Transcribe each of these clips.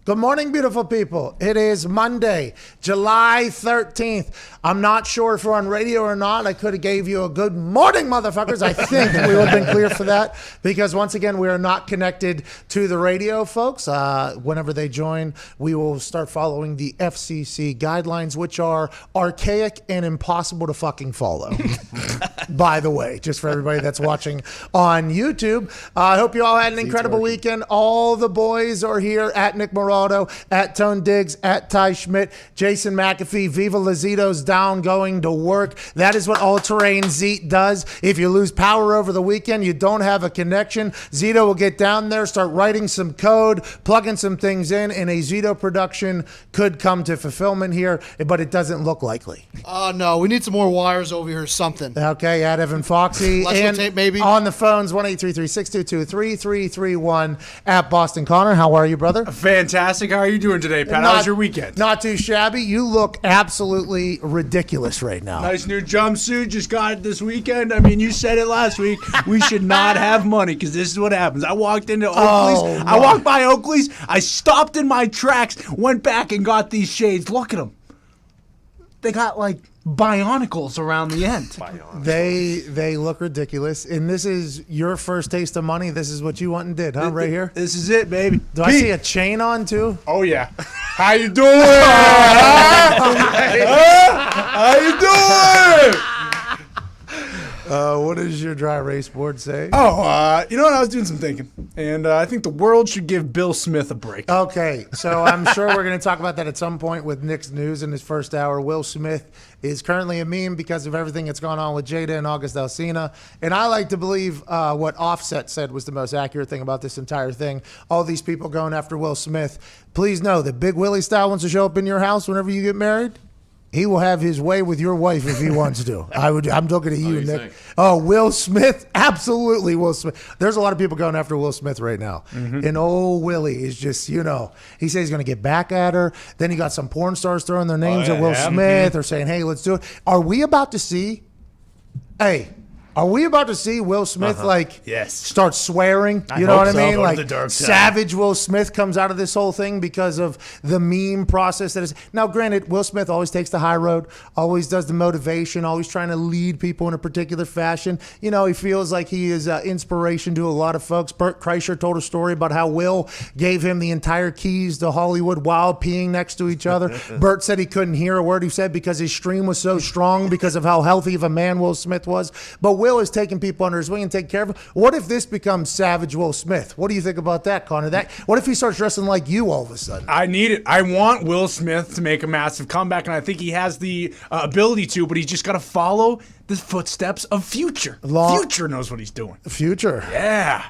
Good morning, beautiful people. It is Monday, July 13th. I'm not sure if we're on radio or not. I could have gave you a good morning, motherfuckers. I think we would have been clear for that because, once again, we are not connected to the radio, folks. Whenever they join, we will start following the FCC guidelines, which are archaic and impossible to fucking follow. By the way, just for everybody that's watching on YouTube. I hope you all had an incredible weekend. All the boys are here at Nick Morado, at Tone Diggs, at Ty Schmidt, Jason McAfee, Viva Lazito's down going to work. That is what all-terrain Zete does. If you lose power over the weekend, you don't have a connection, Zito will get down there, start writing some code, plugging some things in, and a Zito production could come to fulfillment here, but it doesn't look likely. No, we need some more wires over here or something. Okay, at Evan Foxy. And tape, maybe. On the phones, 1-833-622-3331 at Boston Connor. How are you, brother? Fantastic. How are you doing today, Pat? How was your weekend? Not too shabby. You look absolutely ridiculous right now. Nice new jumpsuit. Just got it this weekend. I mean, you said it last week. We should not have money because this is what happens. I walked into Oakley's. I walked by Oakley's. I stopped in my tracks, went back and got these shades. Look at them. They got like bionicles around the end. They look ridiculous. And this is your first taste of money. This is what you went and did, huh? Right here. This is it, baby. Do I see a chain on too? Oh yeah. How you doing? How you doing? What does your dry erase board say? Oh, you know what? I was doing some thinking, and I think the world should give Bill Smith a break. Okay, so I'm sure we're going to talk about that at some point with Nick's news in his first hour. Will Smith is currently a meme because of everything that's gone on with Jada and August Alsina, and I like to believe what Offset said was the most accurate thing about this entire thing. All these people going after Will Smith. Please know that Big Willie style wants to show up in your house whenever you get married. He will have his way with your wife if he wants to. I'm looking at you, Nick. Think? Oh, Will Smith? Absolutely, Will Smith. There's a lot of people going after Will Smith right now. Mm-hmm. And old Willie is just, he says he's going to get back at her. Then he got some porn stars throwing their names at Will Smith or saying, hey, let's do it. Are we about to see? Hey, Are we about to see Will Smith Yes. start swearing? You know hope what I so. mean? Go to Like the dark side. savage Will Smith comes out of this whole thing because of the meme process that is. Now, granted, Will Smith always takes the high road, always does the motivation, always trying to lead people in a particular fashion. You know, he feels like he is inspiration to a lot of folks. Bert Kreischer told a story about how Will gave him the entire keys to Hollywood while peeing next to each other. Bert said he couldn't hear a word he said because his stream was so strong because of how healthy of a man Will Smith was. But Will is taking people under his wing and taking care of him. What if this becomes savage Will Smith? What do you think about that, Connor? What if he starts dressing like you all of a sudden? I need it. I want Will Smith to make a massive comeback, and I think he has the ability to, but he's just got to follow the footsteps of Future. Future knows what he's doing. Future. Yeah.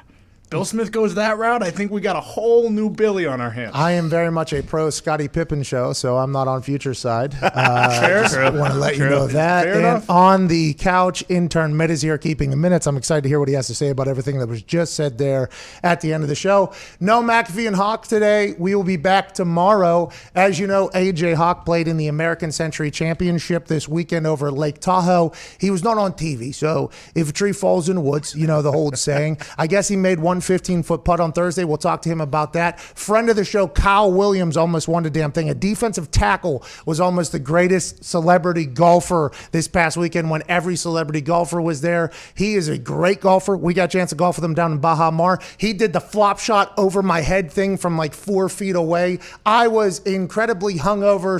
Bill Smith goes that route, I think we got a whole new Billy on our hands. I am very much a pro Scottie Pippen show, so I'm not on Future's side. Fair. Just want to let you know that. Fair and enough. on the couch, intern Mitt is here keeping the minutes. I'm excited to hear what he has to say about everything that was just said there at the end of the show. No McAfee and Hawk today. We will be back tomorrow. As you know, AJ Hawk played in the American Century Championship this weekend over at Lake Tahoe. He was not on TV, so if a tree falls in the woods, you know the old saying. I guess he made one 15-foot putt on Thursday. We'll talk to him about that. Friend of the show, Kyle Williams, almost won the damn thing. A defensive tackle was almost the greatest celebrity golfer this past weekend when every celebrity golfer was there. He is a great golfer. We got a chance to golf with him down in Baja Mar. He did the flop shot over my head thing from like 4 feet away. I was incredibly hungover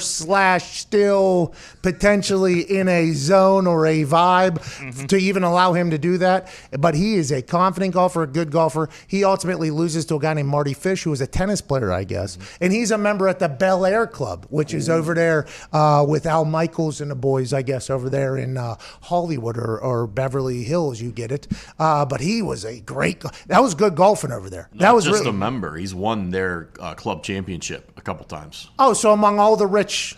/ still potentially in a zone or a vibe to even allow him to do that. But he is a confident golfer, a good golfer. He ultimately loses to a guy named Marty Fish, who is a tennis player, I guess. And he's a member at the Bel Air Club, which is over there with Al Michaels and the boys, I guess, over there in Hollywood or Beverly Hills, you get it. But he was a great that was good golfing over there. That was just really a member. He's won their club championship a couple times. Oh, so among all the rich,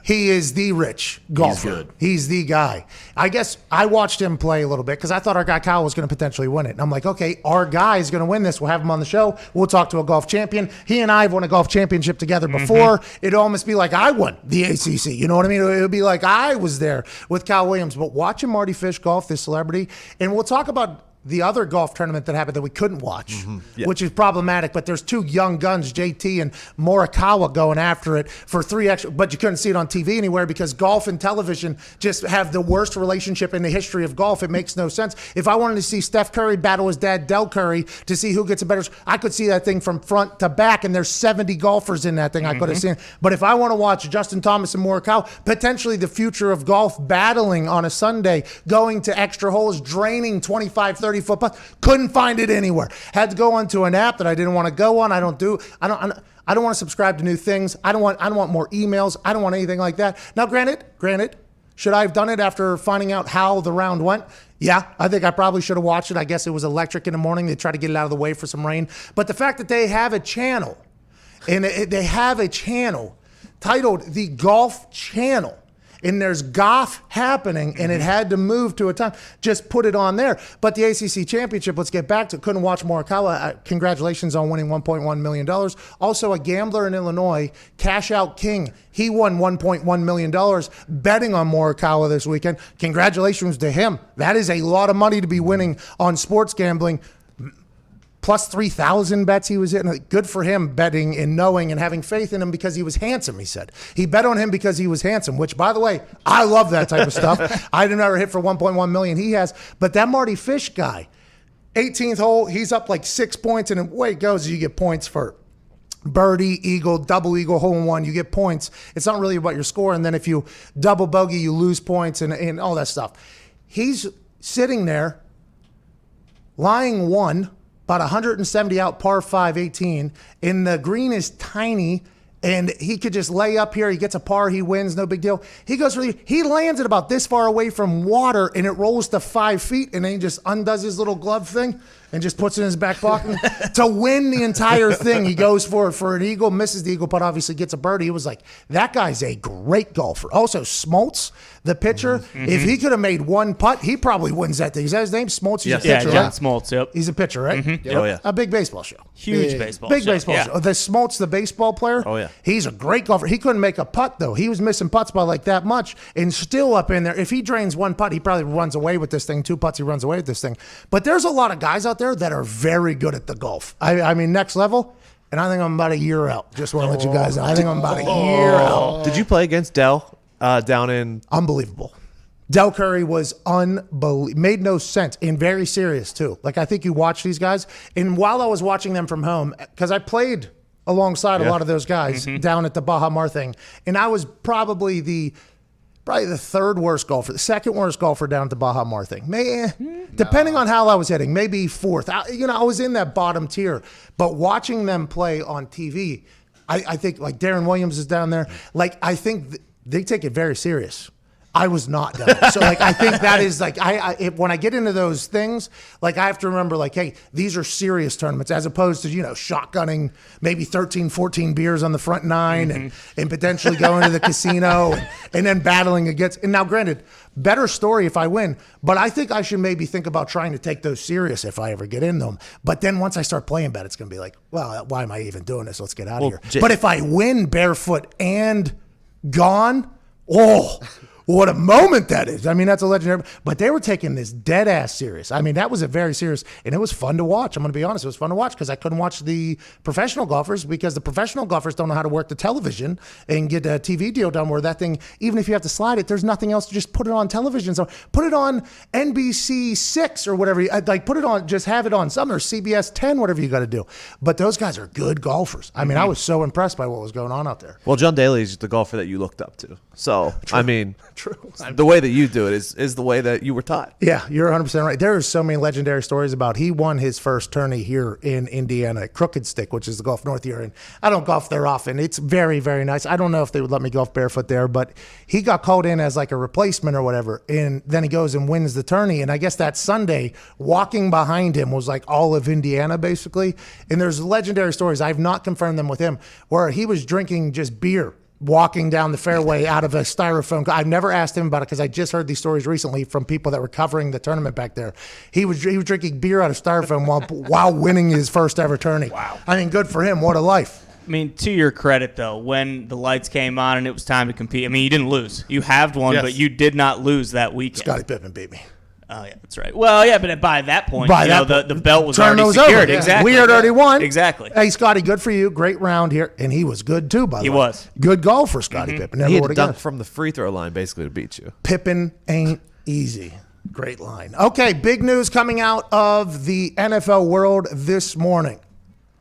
he is the rich golfer. He's good. He's the guy. I guess I watched him play a little bit because I thought our guy Kyle was going to potentially win it. And I'm like, okay, our guy is going to win this. We'll have him on the show. We'll talk to a golf champion. He and I have won a golf championship together before. It'd almost be like I won the ACC. You know what I mean? It would be like I was there with Kyle Williams. But watching Marty Fish golf, this celebrity, and we'll talk about the other golf tournament that happened that we couldn't watch, which is problematic. But there's two young guns, JT and Morikawa, going after it for 3 extra. But you couldn't see it on TV anywhere because golf and television just have the worst relationship in the history of golf. It makes no sense. If I wanted to see Steph Curry battle his dad, Del Curry, to see who gets a better, I could see that thing from front to back, and there's 70 golfers in that thing I could have seen. But if I want to watch Justin Thomas and Morikawa, potentially the future of golf battling on a Sunday, going to extra holes, draining 25, 30-foot putts, couldn't find it anywhere. Had to go onto an app that I didn't want to go on. I don't want to subscribe to new things. I don't want more emails. I don't want anything like that. Now, granted, should I have done it after finding out how the round went? Yeah, I think I probably should have watched it. I guess it was electric in the morning. They tried to get it out of the way for some rain. But the fact that they have a channel, and they have a channel titled The Golf Channel, and there's golf happening, and it had to move to a time. Just put it on there. But the ACC Championship, let's get back to it. Couldn't watch Morikawa. Congratulations on winning $1.1 million. Also, a gambler in Illinois, Cash Out King, he won $1.1 million betting on Morikawa this weekend. Congratulations to him. That is a lot of money to be winning on sports gambling. Plus 3,000 bets he was hitting. Good for him, betting and knowing and having faith in him because he was handsome, he said. He bet on him because he was handsome, which, by the way, I love that type of stuff. I didn't ever hit for 1.1 million. He has. But that Marty Fish guy, 18th hole, he's up like 6 points, and away it goes. You get points for birdie, eagle, double eagle, hole in one. You get points. It's not really about your score. And then if you double bogey, you lose points and all that stuff. He's sitting there, lying one, about 170 out, par 5, 18, and the green is tiny, and he could just lay up here. He gets a par, he wins, no big deal. He goes he lands it about this far away from water, and it rolls to 5 feet, and then he just undoes his little glove thing and just puts it in his back pocket to win the entire thing. He goes for an eagle, misses the eagle putt, obviously gets a birdie. He was like, that guy's a great golfer. Also, Smoltz, the pitcher, if he could have made one putt, he probably wins that thing. Is that his name? Smoltz? He's a pitcher, John right? Smoltz, yep. He's a pitcher, right? Oh, yeah. A big baseball show. Huge baseball Big show. baseball Yeah. show. The Smoltz, the baseball player. Oh, yeah. He's a great golfer. He couldn't make a putt, though. He was missing putts by like that much and still up in there. If he drains one putt, he probably runs away with this thing. 2 putts, he runs away with this thing. But there's a lot of guys out there that are very good at the golf. I mean, next level. And I think I'm about a year out. Just want to let you guys know. I think I'm about a year out. Did you play against Dell down in? Unbelievable. Del Curry was unbelievable. Made no sense and very serious, too. Like, I think you watch these guys. And while I was watching them from home, because I played alongside a lot of those guys down at the Baja Mar thing, and I was probably the third worst golfer, the second worst golfer down at the Baja Mar thing. Depending on how I was hitting, maybe fourth. I was in that bottom tier. But watching them play on TV, I think, like, Darren Williams is down there. Like, I think they take it very serious. I was not down there. So, like, I think that is, like, when I get into those things, like, I have to remember, like, hey, these are serious tournaments as opposed to, shotgunning maybe 13, 14 beers on the front nine and potentially going to the casino and then battling against. And now, granted, better story if I win, but I think I should maybe think about trying to take those serious if I ever get in them. But then once I start playing bad, it's going to be like, well, why am I even doing this? Let's get out of here. But if I win barefoot and gone, what a moment that is. I mean, that's a legendary. But they were taking this dead ass serious. I mean, that was a very serious, and it was fun to watch. I'm going to be honest. It was fun to watch because I couldn't watch the professional golfers because the professional golfers don't know how to work the television and get a TV deal done where that thing, even if you have to slide it, there's nothing else to just put it on television. So put it on NBC 6 or whatever. Like, put it on, just have it on something or CBS 10, whatever you got to do. But those guys are good golfers. I mean, I was so impressed by what was going on out there. Well, John Daly is the golfer that you looked up to. So, I mean, the way that you do it is the way that you were taught. Yeah, you're 100% right. There are so many legendary stories about he won his first tourney here in Indiana at Crooked Stick, which is the Golf North here. And I don't golf there often. It's very, very nice. I don't know if they would let me golf barefoot there, but he got called in as like a replacement or whatever. And then he goes and wins the tourney. And I guess that Sunday, walking behind him was like all of Indiana, basically. And there's legendary stories. I've not confirmed them with him, where he was drinking just beer walking down the fairway out of a styrofoam. I've never asked him about it because I just heard these stories recently from people that were covering the tournament back there. He was drinking beer out of styrofoam while winning his first ever tourney. Wow. I mean, good for him. What a life. I mean, to your credit, though, when the lights came on and it was time to compete, I mean, you didn't lose. You halved one, but you did not lose that weekend. Scottie Pippen beat me. Oh, yeah, that's right. Well, yeah, but by that point, the belt was tournament already was secured. over. Exactly. We had already won. Exactly. Hey, Scotty, good for you. Great round here. And he was good, too, by the way. He was. Good golfer, Scottie Pippen. Never He had would to have dunk from the free throw line, basically, to beat you. Pippen ain't easy. Great line. Okay, big news coming out of the NFL world this morning.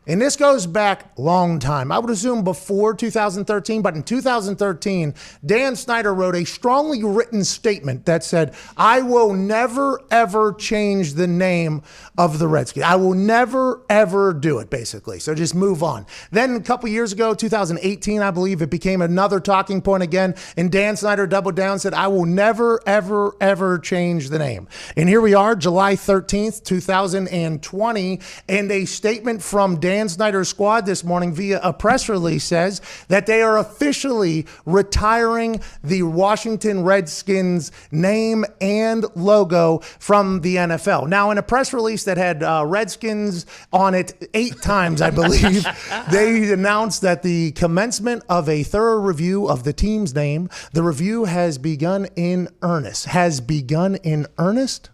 And this goes back a long time. I would assume before 2013, but in 2013, Dan Snyder wrote a strongly written statement that said, I will never, ever change the name of the Redskins. I will never, ever do it, basically. So just move on. Then a couple years ago, 2018, I believe, it became another talking point again. And Dan Snyder doubled down and said, I will never, ever, ever change the name. And here we are, July 13th, 2020, and a statement from Dan Snyder's squad this morning via a press release says that they are officially retiring the Washington Redskins name and logo from the NFL. Now, in a press release that had Redskins on it 8 times, I believe, they announced that the commencement of a thorough review of the team's name, the review has begun in earnest. Has begun in earnest?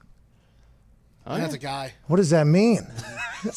That's a guy. What does that mean?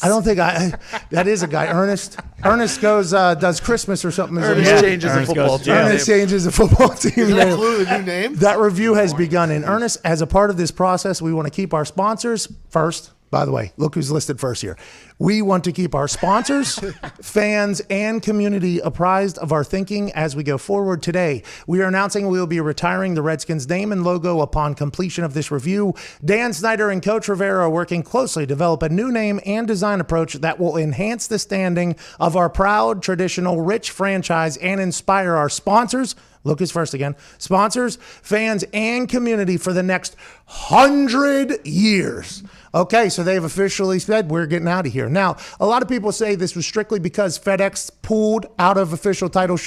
I don't think that is a guy. Ernest goes, does Christmas or something. Ernest changes a football team. Ernest changes a football team. Does that include a new name? That review has begun in earnest. As a part of this process, we want to keep our sponsors first. By the way, look who's listed first here. We want to keep our sponsors, fans, and community apprised of our thinking as we go forward today. We are announcing we will be retiring the Redskins name and logo upon completion of this review. Dan Snyder and Coach Rivera are working closely to develop a new name and design approach that will enhance the standing of our proud, traditional, rich franchise and inspire our sponsors, Lucas first again, sponsors, fans, and community for the next 100 years. Okay, so they've officially said we're getting out of here. Now, a lot of people say this was strictly because FedEx pulled out of official title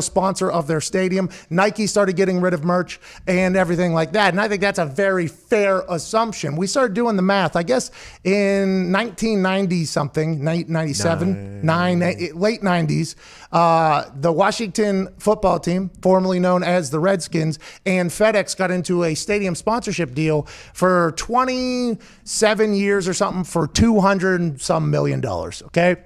sponsor of their stadium. Nike started getting rid of merch and everything like that. And I think that's a very fair assumption. We started doing the math, I guess, in 1990 something, 97, late 90s. The Washington football team, formerly known as the Redskins, and FedEx got into a stadium sponsorship deal for 27 years or something for $200 some million. Okay.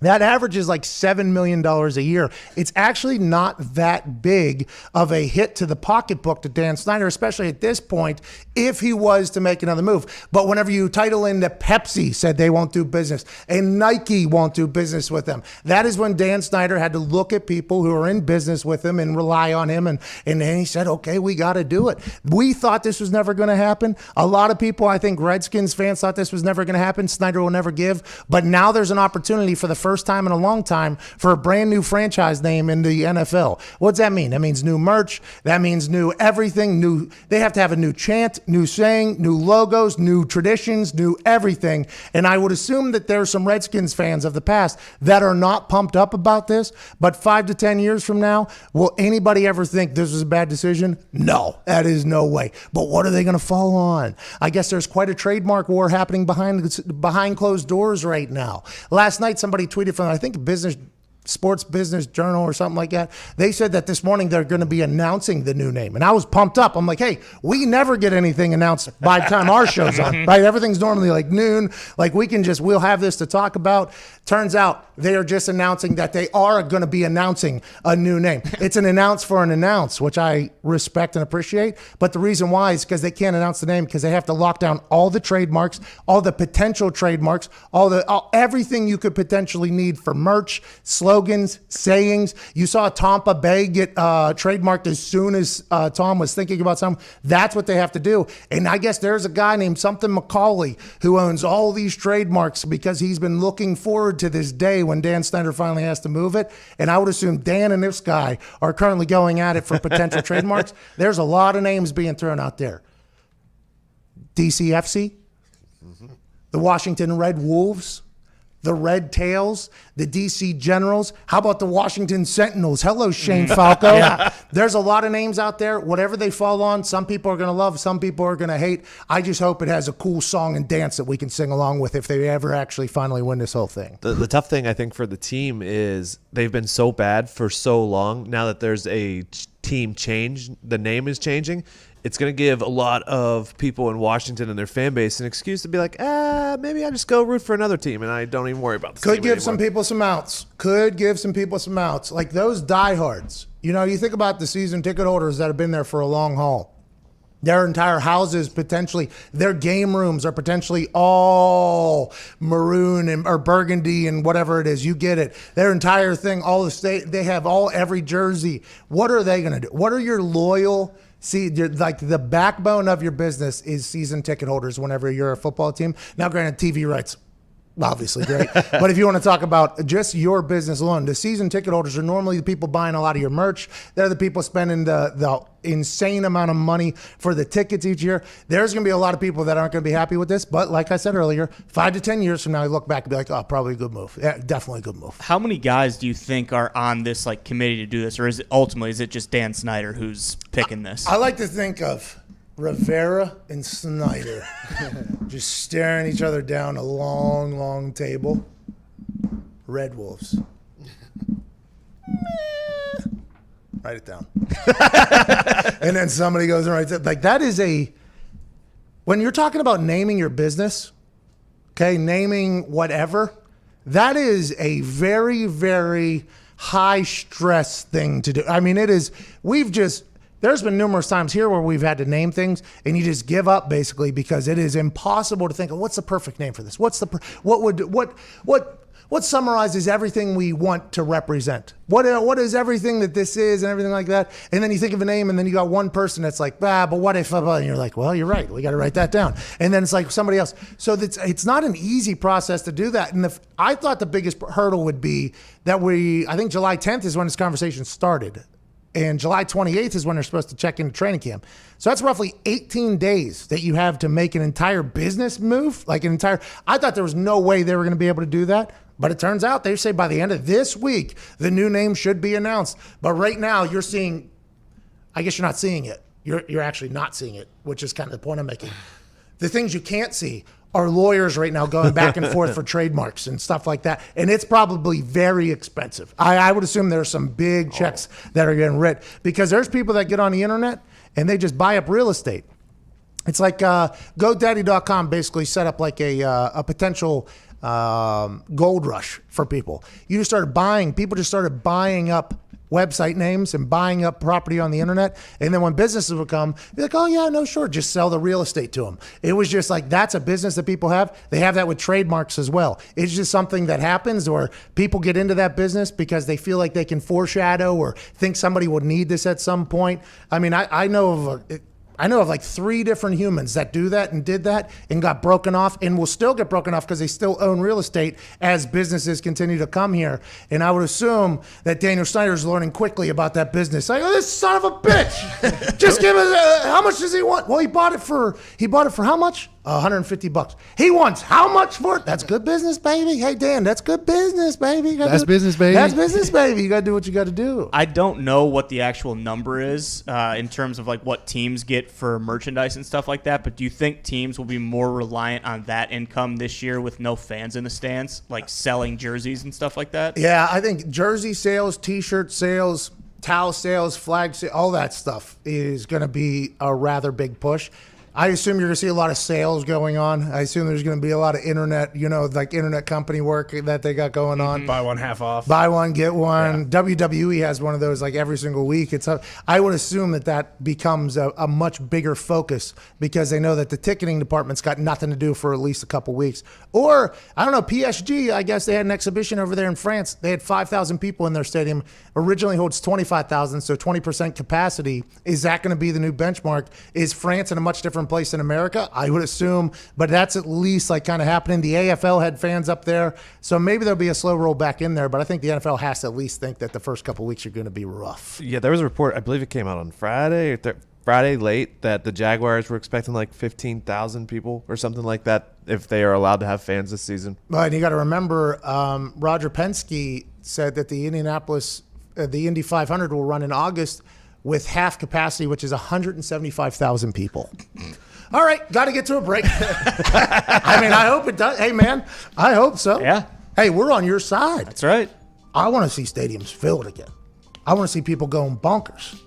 That averages like $7 million a year. It's actually not that big of a hit to the pocketbook to Dan Snyder, especially at this point, if he was to make another move. But whenever you title in that Pepsi said they won't do business and Nike won't do business with them, that is when Dan Snyder had to look at people who are in business with him and rely on him. And then he said, okay, we got to do it. We thought this was never going to happen. A lot of people, I think Redskins fans thought this was never going to happen. Snyder will never give. But now there's an opportunity for the first time in a long time for a brand new franchise name in the NFL. What's that mean? That means new merch. That means new everything. New. They have to have a new chant, new saying, new logos, new traditions, new everything. And I would assume that there's some Redskins fans of the past that are not pumped up about this. But 5 to 10 years from now, will anybody ever think this was a bad decision? No, that is no way. But what are they going to fall on? I guess there's quite a trademark war happening behind closed doors right now. Last night, somebody tweeted from, I think, Sports Business Journal or something like that. They said that this morning they're going to be announcing the new name. And I was pumped up. I'm like, hey, we never get anything announced by the time our show's on, right? Everything's normally like noon. Like we'll have this to talk about. Turns out they are just announcing that they are going to be announcing a new name. It's an announce for an announce, which I respect and appreciate. But the reason why is because they can't announce the name because they have to lock down all the trademarks, all the potential trademarks, everything you could potentially need for merch, slogans, sayings. You saw Tampa Bay get trademarked as soon as Tom was thinking about something. That's what they have to do. And I guess there's a guy named something Macaulay who owns all these trademarks because he's been looking forward to this day when Dan Snyder finally has to move it. And I would assume Dan and this guy are currently going at it for potential trademarks. There's a lot of names being thrown out there. DCFC, the Washington Red Wolves, the Red Tails, the DC Generals. How about the Washington Sentinels? Hello, Shane Falco. Yeah. There's a lot of names out there. Whatever they fall on, some people are going to love, some people are going to hate. I just hope it has a cool song and dance that we can sing along with if they ever actually finally win this whole thing. The tough thing, I think, for the team is they've been so bad for so long. Now that there's a team change, the name is changing. It's going to give a lot of people in Washington and their fan base an excuse to be like, maybe I just go root for another team and I don't even worry about this team anymore. Some people some outs. Could give some people some outs. Like those diehards. You know, you think about the season ticket holders that have been there for a long haul. Their entire houses potentially, their game rooms are potentially all maroon or burgundy and whatever it is. You get it. Their entire thing, all the state, they have every jersey. What are they going to do? What are your loyal? See, like the backbone of your business is season ticket holders whenever you're a football team. Now, granted, TV rights, obviously great. But if you want to talk about just your business alone, the season ticket holders are normally the people buying a lot of your merch. They're the people spending the insane amount of money for the tickets each year. There's going to be a lot of people that aren't going to be happy with this. But like I said earlier, 5 to 10 years from now, you look back and be like, oh, probably a good move. Yeah, definitely a good move. How many guys do you think are on this like committee to do this? Or is it just Dan Snyder who's picking this? I like to think of Rivera and Snyder just staring each other down a long, long table. Red Wolves. Write it down. And then somebody goes and writes it. Like that is when you're talking about naming your business, okay, naming whatever, that is a very, very high stress thing to do. I mean, there's been numerous times here where we've had to name things and you just give up basically because it is impossible to think of what's the perfect name for this? What summarizes everything we want to represent? What is everything that this is and everything like that? And then you think of a name and then you got one person that's like, but what if, and you're like, well, you're right. We got to write that down. And then it's like somebody else. So it's not an easy process to do that. And I thought the biggest hurdle would be that I think July 10th is when this conversation started. and July 28th is when they're supposed to check into training camp. So that's roughly 18 days that you have to make an entire business move, I thought there was no way they were going to be able to do that. But it turns out they say by the end of this week, the new name should be announced. But right now you're seeing, I guess you're not seeing it. You're actually not seeing it, which is kind of the point I'm making. The things you can't see are lawyers right now going back and forth for trademarks and stuff like that. And it's probably very expensive. I would assume there's some big checks that are getting written because there's people that get on the internet and they just buy up real estate. It's like GoDaddy.com basically set up like a potential gold rush for people. People just started buying up website names and buying up property on the internet. And then when businesses would come, be like, oh yeah, no, sure, just sell the real estate to them. It was just like, that's a business that people have. They have that with trademarks as well. It's just something that happens where people get into that business because they feel like they can foreshadow or think somebody will need this at some point. I mean, I know of like 3 different humans that do that and did that and got broken off and will still get broken off because they still own real estate as businesses continue to come here. And I would assume that Daniel Snyder's learning quickly about that business. Like, oh, this son of a bitch, just give us, how much does he want? Well, he bought it for how much? $150. He wants how much for it? That's good business, baby. Hey, Dan, that's good business, baby. That's business, baby. That's business, baby. You got to do what you got to do. I don't know what the actual number is in terms of like what teams get for merchandise and stuff like that, but do you think teams will be more reliant on that income this year with no fans in the stands, like selling jerseys and stuff like that? Yeah, I think jersey sales, T-shirt sales, towel sales, flag sales, all that stuff is going to be a rather big push. I assume you're going to see a lot of sales going on. I assume there's going to be a lot of internet, like internet company work that they got going on. Buy one, half off. Buy one, get one. Yeah. WWE has one of those like every single week. I would assume that becomes a much bigger focus because they know that the ticketing department's got nothing to do for at least a couple weeks. Or, I don't know, PSG, I guess they had an exhibition over there in France. They had 5,000 people in their stadium. Originally holds 25,000, so 20% capacity. Is that going to be the new benchmark? Is France in a much different place in America? I would assume, but that's at least like kind of happening. The AFL had fans up there, so maybe there'll be a slow roll back in there, but I think the NFL has to at least think that the first couple of weeks are going to be rough. Yeah, there was a report, I believe it came out on Friday or Friday late, that the Jaguars were expecting like 15,000 people or something like that if they are allowed to have fans this season. But you got to remember, Roger Penske said that the Indy 500 will run in August with half capacity, which is 175,000 people. All right, got to get to a break. I mean, I hope it does. Hey, man, I hope so. Yeah. Hey, we're on your side. That's right. I want to see stadiums filled again. I want to see people going bonkers.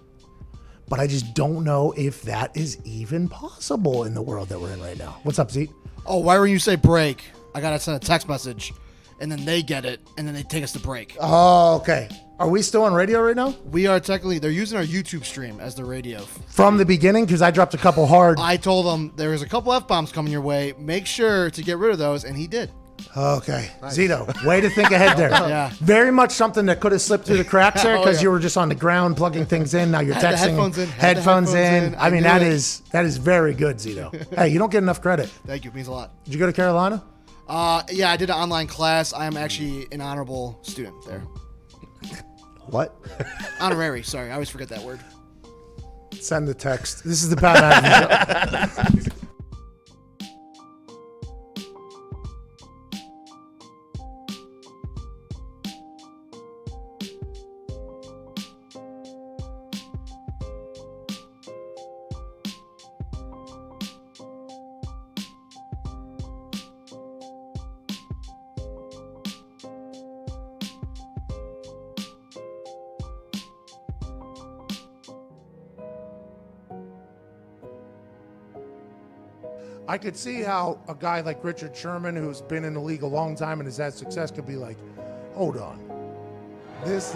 But I just don't know if that is even possible in the world that we're in right now. What's up, Zeke? Oh, why when you say break, I got to send a text message, and then they get it, and then they take us to break. Oh, okay. Are we still on radio right now? We are technically, they're using our YouTube stream as the radio. From the beginning? Because I dropped a couple hard. I told them there was a couple F-bombs coming your way. Make sure to get rid of those, and he did. Okay. Nice. Zito, way to think ahead there. Yeah. Very much something that could have slipped through the cracks there because you were just on the ground plugging things in. Now you're Had the texting. headphones in. I mean, that is very good, Zito. Hey, you don't get enough credit. Thank you. It means a lot. Did you go to Carolina? Yeah, I did an online class. I am actually an honorable student there. What? Honorary. Sorry, I always forget that word. Send the text. This is the Pat Madden Show. I could see how a guy like Richard Sherman, who's been in the league a long time and has had success, could be like, hold on. This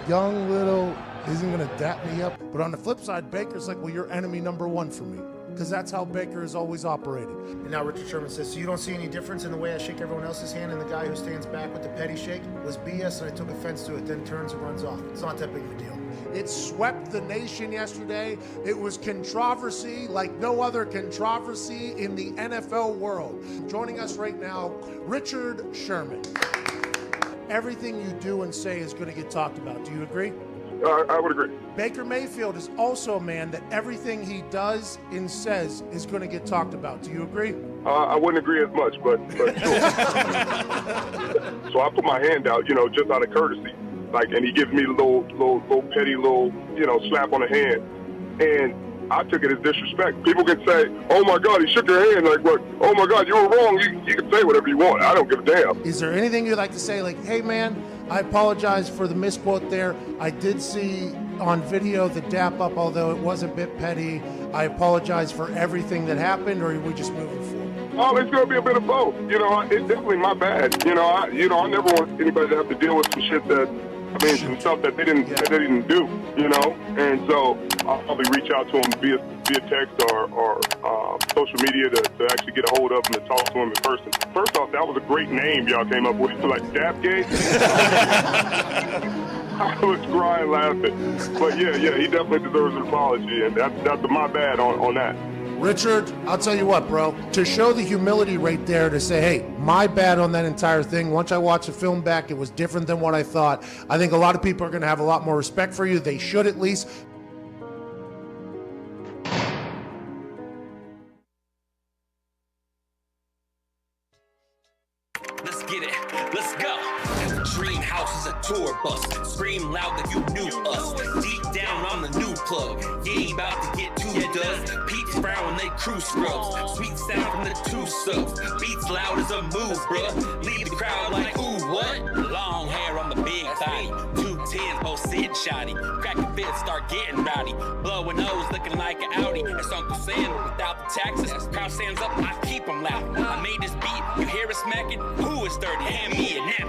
young little isn't going to dap me up. But on the flip side, Baker's like, well, you're enemy number one for me. Because that's how Baker has always operated. And now Richard Sherman says, so you don't see any difference in the way I shake everyone else's hand and the guy who stands back with the petty shake was BS and I took offense to it, then turns and runs off. It's not that big of a deal. It swept the nation yesterday. It was controversy like no other controversy in the NFL world. Joining us right now, Richard Sherman. Everything you do and say is going to get talked about. Do you agree? I would agree. Baker Mayfield is also a man that everything he does and says is going to get talked about. Do you agree? I wouldn't agree as much, but sure. So I put my hand out, just out of courtesy. And he gives me a little petty slap on the hand. And I took it as disrespect. People can say, oh my God, he shook your hand. Like, what? Oh my God, you were wrong. You can say whatever you want. I don't give a damn. Is there anything you'd like to say? Like, hey man, I apologize for the misquote there. I did see on video the dap up, although it was a bit petty. I apologize for everything that happened, or are we just moving forward? Oh, it's going to be a bit of both. It's definitely my bad. I never want anybody to have to deal with some shit some stuff that they didn't do, And so I'll probably reach out to him via text or social media to actually get a hold of him and talk to him in person. First off, that was a great name y'all came up with, like Dapgate. I was crying laughing. But yeah, he definitely deserves an apology, and that's my bad on that. Richard, I'll tell you what, bro. To show the humility right there to say, hey, my bad on that entire thing. Once I watched the film back, it was different than what I thought. I think a lot of people are going to have a lot more respect for you. They should at least. Let's get it. Let's go. Dream house is a tour bus. Scream loud that you knew us. Deep down on the new plug. You ain't about to get too dust. Pete's frown when they crew scrubs. Sweet sound from the two subs. Beats loud as a move, bruh. Lead the crowd like, ooh, what? Long hair on the big body. 210s, both sitting shoddy. Cracking fits, start getting rowdy. Blowing nose, looking like an Audi. It's Uncle Sam without the taxes. Crowd stands up, I keep them loud. I made this beat, you hear it smacking? Who is 30? Hand me a nap.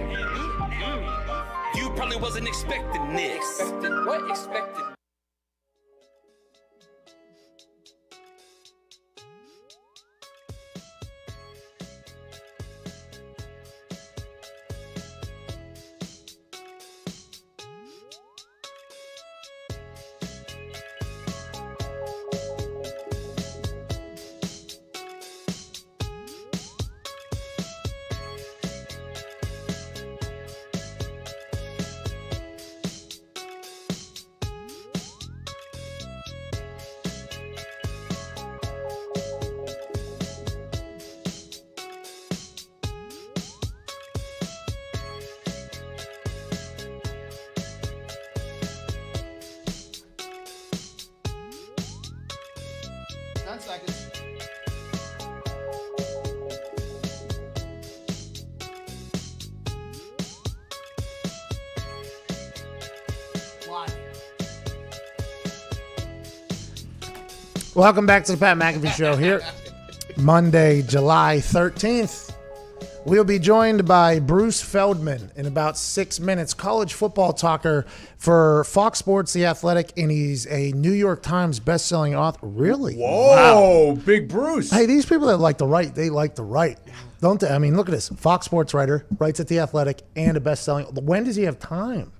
You probably wasn't expecting this. What expected? Welcome back to the Pat McAfee Show here. Monday, July 13th. We'll be joined by Bruce Feldman in about 6 minutes, college football talker for Fox Sports, The Athletic, and he's a New York Times best-selling author. Really? Whoa, wow. Big Bruce. Hey, these people that like to write, they like to write. Don't they? I mean, look at this. Fox Sports writer, writes at The Athletic, and a best-selling. When does he have time?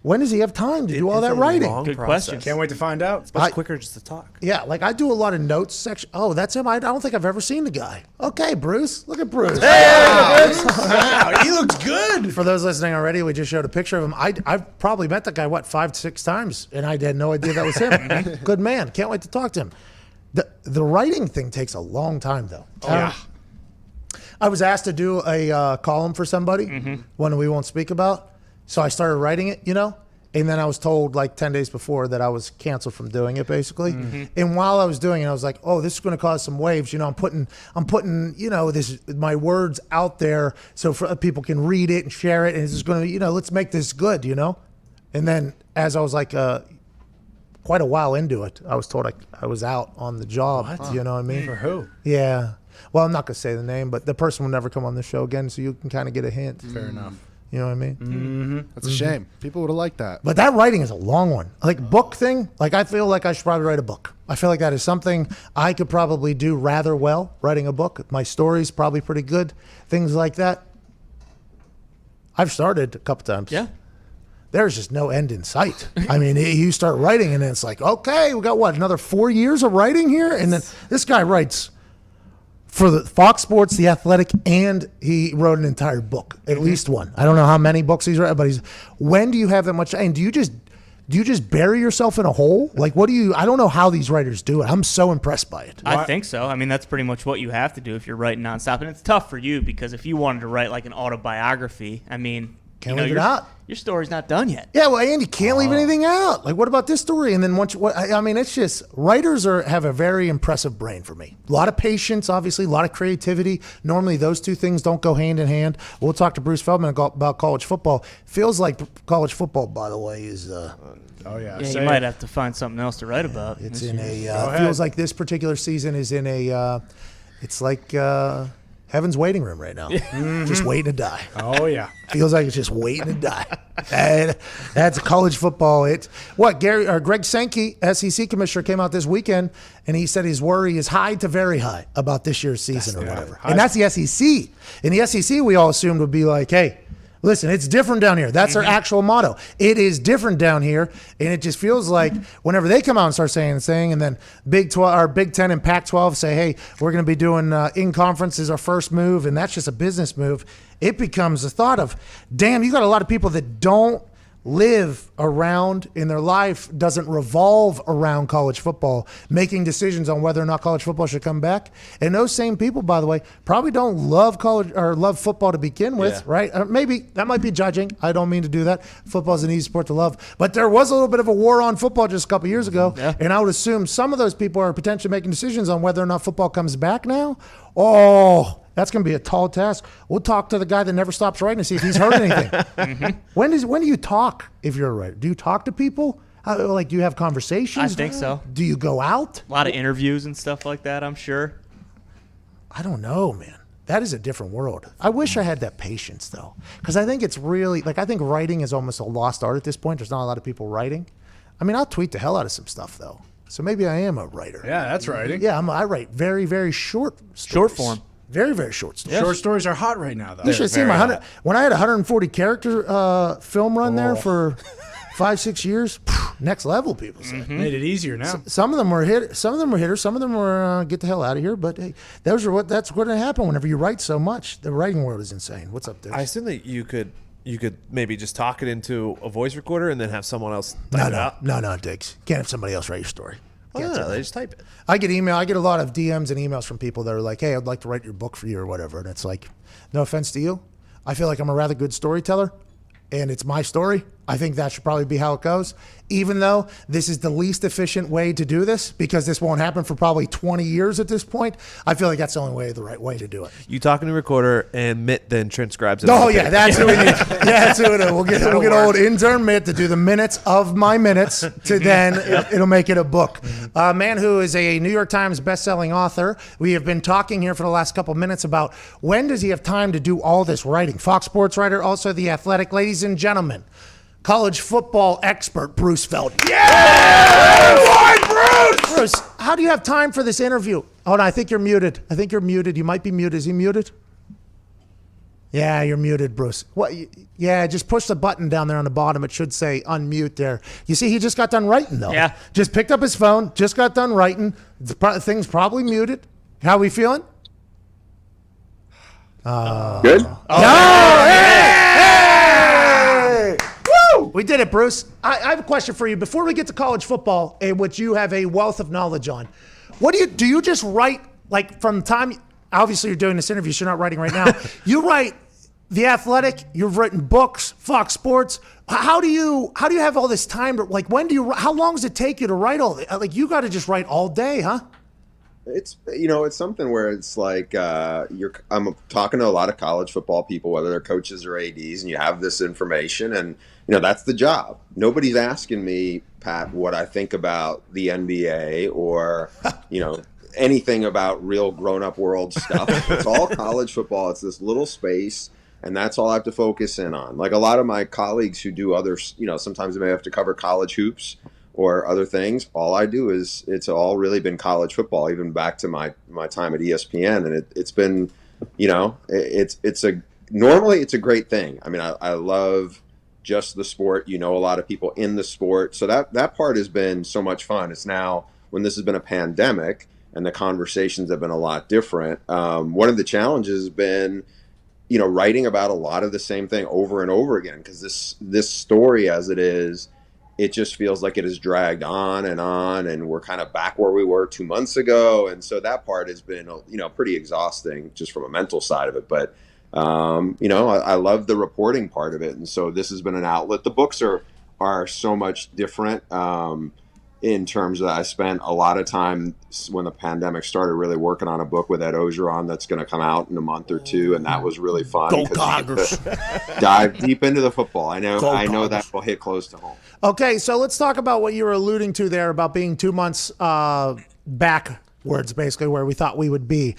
When does he have time to do all that writing? Good question. Can't wait to find out. It's much quicker just to talk. Yeah, like I do a lot of notes section. Oh, that's him. I don't think I've ever seen the guy. Okay, Bruce. Look at Bruce. Wow, he looks good. For those listening already, we just showed a picture of him. I've probably met that guy, 5-6 times, and I had no idea that was him. Good man. Can't wait to talk to him. The writing thing takes a long time, though. Yeah. I was asked to do a column for somebody, one we won't speak about. So I started writing it, and then I was told like 10 days before that I was canceled from doing it, basically. And while I was doing it, I was like, oh, this is going to cause some waves. I'm putting, my words out there so people can read it and share it. And it's just going to, let's make this good, And then as I was like, quite a while into it, I was told I was out on the job. What? You know what I mean? For who? Yeah. Well, I'm not going to say the name, but the person will never come on the show again, so you can kind of get a hint. Fair enough. You know what I mean? Mm-hmm. That's a shame. People would have liked that. But that writing is a long one. Like book thing, like I feel like I should probably write a book. I feel like that is something I could probably do rather well, writing a book. My story's probably pretty good. Things like that. I've started a couple times. Yeah. There's just no end in sight. I mean, you start writing and it's like, okay, we got another 4 years of writing here? And then this guy writes for the Fox Sports, The Athletic, and he wrote an entire book, at least one. I don't know how many books he's written, but when do you have that much? And do you just do you just bury yourself in a hole? Like, what do you? I don't know how these writers do it. I'm so impressed by it. I think so. I mean, that's pretty much what you have to do if you're writing nonstop. And it's tough for you because if you wanted to write like an autobiography, I mean, Can't leave it out. Your story's not done yet. Yeah, well, Andy, can't leave anything out. Like, what about this story? And then I mean, it's just writers have a very impressive brain for me. A lot of patience, obviously, a lot of creativity. Normally, those two things don't go hand in hand. We'll talk to Bruce Feldman about college football. Feels like college football, by the way, is. Yeah, you might have to find something else to write about. It's in a. Feels like this particular season is in a. It's like. Heaven's waiting room right now. Just waiting to die. Oh, yeah. Feels like it's just waiting to die. That's college football. Greg Sankey, SEC commissioner, came out this weekend, and he said his worry is high to very high about this year's season or whatever. And that's the SEC. In the SEC, we all assumed would be like, hey, listen, it's different down here. That's their actual motto. It is different down here, and it just feels like whenever they come out and start saying, and then Big 10 and Pac-12 say, hey, we're going to be doing in-conference is our first move, and that's just a business move, it becomes the thought of, damn, you got a lot of people that don't live around in their life, doesn't revolve around college football, making decisions on whether or not college football should come back. And those same people, by the way, probably don't love college or love football to begin with, right? Maybe that might be judging. I don't mean to do that. Football's an easy sport to love. But there was a little bit of a war on football just a couple years ago. Yeah. And I would assume some of those people are potentially making decisions on whether or not football comes back now. Oh, that's going to be a tall task. We'll talk to the guy that never stops writing to see if he's heard anything. When do you talk if you're a writer? Do you talk to people? Do you have conversations? I think so. Do you go out? A lot of interviews and stuff like that, I'm sure. I don't know, man. That is a different world. I wish I had that patience, though, because I think it's really, I think writing is almost a lost art at this point. There's not a lot of people writing. I mean, I'll tweet the hell out of some stuff, though. So maybe I am a writer. Yeah, that's writing. Yeah, I write very, very short stories. Short form. Very, very short stories. Short stories are hot right now, though. You should have seen my when I had 140 character film run there for 5-6 years. Next level, people say. Made it easier now. Some of them were hitters. Some of them were get the hell out of here. But hey, that's what happened whenever you write so much. The writing world is insane. What's up, Diggs? I assume that you could maybe just talk it into a voice recorder and then have someone else type it out. No, Diggs. Can't have somebody else write your story. No, they just type it. I get a lot of DMs and emails from people that are like, hey, I'd like to write your book for you or whatever. And it's like, no offense to you. I feel like I'm a rather good storyteller, and it's my story. I think that should probably be how it goes, even though this is the least efficient way to do this because this won't happen for probably 20 years at this point. I feel like that's the right way to do it. You talk in a recorder, and Mitt then transcribes it. Oh, yeah, that's who we need. Yeah, that's who it is. We'll get old intern Mitt to do the minutes of my minutes to then it'll make it a book. A man who is a New York Times bestselling author. We have been talking here for the last couple of minutes about when does he have time to do all this writing. Fox Sports writer, also The Athletic. Ladies and gentlemen, college football expert Bruce Feldman. Yeah! Bruce! Bruce, how do you have time for this interview? Oh, no, I think you're muted. You might be muted. Is he muted? Yeah, you're muted, Bruce. What? Yeah, just push the button down there on the bottom. It should say unmute there. You see, he just got done writing, though. Yeah. Just picked up his phone, just got done writing. The thing's probably muted. How we feeling? Good? We did it, Bruce. I have a question for you. Before we get to college football, in which you have a wealth of knowledge on, what do you just write, like from time, obviously you're doing this interview, so you're not writing right now. You write The Athletic, you've written books, Fox Sports. How do you have all this time to, how long does it take you to write all this? Like, you got to just write all day, huh? It's something where it's like I'm talking to a lot of college football people, whether they're coaches or ADs, and you have this information, and that's the job. Nobody's asking me, Pat, what I think about the NBA or anything about real grown-up world stuff. It's all college football. It's this little space, and that's all I have to focus in on. Like a lot of my colleagues who do other, sometimes they may have to cover college hoops or other things. All I do is it's all really been college football, even back to my time at ESPN, and it's been, normally it's a great thing. I mean, I love just the sport. A lot of people in the sport, so that part has been so much fun. It's now when this has been a pandemic and the conversations have been a lot different. One of the challenges has been, writing about a lot of the same thing over and over again, because this story as it is it just feels like it has dragged on, and we're kind of back where we were 2 months ago. And so that part has been, pretty exhausting just from a mental side of it. But, I love the reporting part of it. And so this has been an outlet. The books are so much different in terms of I spent a lot of time when the pandemic started really working on a book with Ed Ogeron that's going to come out in a month or two. And that was really fun. Go Tigers. Dive deep into the football. I know that will hit close to home. Okay, so let's talk about what you were alluding to there about being 2 months backwards, basically, where we thought we would be.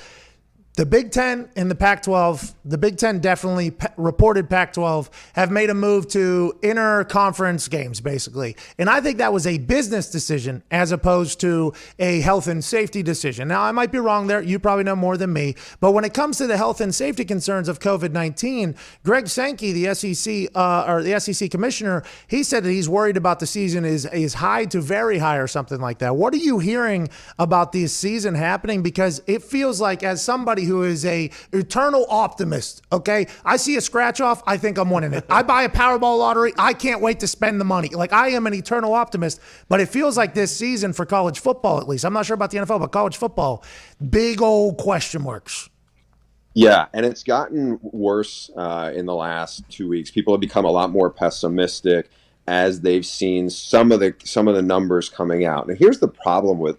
The Big Ten and the Pac-12, the Big Ten definitely reported Pac-12 have made a move to inter-conference games, basically. And I think that was a business decision as opposed to a health and safety decision. Now, I might be wrong there. You probably know more than me. But when it comes to the health and safety concerns of COVID-19, Greg Sankey, the SEC commissioner, he said that he's worried about the season is high to very high or something like that. What are you hearing about this season happening? Because it feels like, as somebody who is a eternal optimist, okay? I see a scratch off, I think I'm winning it. I buy a Powerball lottery, I can't wait to spend the money. Like, I am an eternal optimist, but it feels like this season for college football, at least, I'm not sure about the NFL, but college football, big old question marks. Yeah, and it's gotten worse in the last 2 weeks. People have become a lot more pessimistic as they've seen some of the numbers coming out. Now, here's the problem with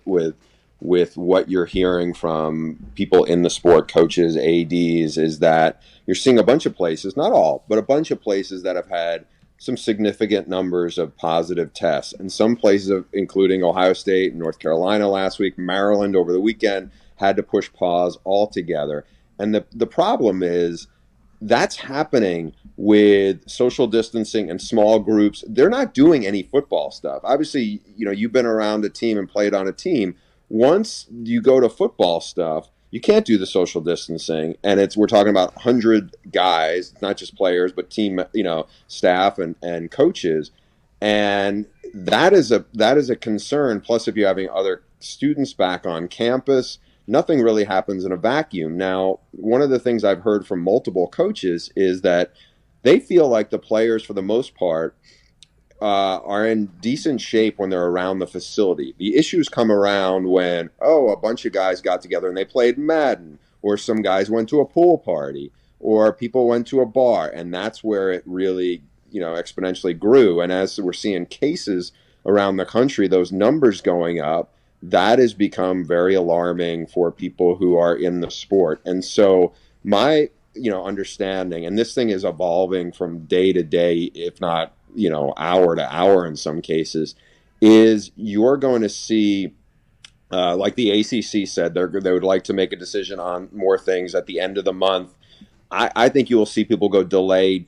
what you're hearing from people in the sport, coaches, ADs, is that you're seeing a bunch of places, not all, but a bunch of places that have had some significant numbers of positive tests. And some places, including Ohio State, North Carolina last week, Maryland over the weekend, had to push pause altogether. And the problem is that's happening with social distancing and small groups. They're not doing any football stuff. Obviously, you've been around a team and played on a team. Once you go to football stuff, you can't do the social distancing, and we're talking about 100 guys, not just players, but team, staff and coaches, and that is a concern. Plus, if you're having other students back on campus, nothing really happens in a vacuum. Now, one of the things I've heard from multiple coaches is that they feel like the players, for the most part, are in decent shape when they're around the facility. The issues come around when, a bunch of guys got together and they played Madden, or some guys went to a pool party, or people went to a bar, and that's where it really, exponentially grew. And as we're seeing cases around the country, those numbers going up, that has become very alarming for people who are in the sport. And so my, understanding, and this thing is evolving from day to day, if not hour to hour in some cases, is you're going to see, like the ACC said, they would like to make a decision on more things at the end of the month. I think you will see people go delay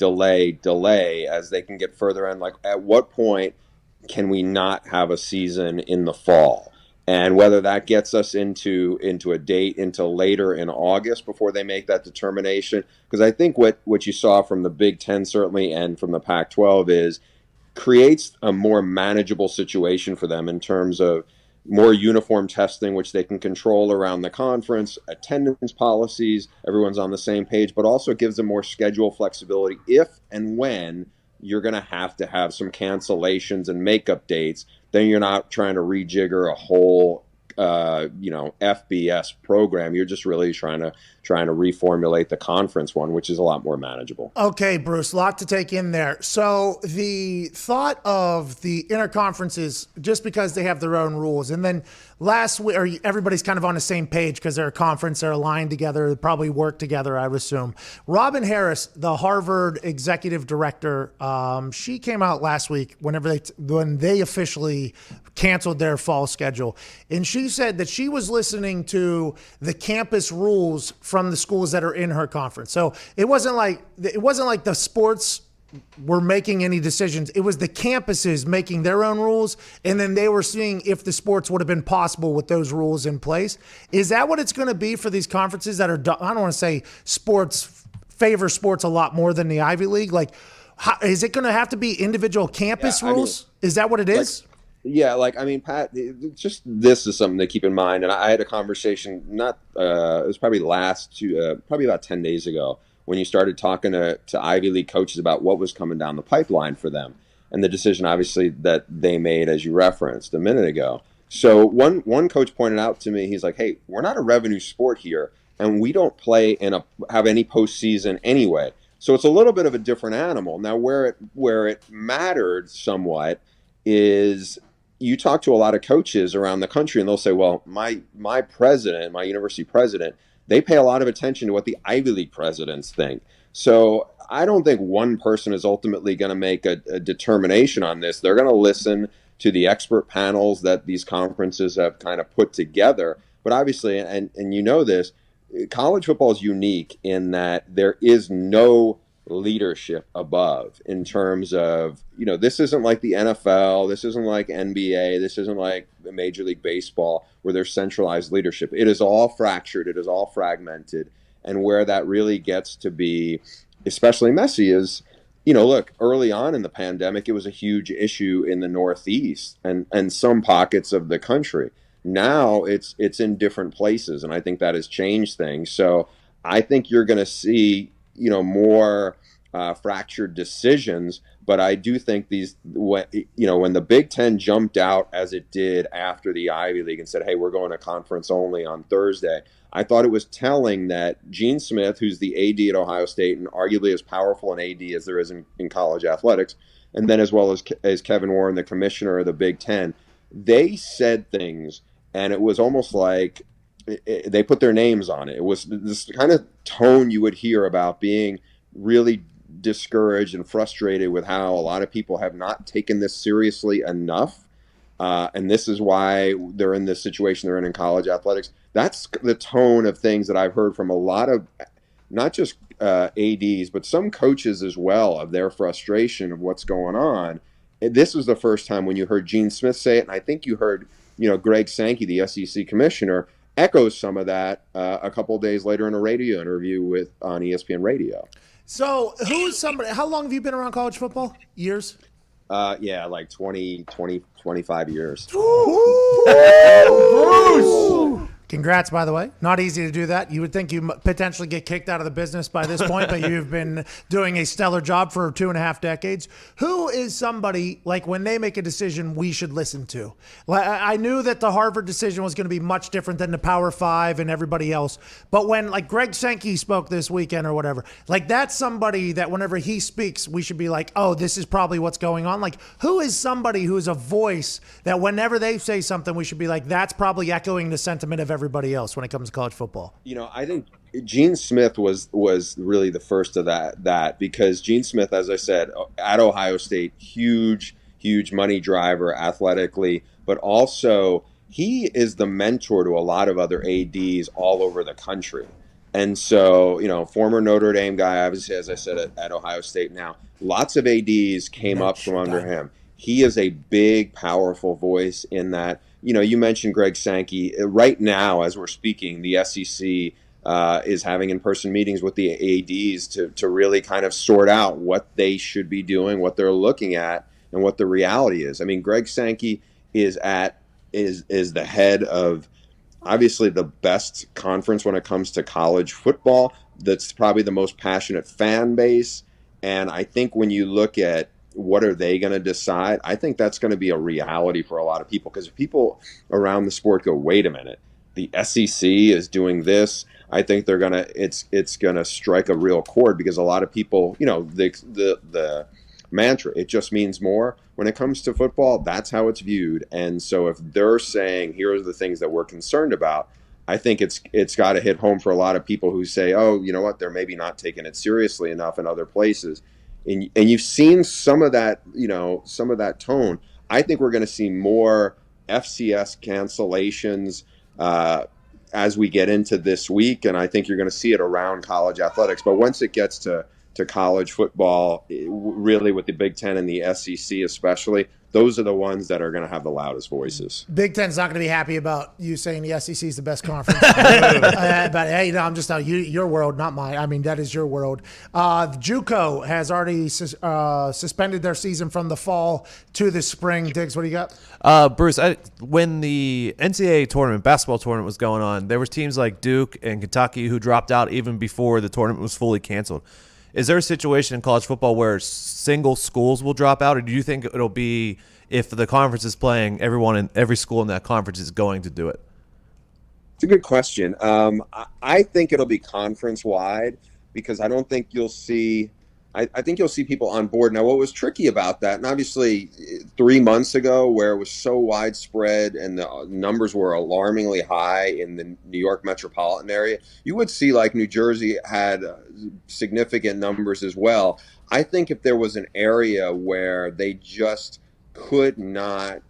as they can get further in. Like, at what point can we not have a season in the fall? And whether that gets us into a date until later in August before they make that determination. Because I think what you saw from the Big Ten, certainly, and from the Pac-12 is creates a more manageable situation for them in terms of more uniform testing, which they can control around the conference, attendance policies, everyone's on the same page, but also gives them more schedule flexibility if and when you're going to have some cancellations and makeup dates. Then you're not trying to rejigger a whole, FBS program. You're just really trying to reformulate the conference one, which is a lot more manageable. Okay, Bruce, a lot to take in there. So the thought of the interconferences, just because they have their own rules, and then last week, or everybody's kind of on the same page because they're a conference, they're aligned together, they probably work together, I would assume. Robin Harris, the Harvard executive director, she came out last week when they officially canceled their fall schedule, and she said that she was listening to the campus rules from the schools that are in her conference. So it wasn't like the sports were making any decisions. It was the campuses making their own rules, and then they were seeing if the sports would have been possible with those rules in place. Is that what it's going to be for these conferences that are, I don't want to say favor sports a lot more than the Ivy League? Like, is it going to have to be individual campus rules? Is that what it is? Yeah, Pat, just this is something to keep in mind. And I had a conversation, it was probably probably about 10 days ago, when you started talking to Ivy League coaches about what was coming down the pipeline for them. and the decision obviously that they made, as you referenced a minute ago. So one coach pointed out to me, he's like, hey, we're not a revenue sport here, and we don't play have any postseason anyway. So it's a little bit of a different animal. Now, where it mattered somewhat is you talk to a lot of coaches around the country, and they'll say, well, my president, my university president, they pay a lot of attention to what the Ivy League presidents think. So I don't think one person is ultimately going to make a determination on this. They're going to listen to the expert panels that these conferences have kind of put together. But obviously, and you know this, college football is unique in that there is no leadership above in terms of, this isn't like the NFL, this isn't like NBA, this isn't like Major League Baseball where there's centralized leadership. It is all fractured, it is all fragmented. And where that really gets to be especially messy is, look, early on in the pandemic, it was a huge issue in the Northeast and some pockets of the country. Now it's in different places, and I think that has changed things. So I think you're going to see, more fractured decisions. But I do think when the Big Ten jumped out as it did after the Ivy League and said, hey, we're going to conference only on Thursday, I thought it was telling that Gene Smith, who's the AD at Ohio State and arguably as powerful an AD as there is in college athletics, and then as well as Kevin Warren, the commissioner of the Big Ten, they said things, and it was almost like they put their names on it. It was this kind of tone you would hear about being really discouraged and frustrated with how a lot of people have not taken this seriously enough. And this is why they're in this situation they're in college athletics. That's the tone of things that I've heard from a lot of, not just ADs, but some coaches as well, of their frustration of what's going on. And this was the first time when you heard Gene Smith say it, and I think you heard, Greg Sankey, the SEC commissioner, echoes some of that a couple of days later in a radio interview on ESPN Radio. So who's somebody, how long have you been around college football? Years? Like 20, 25 years. Bruce! Congrats, by the way. Not easy to do that. You would think you potentially get kicked out of the business by this point, but you've been doing a stellar job for 2.5 decades. Who is somebody, like, when they make a decision, we should listen to? I knew that the Harvard decision was going to be much different than the Power Five and everybody else, but when, like, Greg Sankey spoke this weekend or whatever, like, that's somebody that whenever he speaks, we should be like, oh, this is probably what's going on. Like, who is somebody who is a voice that whenever they say something, we should be like, that's probably echoing the sentiment of everybody else when it comes to college football? I think Gene Smith was really the first of that because Gene Smith, as I said, at Ohio State, huge money driver athletically, but also he is the mentor to a lot of other ADs all over the country. And so, former Notre Dame guy, obviously, as I said, at Ohio State now, lots of ADs came up from under him. He is a big, powerful voice in that. You mentioned Greg Sankey. Right now, as we're speaking, the SEC is having in-person meetings with the ADs to really kind of sort out what they should be doing, what they're looking at, and what the reality is. I mean, Greg Sankey is the head of obviously the best conference when it comes to college football. That's probably the most passionate fan base. And I think when you look at what are they going to decide, I think that's going to be a reality for a lot of people, because if people around the sport go, wait a minute, the SEC is doing this, I think they're going to, it's going to strike a real chord, because a lot of people, the mantra, it just means more. When it comes to football, that's how it's viewed. And so if they're saying, here are the things that we're concerned about, I think it's got to hit home for a lot of people who say, oh, you know what, they're maybe not taking it seriously enough in other places. And you've seen some of that, some of that tone. I think we're going to see more FCS cancellations as we get into this week, and I think you're going to see it around college athletics. But once it gets to college football, really with the Big Ten and the SEC especially, those are the ones that are going to have the loudest voices. Big Ten's not going to be happy about you saying the SEC is the best conference. But hey, I'm just telling you, your world, not mine. I mean, that is your world. JUCO has already suspended their season from the fall to the spring. Diggs, what do you got? Bruce, when the NCAA basketball tournament was going on, there was teams like Duke and Kentucky who dropped out even before the tournament was fully canceled. Is there a situation in college football where single schools will drop out, or do you think it'll be if the conference is playing, everyone in every school in that conference is going to do it? It's a good question. I think it'll be conference wide because I don't think you'll see. I think you'll see people on board. Now, what was tricky about that, and obviously 3 months ago where it was so widespread and the numbers were alarmingly high in the New York metropolitan area, you would see like New Jersey had significant numbers as well. I think if there was an area where they just could not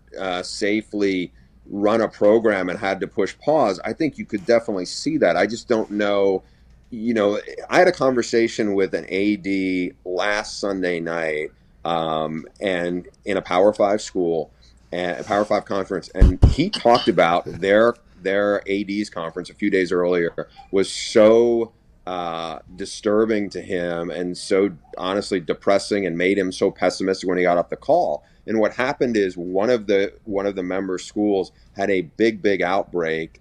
safely run a program and had to push pause, I think you could definitely see that. I just don't know. I had a conversation with an AD last Sunday night, and in a Power 5 school, and a Power 5 conference, and he talked about their AD's conference a few days earlier was so disturbing to him and so honestly depressing and made him so pessimistic when he got off the call. And what happened is one of the member schools had a big outbreak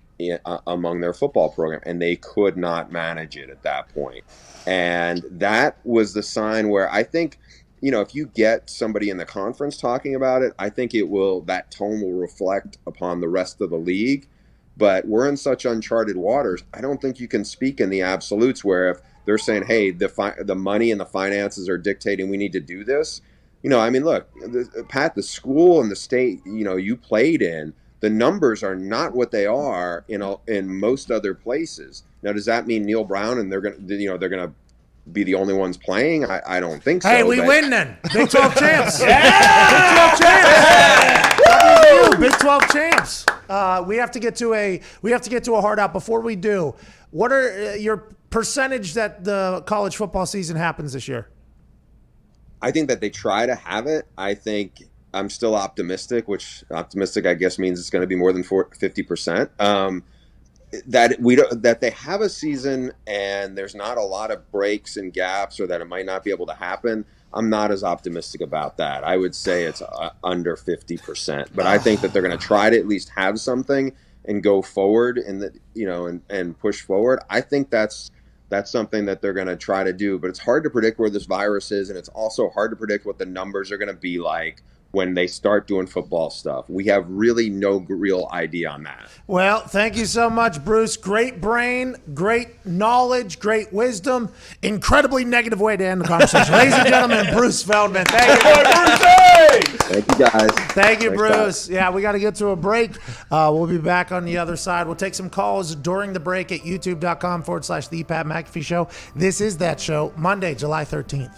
among their football program, and they could not manage it at that point. And that was the sign where I think, if you get somebody in the conference talking about it, I think that tone will reflect upon the rest of the league. But we're in such uncharted waters. I don't think you can speak in the absolutes where if they're saying, hey, the money and the finances are dictating we need to do this. Look, Pat, the school and the state, you played in, the numbers are not what they are in most other places. Now, does that mean Neil Brown and they're gonna be the only ones playing? I don't think so. Hey, we win then. Big 12 champs. Yeah! Big 12 champs. Big 12 champs. We have to get to a hard out. Before we do, what are your percentage that the college football season happens this year? I think that they try to have it. I think I'm still optimistic, which optimistic I guess means it's going to be more than 50%. That they have a season and there's not a lot of breaks and gaps, or that it might not be able to happen. I'm not as optimistic about that. I would say it's under 50%, but I think that they're going to try to at least have something and go forward and push forward. I think that's something that they're going to try to do, but it's hard to predict where this virus is, and it's also hard to predict what the numbers are going to be like when they start doing football stuff. We have really no real idea on that. Well, thank you so much, Bruce. Great brain, great knowledge, great wisdom. Incredibly negative way to end the conversation. Ladies and gentlemen, Bruce Feldman. Thank you. Thank you, guys. Thank you, Thanks, Bruce. guys. Yeah, we got to get to a break. We'll be back on the other side. We'll take some calls during the break at youtube.com/The Pat McAfee Show. This is that show, Monday, July 13th.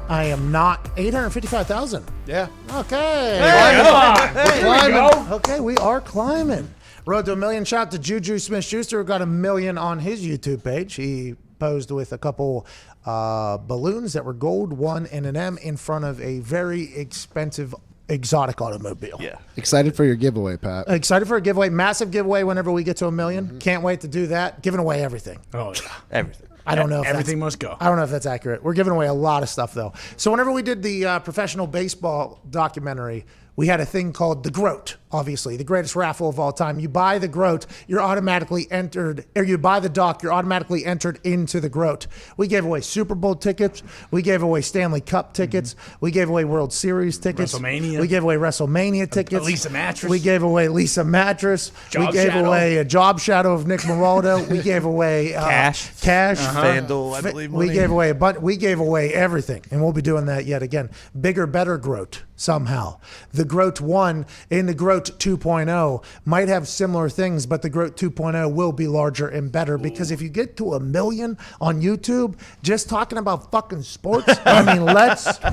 I am not 855,000. Yeah. Okay. We're climbing. Okay, we are climbing. Road to 1 million. Shout out to Juju Smith-Schuster, who got 1 million on his YouTube page. He posed with a couple balloons that were gold, one and an M, in front of a very expensive exotic automobile. Yeah. Excited for your giveaway, Pat. Excited for a giveaway. Massive giveaway whenever we get to 1 million. Can't wait to do that. Giving away everything. Oh, yeah. Everything. I don't know if Everything must go. I don't know if that's accurate. We're giving away a lot of stuff, though. So whenever we did the professional baseball documentary, we had a thing called the Groat, obviously, the greatest raffle of all time. You buy the Groat, you're automatically entered, or you buy the doc, you're automatically entered into the Groat. We gave away Super Bowl tickets. We gave away Stanley Cup tickets. We gave away World Series tickets. WrestleMania. We gave away WrestleMania tickets. A Lisa mattress. We gave away Lisa mattress. Job we gave shadow. away a job shadow of Nick Moraldo. We gave away Cash. FanDuel, I believe. We money. gave away we gave away everything, and we'll be doing that yet again. Bigger, better Groat somehow. The Groat 1 and the Groat 2.0 might have similar things, but the Groat 2.0 will be larger and better because if you get to 1 million on YouTube, just talking about fucking sports, I mean, let's go.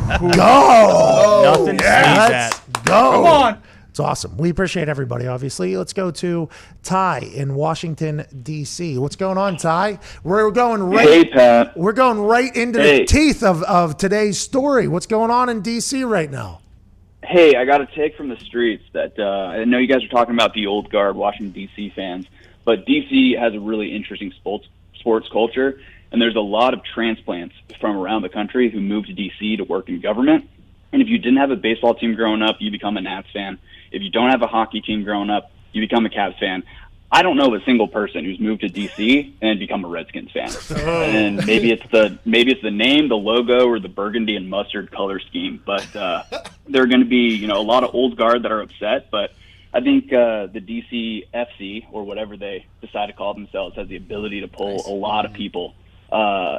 Nothing to sneeze Let's at. go. Come on. It's awesome. We appreciate everybody, obviously. Let's go to Ty in Washington, D.C. What's going on, Ty? We're going right. Hey, Pat. We're going right into the teeth of today's story. What's going on in D.C. right now? Hey, I got a take from the streets that I know you guys are talking about the old guard Washington, D.C. fans, but D.C. has a really interesting sports culture, and there's a lot of transplants from around the country who move to D.C. to work in government. And if you didn't have a baseball team growing up, you become a Nats fan. If you don't have a hockey team growing up, you become a Cavs fan. I don't know of a single person who's moved to DC and become a Redskins fan. And maybe it's the name, the logo, or the burgundy and mustard color scheme. But there are going to be a lot of old guard that are upset. But I think the DC FC, or whatever they decide to call themselves, has the ability to pull a lot of people,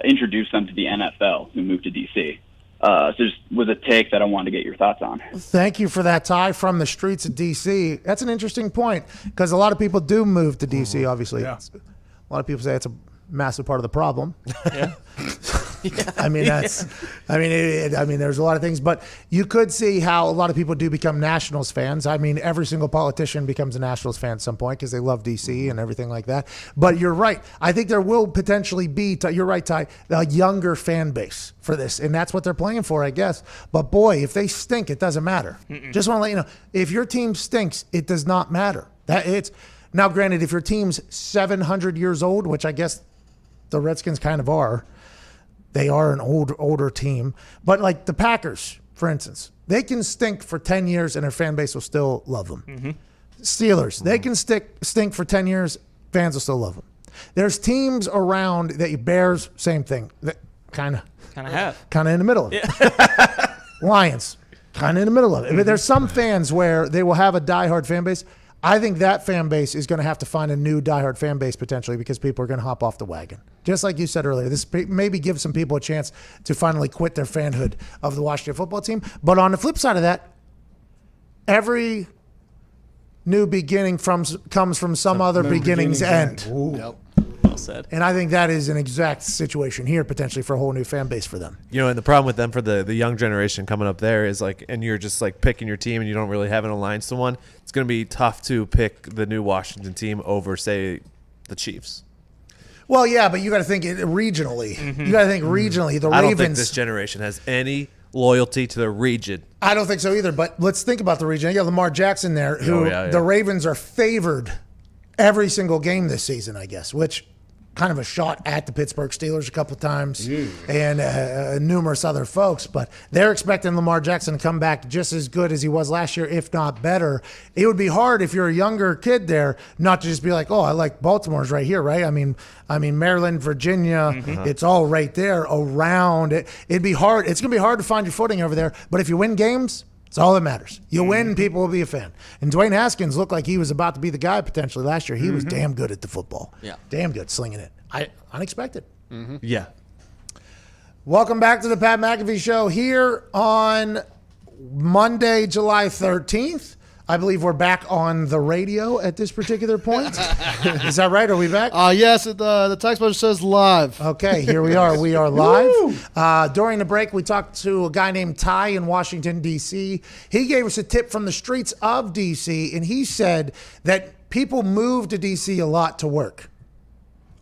introduce them to the NFL who move to DC. So just was a take that I wanted to get your thoughts on. Thank you for that, Ty, from the streets of D.C. That's an interesting point because a lot of people do move to D.C., obviously. Yeah. A lot of people say it's a massive part of the problem. Yeah. I mean, there's a lot of things, but you could see how a lot of people do become Nationals fans. I mean, every single politician becomes a Nationals fan at some point because they love DC and everything like that. But you're right. I think there will potentially be, you're right, Ty, a younger fan base for this, and that's what they're playing for, I guess. But boy, if they stink, it doesn't matter. Just want to let you know, if your team stinks, it does not matter. Now, granted, if your team's 700 years old, which I guess the Redskins kind of are, they are an older team. But like the Packers, for instance, they can stink for 10 years and their fan base will still love them. Steelers, they can stink for 10 years, fans will still love them. There's teams around that Bears, same thing. Kind of in the middle of it. Lions, kind of in the middle of it. But there's some fans where they will have a diehard fan base. I think that fan base is going to have to find a new diehard fan base potentially because people are going to hop off the wagon. Just like you said earlier, this maybe gives some people a chance to finally quit their fanhood of the Washington football team. But on the flip side of that, every new beginning comes from some other beginning's end. Yep. Well said. And I think that is an exact situation here potentially for a whole new fan base for them. And the problem with them for the young generation coming up there is and you're just picking your team and you don't really have an alliance to one. It's going to be tough to pick the new Washington team over, say, the Chiefs. Well, yeah, but you got to think it regionally. You got to think regionally. The Ravens. I don't think this generation has any loyalty to the region. I don't think so either. But let's think about the region. You got Lamar Jackson there, who the Ravens are favored every single game this season, I guess, which kind of a shot at the Pittsburgh Steelers a couple of times and numerous other folks. But they're expecting Lamar Jackson to come back just as good as he was last year, if not better. It would be hard if you're a younger kid there not to just be like, oh, I like Baltimore's right here, right? I mean, Maryland, Virginia, it's all right there around it. It'd be hard. It's going to be hard to find your footing over there. But if you win games, it's all that matters. You win, people will be a fan. And Dwayne Haskins looked like he was about to be the guy potentially last year. He was damn good at the football. Yeah. Damn good slinging it. Unexpected. Yeah. Welcome back to the Pat McAfee Show here on Monday, July 13th. I believe we're back on the radio at this particular point. Is that right? Are we back? Yes, the text message says live. Okay, here we are. We are live. During the break, we talked to a guy named Ty in Washington, D.C. He gave us a tip from the streets of D.C., and he said that people move to D.C. a lot to work.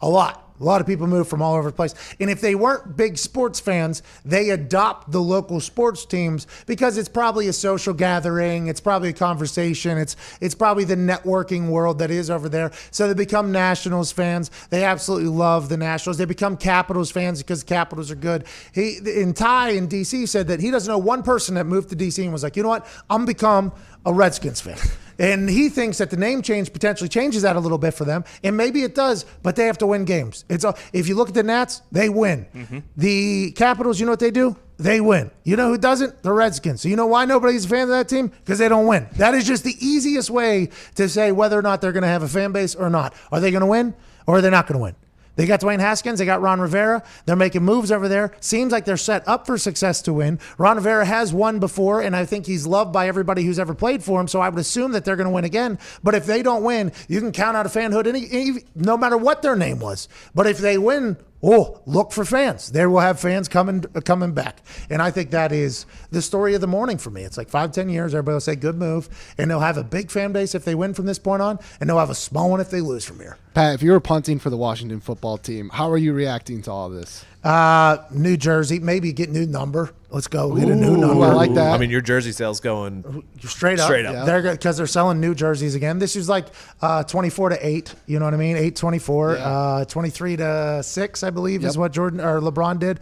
A lot. A lot of people move from all over the place. And if they weren't big sports fans, they adopt the local sports teams because it's probably a social gathering. It's probably a conversation. It's probably the networking world that is over there. So they become Nationals fans. They absolutely love the Nationals. They become Capitals fans because the Capitals are good. Ty in D.C. said that he doesn't know one person that moved to D.C. and was like, you know what? I'm become a Redskins fan. And he thinks that the name change potentially changes that a little bit for them. And maybe it does, but they have to win games. If you look at the Nats, they win. The Capitals, you know what they do? They win. You know who doesn't? The Redskins. So you know why nobody's a fan of that team? Because they don't win. That is just the easiest way to say whether or not they're going to have a fan base or not. Are they going to win or are they not going to win? They got Dwayne Haskins. They got Ron Rivera. They're making moves over there. Seems like they're set up for success to win. Ron Rivera has won before, and I think he's loved by everybody who's ever played for him, so I would assume that they're going to win again. But if they don't win, you can count out a fanhood no matter what their name was. But if they win, look for fans. They will have fans coming back. And I think that is the story of the morning for me. It's like 5-10 years, everybody will say good move, and they'll have a big fan base if they win from this point on, and they'll have a small one if they lose from here. Pat, if you were punting for the Washington football team, how are you reacting to all this? New jersey, maybe get new number. Let's go get a new number. I like that. I mean, your jersey sale's going straight up. Straight up. They're because they're selling new jerseys again. This is like 24-8. You know what I mean? 8-24. 23-6, I believe, is what Jordan or LeBron did.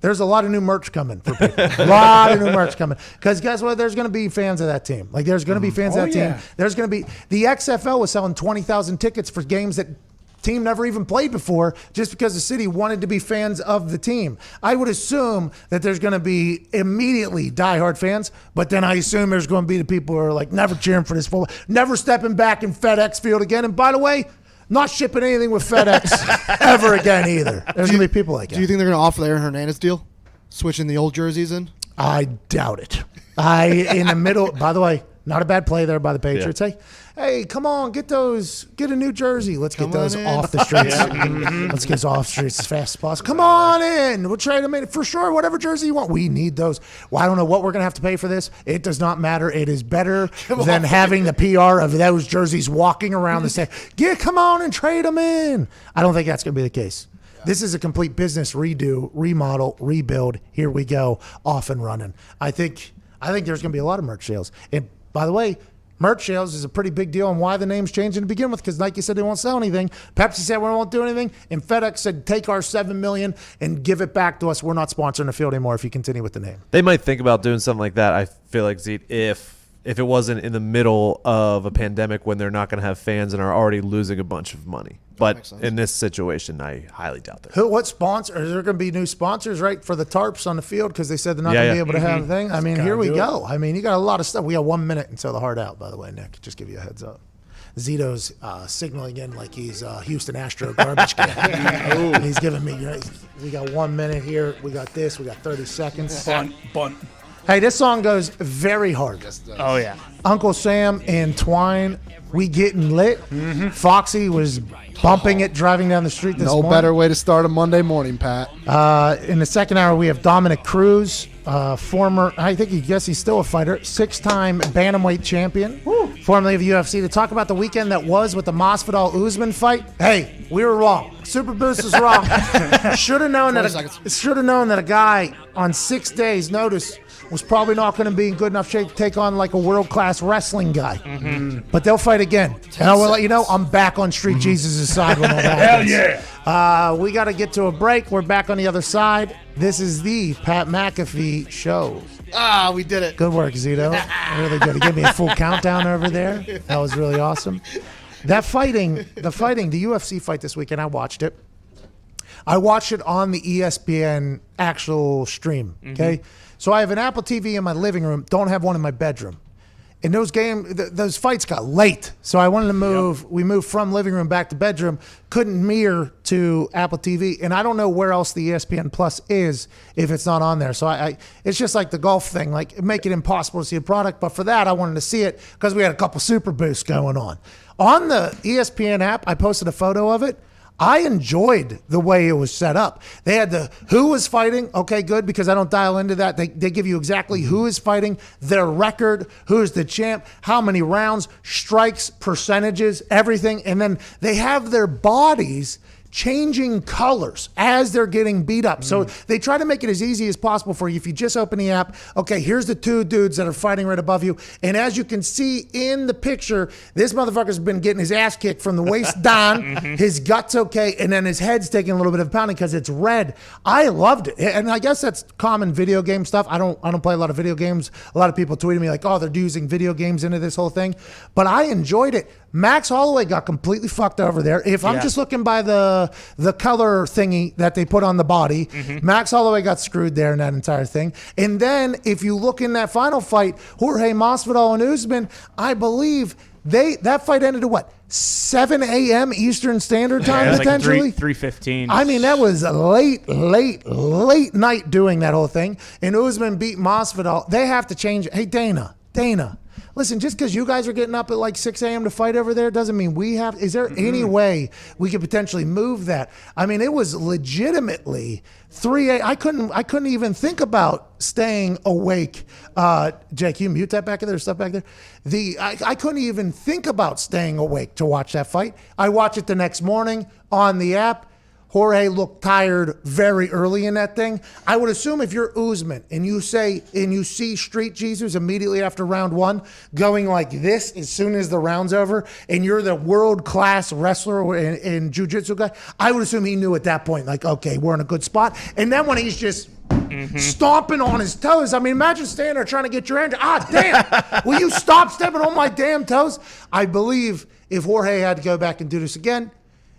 There's a lot of new merch coming for people. A lot of new merch coming. Because guess what? There's going to be fans of that team. Like, there's going to be fans of that team. There's going to be – the XFL was selling 20,000 tickets for games that team never even played before just because the city wanted to be fans of the team. I would assume that there's going to be immediately diehard fans, but then I assume there's going to be the people who are like never cheering for this football, never stepping back in FedEx Field again. And by the way, not shipping anything with FedEx ever again either. There's going to be people like that. Do you think they're going to offer the Aaron Hernandez deal? Switching the old jerseys in? I doubt it. In the middle, by the way, not a bad play there by the Patriots. Yeah. Hey, come on, get a new jersey. Let's get those off the streets. Let's get those off the streets as fast as possible. Come on in. We'll trade them in for sure. Whatever jersey you want. We need those. Well, I don't know what we're going to have to pay for this. It does not matter. It is better than having the PR of those jerseys walking around the state. Come on and trade them in. I don't think that's going to be the case. This is a complete business redo, remodel, rebuild. Here we go, off and running. I think there's going to be a lot of merch sales. And by the way, merch sales is a pretty big deal on why the name's changing to begin with, because Nike said they won't sell anything. Pepsi said we won't do anything. And FedEx said take our $7 million and give it back to us. We're not sponsoring the field anymore if you continue with the name. They might think about doing something like that, I feel like, Zeke, if it wasn't in the middle of a pandemic when they're not going to have fans and are already losing a bunch of money. But in this situation, I highly doubt that. What sponsor? Is there going to be new sponsors, right, for the tarps on the field because they said they're not going to be able to have a thing? I mean, here we go. I mean, you got a lot of stuff. We got 1 minute until the hard out, by the way, Nick. Just give you a heads up. Zito's signaling in like he's Houston Astro garbage can. He's giving me, we got 1 minute here. We got this. We got 30 seconds. Bunt. Hey, this song goes very hard. Oh, yeah. Uncle Sam and Twine, we getting lit. Foxy was bumping it driving down the street this morning. No better way to start a Monday morning, Pat. In the second hour, we have Dominic Cruz, former, he's still a fighter, 6-time bantamweight champion, formerly of the UFC, to talk about the weekend that was with the Masvidal-Usman fight. Hey, we were wrong. Super Boost is wrong. Should have known that a guy on 6 days' notice was probably not going to be in good enough shape to take on like a world-class wrestling guy. But they'll fight again. And I will let you know, I'm back on Street Jesus' side when that happens. Hell yeah. We got to get to a break. We're back on the other side. This is the Pat McAfee Show. We did it. Good work, Zito. Really good. He gave me a full countdown over there. That was really awesome. The UFC fight this weekend, I watched it. I watched it on the ESPN actual stream, okay? So I have an Apple TV in my living room, don't have one in my bedroom. And those fights got late. So I wanted to move. We moved from living room back to bedroom, couldn't mirror to Apple TV. And I don't know where else the ESPN Plus is if it's not on there. So it's just like the golf thing, like make it impossible to see a product. But for that, I wanted to see it because we had a couple super boosts going on. On the ESPN app, I posted a photo of it. I enjoyed the way it was set up. They had who was fighting. Okay, good, because I don't dial into that. They give you exactly who is fighting, their record, who's the champ, how many rounds, strikes, percentages, everything. And then they have their bodies changing colors as they're getting beat up. So they try to make it as easy as possible for you. If you just open the app, okay, here's the two dudes that are fighting right above you. And as you can see in the picture, this motherfucker's been getting his ass kicked from the waist down. His gut's okay. And then his head's taking a little bit of pounding because it's red. I loved it. And I guess that's common video game stuff. I don't play a lot of video games. A lot of people tweeted me like, oh, they're using video games into this whole thing. But I enjoyed it. Max Holloway got completely fucked over there. If I'm just looking by the color thingy that they put on the body, Max Holloway got screwed there in that entire thing. And then if you look in that final fight, Jorge Masvidal and Usman, I believe that fight ended at what? 7 a.m. Eastern Standard Time, potentially? Like 3:15. I mean, that was late night doing that whole thing. And Usman beat Masvidal. They have to change. Hey, Dana, Listen, just because you guys are getting up at like 6 a.m. to fight over there doesn't mean we have. Is there any way we could potentially move that? I mean, it was legitimately 3 a.m. I couldn't even think about staying awake. Jake, you mute that back there, stuff back there. I couldn't even think about staying awake to watch that fight. I watch it the next morning on the app. Jorge looked tired very early in that thing. I would assume if you're Usman and you see Street Jesus immediately after round 1 going like this as soon as the round's over, and you're the world-class wrestler and jiu-jitsu guy, I would assume he knew at that point, like, okay, we're in a good spot. And then when he's just stomping on his toes, I mean, imagine standing there trying to get your hand. Damn, will you stop stepping on my damn toes? I believe if Jorge had to go back and do this again,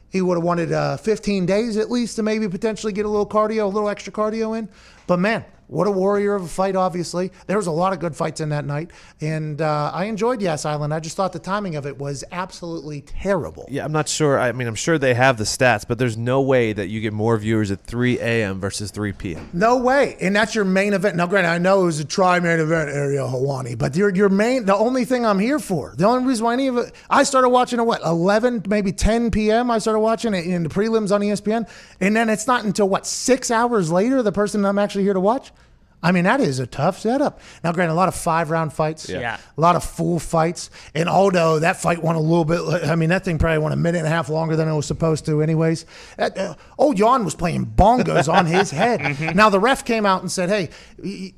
he would have wanted 15 days at least to maybe potentially get a little extra cardio in. But man, what a warrior of a fight, obviously. There was a lot of good fights in that night. And I enjoyed Yas Island. I just thought the timing of it was absolutely terrible. Yeah, I'm not sure. I mean, I'm sure they have the stats, but there's no way that you get more viewers at 3 a.m. versus 3 p.m. No way. And that's your main event. Now, granted, I know it was a tri-main event, Ariel Helwani, but your main, the only thing I'm here for, the only reason why any of it, I started watching at 11, maybe 10 p.m. I started watching it in the prelims on ESPN. And then it's not until 6 hours later, the person I'm actually here to watch? I mean, that is a tough setup. Now, granted, a lot of 5-round fights. Yeah. A lot of full fights. And although that fight went a little bit, I mean, that thing probably went a minute and a half longer than it was supposed to anyways. Old Jan was playing bongos on his head. Now, the ref came out and said, hey,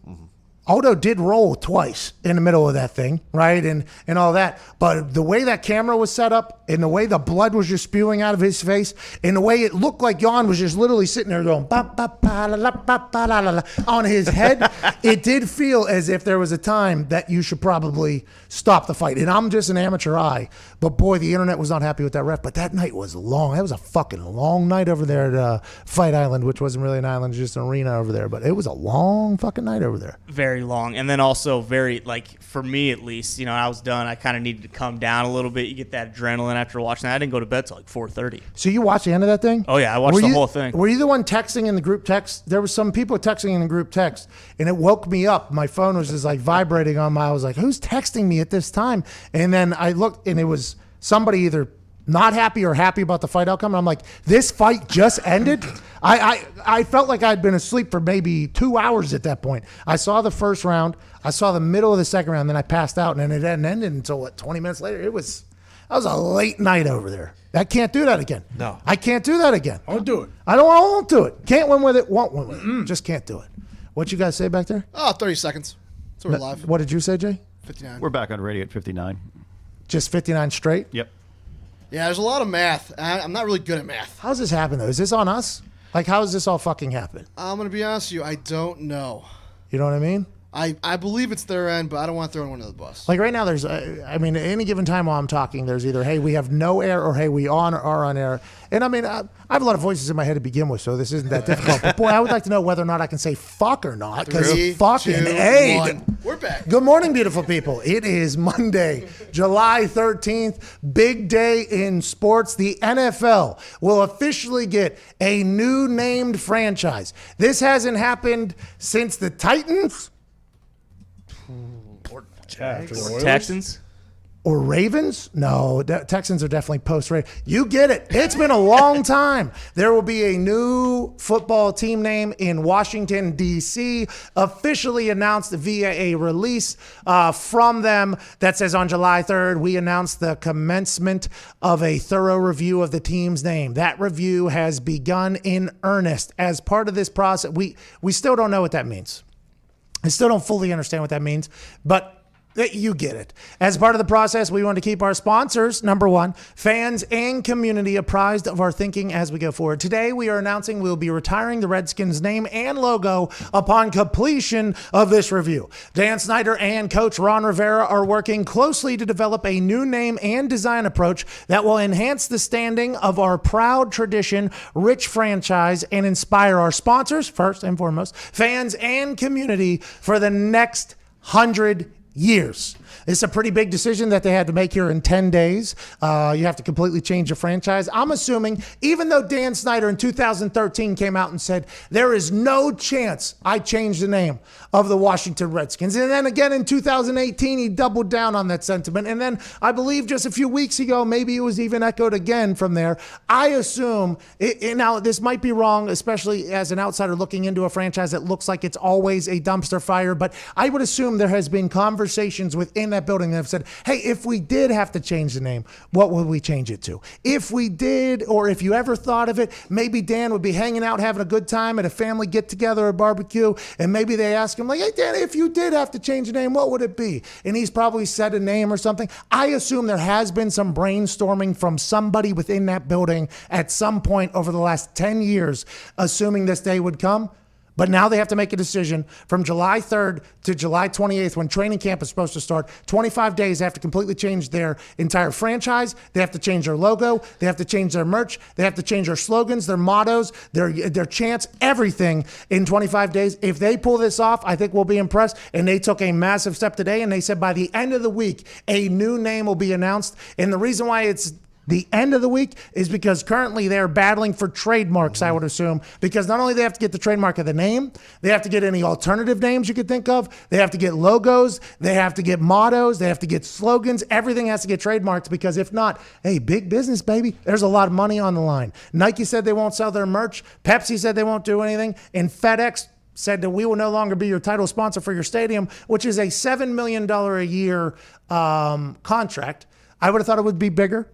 Aldo did roll twice in the middle of that thing, right? And all that. But the way that camera was set up and the way the blood was just spewing out of his face and the way it looked like Jan was just literally sitting there going ba, ba, ba, la, la, ba, ba, la, la, la, on his head, it did feel as if there was a time that you should probably stop the fight. And I'm just an amateur eye. But boy, the internet was not happy with that ref. But that night was long. That was a fucking long night over there at Fight Island, which wasn't really an island, just an arena over there. But it was a long fucking night over there. Very long, and then also very, like, for me at least, I was done. I kind of needed to come down a little bit. You get that adrenaline after watching that. I didn't go to bed till like 4:30. So you watched the end of that thing? Oh yeah, I watched the whole thing. Were you the one texting in the group text? There was some people texting in the group text, and it woke me up. My phone was just like vibrating on I was like, who's texting me at this time? And then I looked, and it was somebody either not happy or happy about the fight outcome. And I'm like, this fight just ended? I felt like I'd been asleep for maybe 2 hours at that point. I saw the first round. I saw the middle of the second round. Then I passed out, and then it hadn't ended until, 20 minutes later? That was a late night over there. I can't do that again. No. I can't do that again. I won't do it. I won't do it. Can't win with it. Won't win with it. Just can't do it. What you guys say back there? 30 seconds. So we're live. What did you say, Jay? 59. We're back on radio at 59. Just 59 straight? Yep. Yeah, there's a lot of math. I'm not really good at math. How's this happen, though? Is this on us? Like, how does this all fucking happen? I'm going to be honest with you. I don't know. You know what I mean? I believe it's their end, but I don't want to throw anyone under the bus. Like right now, there's, at any given time while I'm talking, there's either, hey, we have no air, or hey, we are on air. And I mean, I have a lot of voices in my head to begin with, so this isn't that difficult. But boy, I would like to know whether or not I can say fuck or not, because fucking 2, A. 1. We're back. Good morning, beautiful people. It is Monday, July 13th, big day in sports. The NFL will officially get a new named franchise. This hasn't happened since the Titans. Texans? Or Ravens? No, Texans are definitely post-Ravens. You get it. It's been a long time. There will be a new football team name in Washington, D.C., officially announced via a release from them that says on July 3rd, we announced the commencement of a thorough review of the team's name. That review has begun in earnest. As part of this process, we still don't know what that means. I still don't fully understand what that means, but you get it. As part of the process, we want to keep our sponsors, number one, fans and community apprised of our thinking as we go forward. Today, we are announcing we'll be retiring the Redskins name and logo upon completion of this review. Dan Snyder and Coach Ron Rivera are working closely to develop a new name and design approach that will enhance the standing of our proud tradition, rich franchise, and inspire our sponsors, first and foremost, fans and community for the next 100 years. It's a pretty big decision that they had to make here in 10 days. You have to completely change your franchise. I'm assuming, even though Dan Snyder in 2013 came out and said, there is no chance I change the name of the Washington Redskins. And then again in 2018, he doubled down on that sentiment. And then I believe just a few weeks ago, maybe it was even echoed again from there. I assume, now this might be wrong, especially as an outsider looking into a franchise that looks like it's always a dumpster fire, but I would assume there has been conversations within that building that have said, hey, if we did have to change the name, what would we change it to? If we did, or if you ever thought of it, maybe Dan would be hanging out, having a good time at a family get-together or barbecue, and maybe they ask him, like, hey, Dan, if you did have to change the name, what would it be? And he's probably said a name or something. I assume there has been some brainstorming from somebody within that building at some point over the last 10 years, assuming this day would come. But now they have to make a decision from July 3rd to July 28th when training camp is supposed to start. 25 days, they have to completely change their entire franchise. They have to change their logo. They have to change their merch. They have to change their slogans, their mottos, their chants, everything in 25 days. If they pull this off, I think we'll be impressed. And they took a massive step today, and they said by the end of the week, a new name will be announced. And the reason why it's the end of the week is because currently they're battling for trademarks, I would assume, because not only they have to get the trademark of the name, they have to get any alternative names you could think of. They have to get logos. They have to get mottos. They have to get slogans. Everything has to get trademarked because if not, hey, big business, baby. There's a lot of money on the line. Nike said they won't sell their merch. Pepsi said they won't do anything. And FedEx said that we will no longer be your title sponsor for your stadium, which is a $7 million a year contract. I would have thought it would be bigger.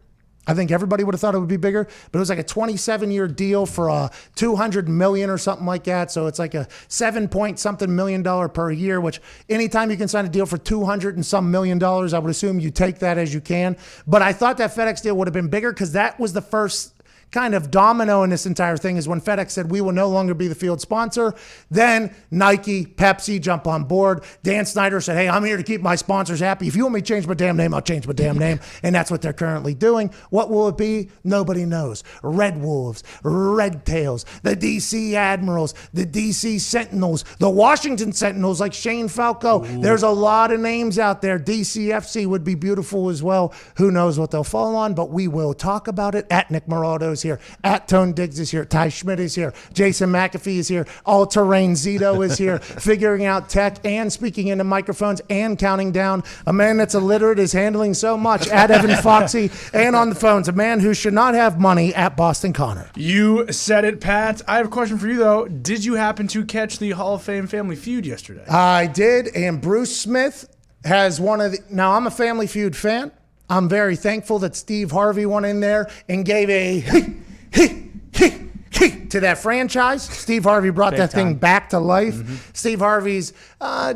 I think everybody would have thought it would be bigger, but it was like a 27-year deal for $200 million or something like that. So it's like a $7-point-something million per year, which anytime you can sign a deal for $200 and some million, I would assume you take that as you can. But I thought that FedEx deal would have been bigger because that was the first kind of domino in this entire thing is when FedEx said we will no longer be the field sponsor. Then Nike, Pepsi jump on board. Dan Snyder said, hey, I'm here to keep my sponsors happy. If you want me to change my damn name, I'll change my damn name. And that's what they're currently doing. What will it be? Nobody knows. Red Wolves, Red Tails, the DC Admirals, the DC Sentinels, the Washington Sentinels like Shane Falco. Ooh. There's a lot of names out there. DCFC would be beautiful as well. Who knows what they'll fall on, but we will talk about it. At Nick Morato's here. At Tone Diggs is here. Ty Schmidt is here. Jason McAfee is here. All Terrain Zito is here. Figuring out tech and speaking into microphones and counting down. A man that's illiterate is handling so much. At Evan Foxy and on the phones. A man who should not have money at Boston Connor. You said it, Pat. I have a question for you, though. Did you happen to catch the Hall of Fame Family Feud yesterday? I did, and Bruce Smith has one of the... Now, I'm a Family Feud fan. I'm very thankful that Steve Harvey went in there and gave a to that franchise. Steve Harvey brought that thing back to life. Mm-hmm. Steve Harvey's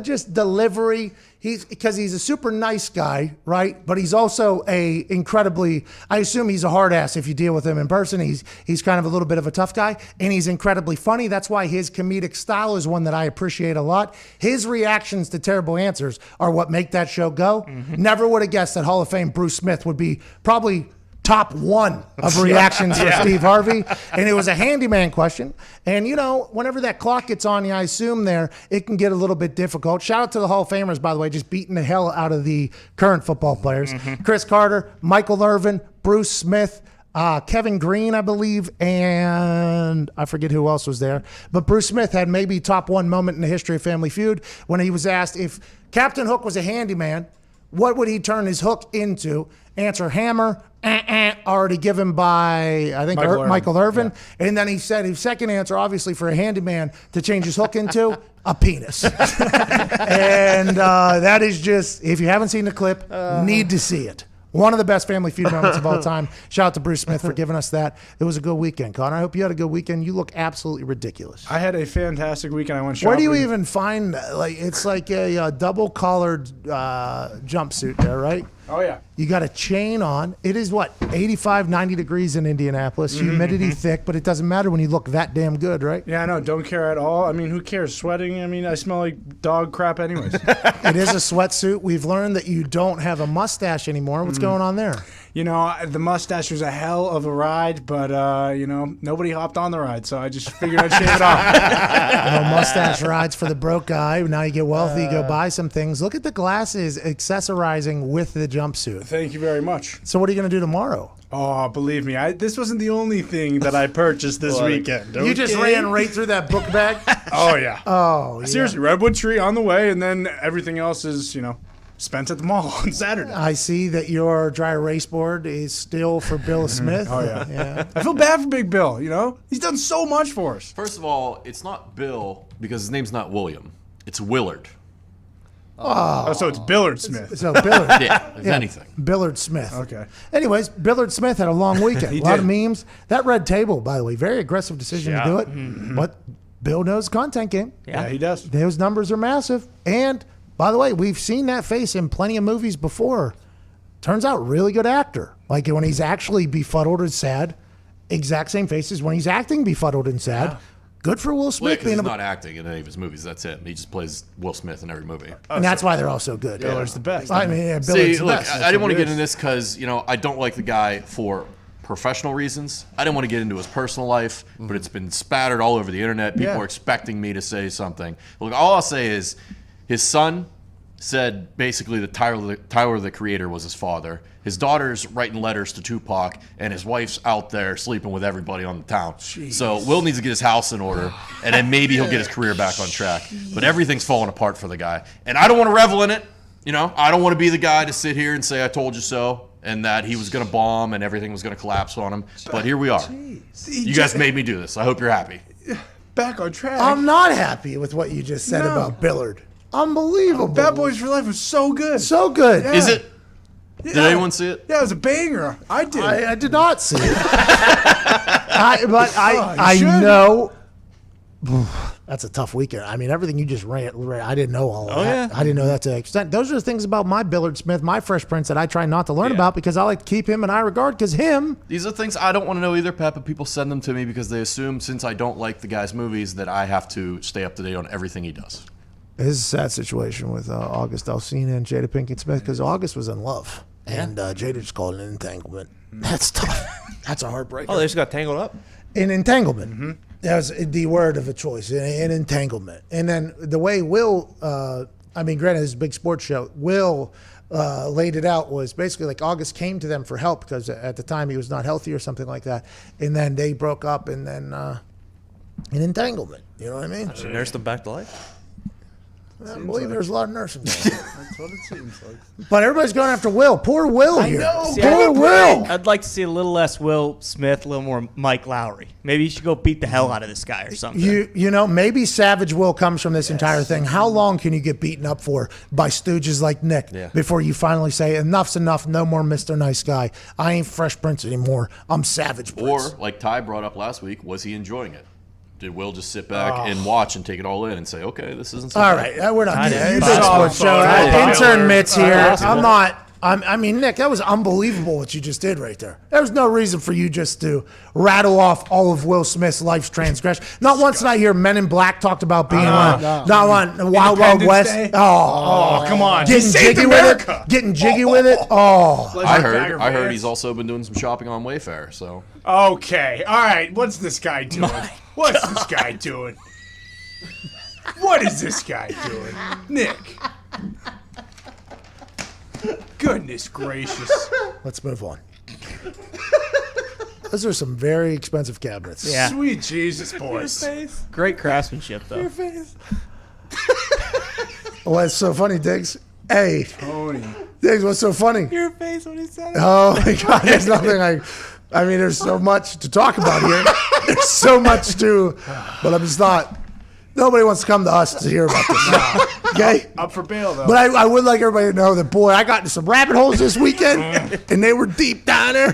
just delivery. Because he's a super nice guy, right? But he's also a incredibly, I assume he's a hard ass if you deal with him in person. He's kind of a little bit of a tough guy, and he's incredibly funny. That's why his comedic style is one that I appreciate a lot. His reactions to terrible answers are what make that show go. Mm-hmm. Never would have guessed that Hall of Fame Bruce Smith would be probably top one of reactions for Steve Harvey. And it was a handyman question. And, you know, whenever that clock gets on you, I assume it can get a little bit difficult. Shout out to the Hall of Famers, by the way, just beating the hell out of the current football players. Mm-hmm. Chris Carter, Michael Irvin, Bruce Smith, Kevin Green, I believe, and I forget who else was there. But Bruce Smith had maybe top one moment in the history of Family Feud when he was asked if Captain Hook was a handyman, what would he turn his hook into? Answer, hammer, already given by, I think, Michael Irvin. Yeah. And then he said his second answer, obviously, for a handyman to change his hook into a penis. And that is just, if you haven't seen the clip, need to see it. One of the best Family Feud moments of all time. Shout out to Bruce Smith for giving us that. It was a good weekend, Connor. I hope you had a good weekend. You look absolutely ridiculous. I had a fantastic weekend. I went shopping. Where do you even find, it's like a double-collared jumpsuit there, right? Oh, yeah. You got a chain on. It is, 85, 90 degrees in Indianapolis. Humidity thick, but it doesn't matter when you look that damn good, right? Yeah, I know. Don't care at all. I mean, who cares? Sweating, I mean, I smell like dog crap anyways. It is a sweatsuit. We've learned that you don't have a mustache anymore. What's going on there? You know, the mustache was a hell of a ride, but, nobody hopped on the ride, so I just figured I'd shave it off. Mustache rides for the broke guy. Now you get wealthy, you go buy some things. Look at the glasses accessorizing with the jumpsuit. Thank you very much. So what are you going to do tomorrow? Oh, believe me, this wasn't the only thing that I purchased this weekend. You just ran right through that book bag? Oh, yeah. Oh, yeah. Seriously, Redwood Tree on the way, and then everything else is, spent at the mall on Saturday. I see that your dry erase board is still for Bill Smith. Oh, yeah. I feel bad for Big Bill, He's done so much for us. First of all, it's not Bill because his name's not William. It's Willard. Oh, so it's Billard Smith. So Billard. Yeah, if anything. Billard Smith. Okay. Anyways, Billard Smith had a long weekend. He a lot of did. memes. That red table, by the way, very aggressive decision to do it. But Bill knows content game. Yeah, he does. Those numbers are massive. And, by the way, we've seen that face in plenty of movies before. Turns out, really good actor. Like when he's actually befuddled and sad, exact same face as when he's acting befuddled and sad. Yeah. Good for Will Smith. Because he's not acting in any of his movies. That's it. He just plays Will Smith in every movie. And that's why they're all so good. Billard's the best. I mean, Billard's See, the look, best. I didn't want to get into this because, I don't like the guy for professional reasons. I didn't want to get into his personal life, but it's been spattered all over the internet. People are expecting me to say something. Look, all I'll say is his son said basically that Tyler the Creator was his father. His daughter's writing letters to Tupac, and his wife's out there sleeping with everybody on the town. Jeez. So Will needs to get his house in order, and then maybe he'll get his career back on track. But everything's falling apart for the guy. And I don't want to revel in it. I don't want to be the guy to sit here and say I told you so, and that he was going to bomb and everything was going to collapse on him. But here we are. You guys made me do this. I hope you're happy. Back on track. I'm not happy with what you just said about Billard. Unbelievable. Bad Boys for Life was so good. So good. Yeah. Is it? Did anyone see it? Yeah, it was a banger. I did. I did not see it. I know. That's a tough weekend. I mean, everything you just ran, I didn't know all of that. Yeah. I didn't know that to the extent. Those are the things about my Billard Smith, my Fresh Prince, that I try not to learn about because I like to keep him in high regard because him. These are things I don't want to know either, Pat, but people send them to me because they assume since I don't like the guy's movies that I have to stay up to date on everything he does. This is a sad situation with August Alsina and Jada Pinkett Smith because August was in love and Jada just called it an entanglement. That's tough. That's a heartbreaker. Oh, they just got tangled up? An entanglement. That was the word of a choice, an entanglement. And then the way Will, granted, it's a big sports show, Will laid it out was basically like August came to them for help because at the time he was not healthy or something like that. And then they broke up and then an entanglement. You know what I mean? She nursed them back to life? I believe there's a lot of nursing. That's what it seems like. But everybody's going after Will. Poor Will here. See, Poor Will. I'd like to see a little less Will Smith, a little more Mike Lowry. Maybe you should go beat the hell out of this guy or something. You know, maybe Savage Will comes from this entire thing. How long can you get beaten up for by stooges like Nick before you finally say, enough's enough, no more Mr. Nice Guy. I ain't Fresh Prince anymore. I'm Savage Prince. Or, like Ty brought up last week, was he enjoying it? Did Will just sit back and watch and take it all in and say, okay, this isn't so all bad. right, we're not I getting didn't. big sports show. Intern Mitts here. Possible. I'm not. I mean, Nick, that was unbelievable what you just did right there. There was no reason for you just to rattle off all of Will Smith's life's transgression. Not once did I hear Men in Black talked about being not on Wild Wild West. Day? Oh, come on. Getting Saved jiggy America. with it. Getting jiggy with it. Oh. I heard he's also been doing some shopping on Wayfair, so. Okay. All right. What's this guy doing? What's this guy doing? What is this guy doing? Nick. Goodness gracious. Let's move on. Those are some very expensive cabinets. Yeah. Sweet Jesus, boys. Great craftsmanship, though. What's so funny, Diggs? Hey. Tony. Diggs, what's so funny? Your face when he said it. Oh my God, there's nothing I mean, there's so much to talk about here. There's so much but I'm just not. Nobody wants to come to us to hear about this. Okay? Up for bail, though. But I would like everybody to know that, boy, I got into some rabbit holes this weekend, and they were deep down there.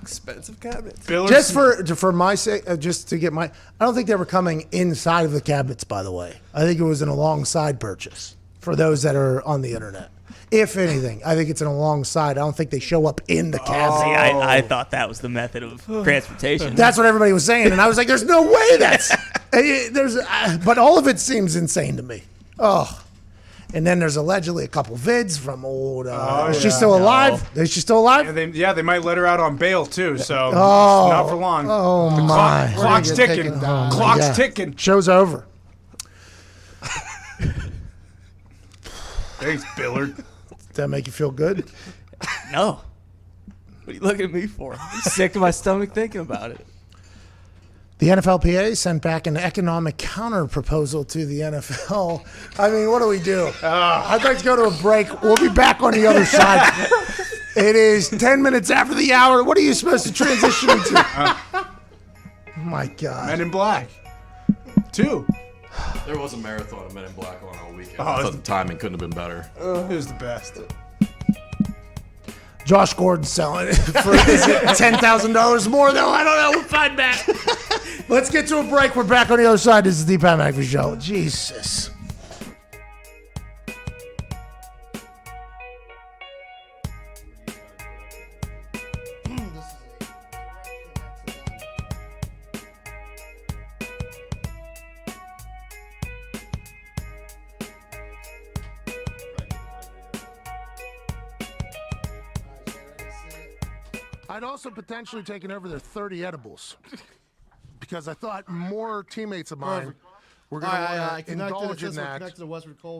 Expensive cabinets. Just for my sake, just to get my, I don't think they were coming inside of the cabinets, by the way. I think it was an alongside purchase for those that are on the internet. If anything, I think it's an alongside. I don't think they show up in the cabinet. See, I thought that was the method of transportation. That's what everybody was saying, and I was like, "There's no way that's." But all of it seems insane to me. Oh, And then there's allegedly a couple vids from old. Is she still alive? Is she still alive? They might let her out on bail too. So Oh. not for long. Oh The my! clock's ticking. Clock's Yeah. ticking. Show's over. Thanks, Billard. Does that make you feel good? No. What are you looking at me for? I'm sick to my stomach thinking about it. The NFLPA sent back an economic counter proposal to the NFL. I mean, what do we do? I'd like to go to a break. We'll be back on the other side. It is 10 minutes after the hour. What are you supposed to transition into? Oh, my God. Men in Black. 2. There was a marathon of Men in Black on all weekend. Oh, I thought the timing couldn't have been better. It was the best. Josh Gordon's selling it for is it $10,000 more, though? I don't know. We'll find back. Let's get to a break. We're back on the other side. This is the Pat McAfee Show. Jesus. I'd also potentially taken over their 30 edibles because I thought more teammates of mine were going to indulge in that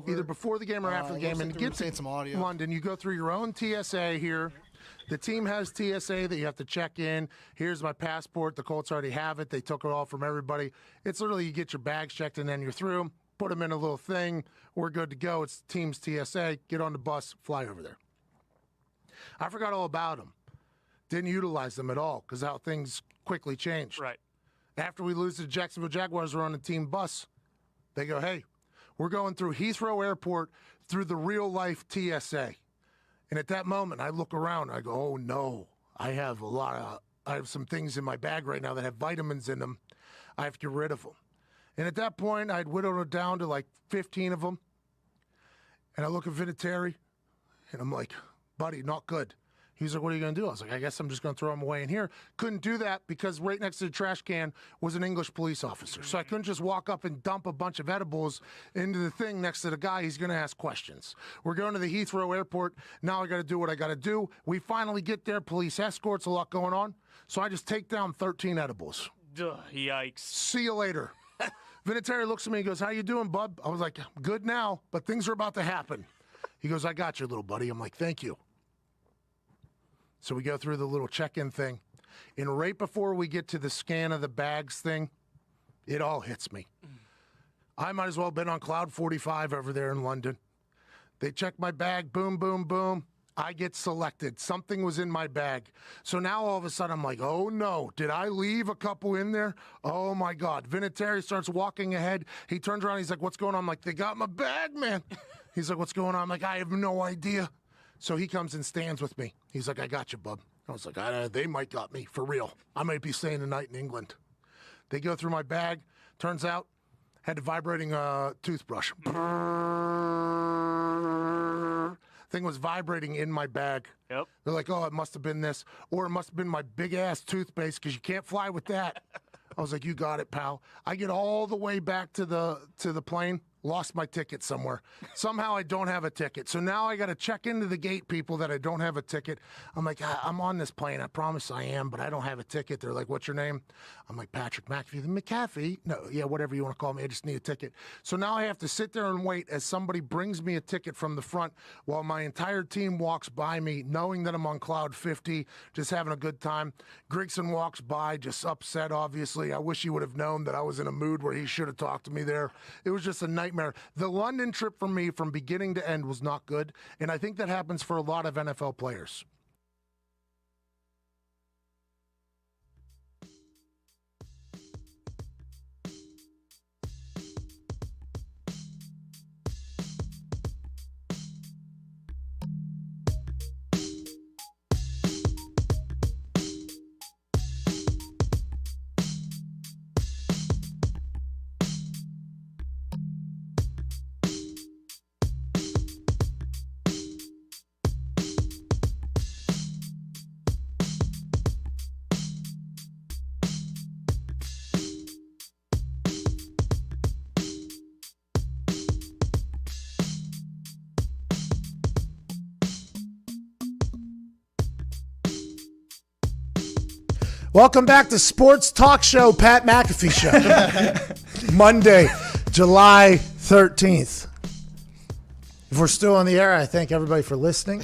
either before the game or after the game. And get to some audio. London, you go through your own TSA here. The team has TSA that you have to check in. Here's my passport. The Colts already have it. They took it all from everybody. It's literally you get your bags checked and then you're through. Put them in a little thing. We're good to go. It's team's TSA. Get on the bus. Fly over there. I forgot all about them. Didn't utilize them at all because how things quickly changed. Right. After we lose to the Jacksonville Jaguars, we're on the team bus. They go, hey, we're going through Heathrow Airport through the real-life TSA. And at that moment, I look around. I go, oh, no. I have some things in my bag right now that have vitamins in them. I have to get rid of them. And at that point, I'd whittled it down to like 15 of them. And I look at Vinatieri, and I'm like, buddy, not good. He's like, what are you going to do? I was like, I guess I'm just going to throw them away in here. Couldn't do that because right next to the trash can was an English police officer. So I couldn't just walk up and dump a bunch of edibles into the thing next to the guy. He's going to ask questions. We're going to the Heathrow Airport. Now I got to do what I got to do. We finally get there. Police escorts, a lot going on. So I just take down 13 edibles. Yikes. See you later. Vinatieri looks at me and goes, how you doing, bub? I was like, good now, but things are about to happen. He goes, I got you, little buddy. I'm like, thank you. So we go through the little check-in thing. And right before we get to the scan of the bags thing, it all hits me. I might as well have been on Cloud 45 over there in London. They check my bag, boom, boom, boom. I get selected. Something was in my bag. So now all of a sudden I'm like, oh no, did I leave a couple in there? Oh my God. Vinatieri starts walking ahead. He turns around, he's like, what's going on? I'm like, they got my bag, man. He's like, what's going on? I'm like, I have no idea. So he comes and stands with me. He's like, I got you, bub. I was like, they might got me, for real. I might be staying the night in England. They go through my bag. Turns out, had a vibrating toothbrush. Thing was vibrating in my bag. Yep. They're like, oh, it must have been this. Or it must have been my big-ass toothpaste because you can't fly with that. I was like, you got it, pal. I get all the way back to the plane. Lost my ticket somewhere. Somehow I don't have a ticket. So now I got to check into the gate people that I don't have a ticket. I'm like, I'm on this plane. I promise I am, but I don't have a ticket. They're like, what's your name? I'm like, Patrick McAfee. The McAfee? No, yeah, whatever you want to call me. I just need a ticket. So now I have to sit there and wait as somebody brings me a ticket from the front while my entire team walks by me, knowing that I'm on Cloud 50, just having a good time. Grigson walks by, just upset, obviously. I wish he would have known that I was in a mood where he should have talked to me there. It was just a nightmare. The London trip for me from beginning to end was not good, and I think that happens for a lot of NFL players. Welcome back to Sports Talk Show, Pat McAfee Show. Monday, July 13th. If we're still on the air, I thank everybody for listening.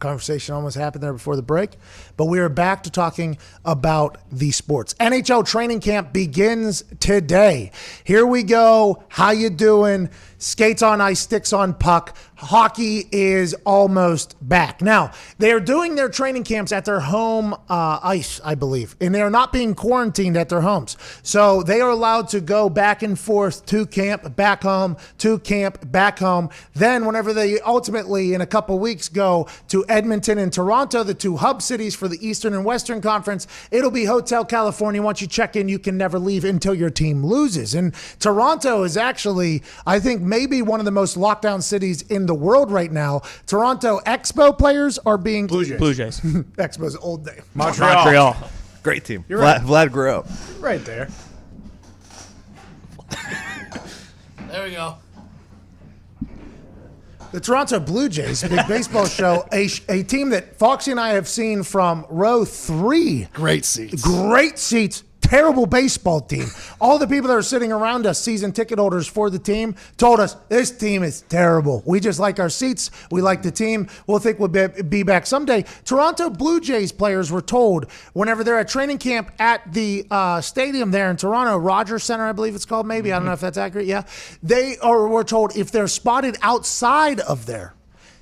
Conversation almost happened there before the break, but we are back to talking about the sports. NHL training camp begins today. Here we go. How you doing? Skates on ice, sticks on puck. Hockey is almost back. Now, they are doing their training camps at their home ice, I believe, and they are not being quarantined at their homes. So they are allowed to go back and forth to camp, back home, to camp, back home. Then whenever they ultimately, in a couple weeks, go to Edmonton and Toronto, the two hub cities for the Eastern and Western Conference, it'll be Hotel California. Once you check in, you can never leave until your team loses. And Toronto is actually, I think, maybe one of the most locked down cities in the world right now. Toronto Expo players are being Blue Jays. Expo's old name. Montreal. Great team. You're right. Vlad grew up. Right there. There we go. The Toronto Blue Jays, big baseball show, a team that Foxy and I have seen from row 3. Great seats. Great seats. Terrible baseball team. All the people that are sitting around us, season ticket holders for the team, told us this team is terrible. We just like our seats. We like the team. We'll think we'll be back someday. Toronto Blue Jays players were told whenever they're at training camp at the stadium there in Toronto, Rogers Center, I believe it's called, maybe. I don't know if that's accurate. Yeah. Were told if they're spotted outside of there,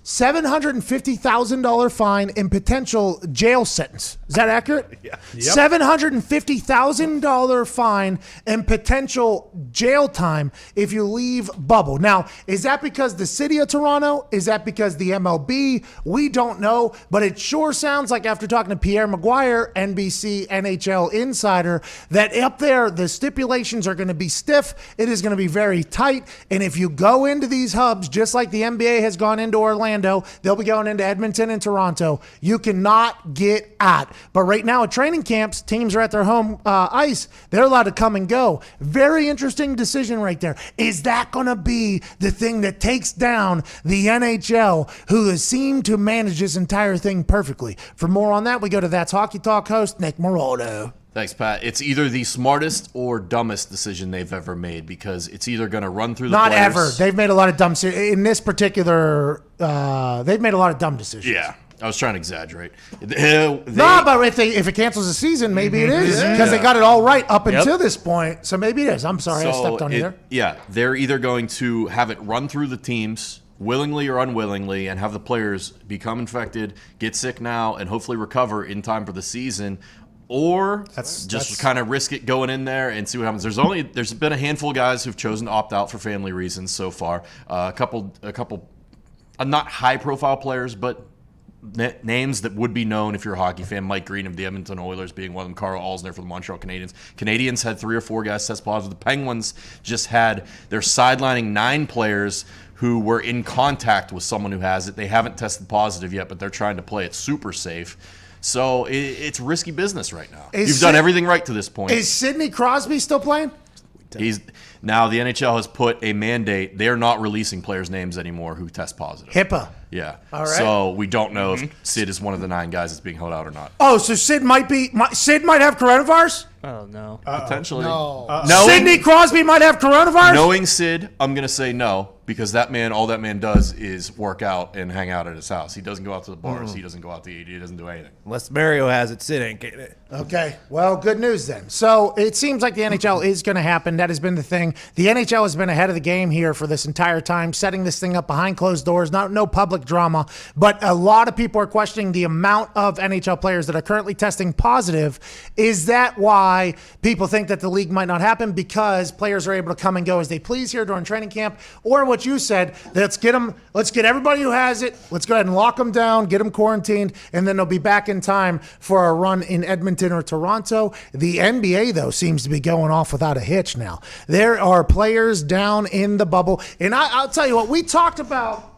$750,000 fine and potential jail sentence. Is that accurate? Yeah. Yep. $750,000 fine and potential jail time if you leave bubble. Now, is that because the city of Toronto? Is that because the MLB? We don't know, but it sure sounds like after talking to Pierre Maguire, NBC NHL insider, that up there the stipulations are going to be stiff. It is going to be very tight. And if you go into these hubs, just like the NBA has gone into Orlando, they'll be going into Edmonton and Toronto. You cannot get at. But right now at training camps, teams are at their home ice. They're allowed to come and go. Very interesting decision right there. Is that going to be the thing that takes down the NHL, who has seemed to manage this entire thing perfectly? For more on that, we go to That's Hockey Talk host Nick Morado. Thanks, Pat. It's either the smartest or dumbest decision they've ever made, because it's either going to run through the Not players. ever. They've made a lot of dumb in this particular. They've made a lot of dumb decisions. Yeah, I was trying to exaggerate. No, but if it cancels the season, maybe it is, because they got it all right up until this point. So maybe it is. I'm sorry, I stepped on you there. Yeah, they're either going to have it run through the teams willingly or unwillingly and have the players become infected, get sick now, and hopefully recover in time for the season. Or just kind of risk it going in there and see what happens. There's been a handful of guys who've chosen to opt out for family reasons so far. A couple, not high profile players, but names that would be known if you're a hockey fan. Mike Green of the Edmonton Oilers being one of them. Carl Alsner for the Montreal Canadiens. Canadians had 3 or 4 guys test positive. The Penguins just they're sidelining 9 players who were in contact with someone who has it. They haven't tested positive yet, but they're trying to play it super safe. So it's risky business right now. You've done everything right to this point. Is Sidney Crosby still playing? Now the NHL has put a mandate. They're not releasing players' names anymore who test positive. HIPAA. Yeah. All right. So we don't know if Sid is one of the 9 guys that's being held out or not. Oh, so Sid might have coronavirus? Oh, no. Potentially. No. Sidney Crosby might have coronavirus? Knowing Sid, I'm going to say no, because all that man does is work out and hang out at his house. He doesn't go out to the bars. He doesn't go out to eat. He doesn't do anything. Unless Mario has it, Sid ain't getting it. Okay. Well, good news then. So it seems like the NHL is going to happen. That has been the thing. The NHL has been ahead of the game here for this entire time, setting this thing up behind closed doors, no public drama. But a lot of people are questioning the amount of NHL players that are currently testing positive. Is that why people think that the league might not happen, because players are able to come and go as they please here during training camp? Or what you said, let's get everybody who has it, let's go ahead and lock them down, get them quarantined, and then they'll be back in time for a run in Edmonton or Toronto. The NBA, though, seems to be going off without a hitch now. There are players down in the bubble. And I'll tell you what, we talked about...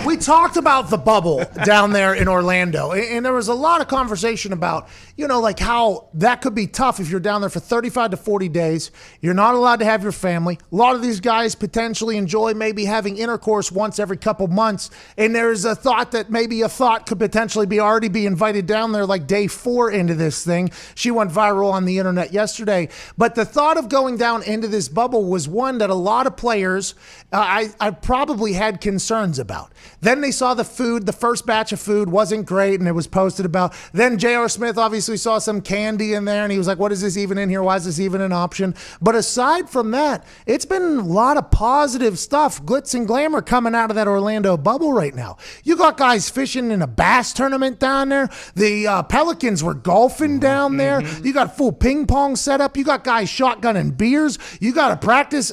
We talked about the bubble down there in Orlando, and there was a lot of conversation about, like how that could be tough if you're down there for 35 to 40 days. You're not allowed to have your family. A lot of these guys potentially enjoy maybe having intercourse once every couple months, and there's a thought that maybe a thought could potentially already be invited down there like day 4 into this thing. She went viral on the internet yesterday. But the thought of going down into this bubble was one that a lot of players I probably had concerns about. Then they saw the food. The first batch of food wasn't great, and it was posted about. Then J.R. Smith obviously saw some candy in there, and he was like, what is this even in here? Why is this even an option? But aside from that, it's been a lot of positive stuff, glitz and glamour coming out of that Orlando bubble right now. You got guys fishing in a bass tournament down there. The Pelicans were golfing down there. You got full ping pong setup. You got guys shotgunning beers. You got a practice,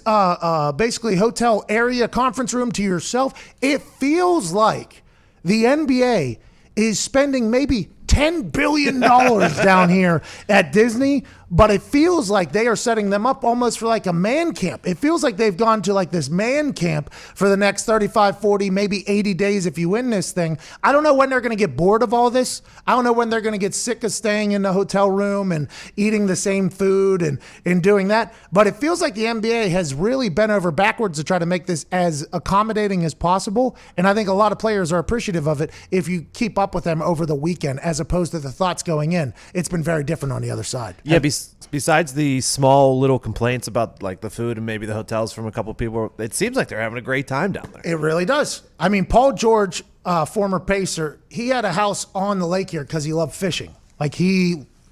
basically hotel area conference room to yourself. It feels like the NBA is spending maybe $10 billion down here at Disney, but it feels like they are setting them up almost for like a man camp. It feels like they've gone to like this man camp for the next 35, 40, maybe 80 days if you win this thing. I don't know when they're going to get bored of all this. I don't know when they're going to get sick of staying in the hotel room and eating the same food and doing that. But it feels like the NBA has really bent over backwards to try to make this as accommodating as possible. And I think a lot of players are appreciative of it if you keep up with them over the weekend as opposed to the thoughts going in. It's been very different on the other side. Yeah, besides the small little complaints about like the food and maybe the hotels from a couple of people, it seems like they're having a great time down there. It really does. I mean, Paul George, former Pacer, he had a house on the lake here because he loved fishing. Like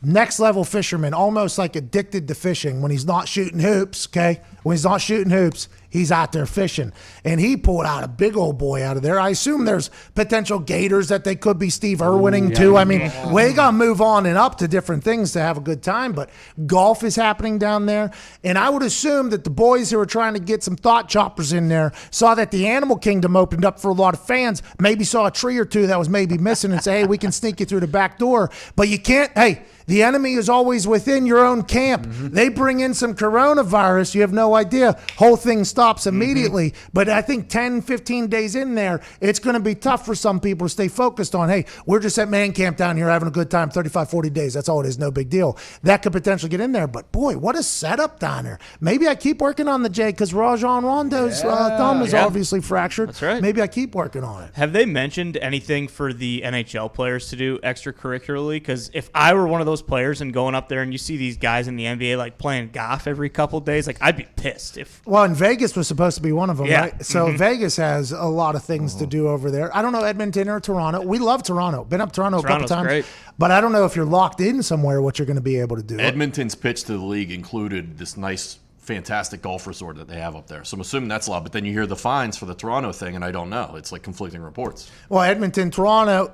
next level fisherman, almost like addicted to fishing when he's not shooting hoops, okay? When he's not shooting hoops, he's out there fishing. And he pulled out a big old boy out of there. I assume there's potential gators that they could be Steve Irwining too. I mean, we got to move on and up to different things to have a good time. But golf is happening down there. And I would assume that the boys who are trying to get some thought choppers in there saw that the animal kingdom opened up for a lot of fans, maybe saw a tree or two that was maybe missing and say, hey, we can sneak you through the back door. But you can't, hey, the enemy is always within your own camp. They bring in some coronavirus. You have no idea. Whole thing stops immediately. But I think 10, 15 days in there, it's going to be tough for some people to stay focused on, hey, we're just at man camp down here having a good time, 35, 40 days. That's all it is. No big deal. That could potentially get in there. But, boy, what a setup down there. Maybe I keep working on the J because Rajon Rondo's thumb is obviously fractured. That's right. Maybe I keep working on it. Have they mentioned anything for the NHL players to do extracurricularly? Because if I were one of those players and going up there and you see these guys in the NBA like playing golf every couple of days, like I'd be pissed. Well, and Vegas was supposed to be one of them, Yeah. right? So Vegas has a lot of things to do over there. I don't know Edmonton or Toronto. We love Toronto. Been up Toronto a couple times. Great. But I don't know if you're locked in somewhere what you're going to be able to do. Edmonton's pitch to the league included this nice, fantastic golf resort that they have up there. So I'm assuming that's a lot. But then you hear the fines for the Toronto thing, and I don't know. It's like conflicting reports. Well, Edmonton, Toronto,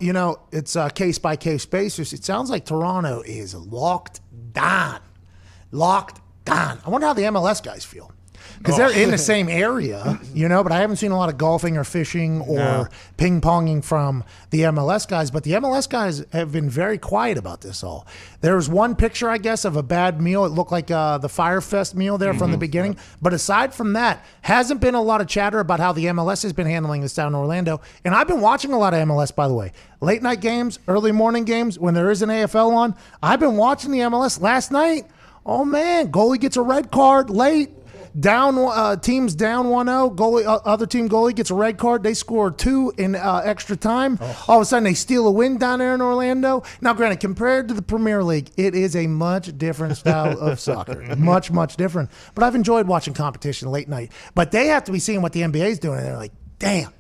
it's a case-by-case basis. It sounds like Toronto is locked down. Locked down. I wonder how the MLS guys feel. Because they're in the same area, but I haven't seen a lot of golfing or fishing or ping-ponging from the MLS guys. But the MLS guys have been very quiet about this all. There was one picture, I guess, of a bad meal. It looked like the Firefest meal there from the beginning. Yep. But aside from that, hasn't been a lot of chatter about how the MLS has been handling this down in Orlando. And I've been watching a lot of MLS, by the way. Late night games, early morning games, when there is an AFL on. I've been watching the MLS last night. Oh, man, goalie gets a red card late. Teams down 1-0. Other team goalie gets a red card. They score 2 in extra time. All of a sudden, they steal a win down there in Orlando. Now, granted, compared to the Premier League, it is a much different style of soccer. Much, much different. But I've enjoyed watching competition late night. But they have to be seeing what the NBA is doing, and they're like, damn.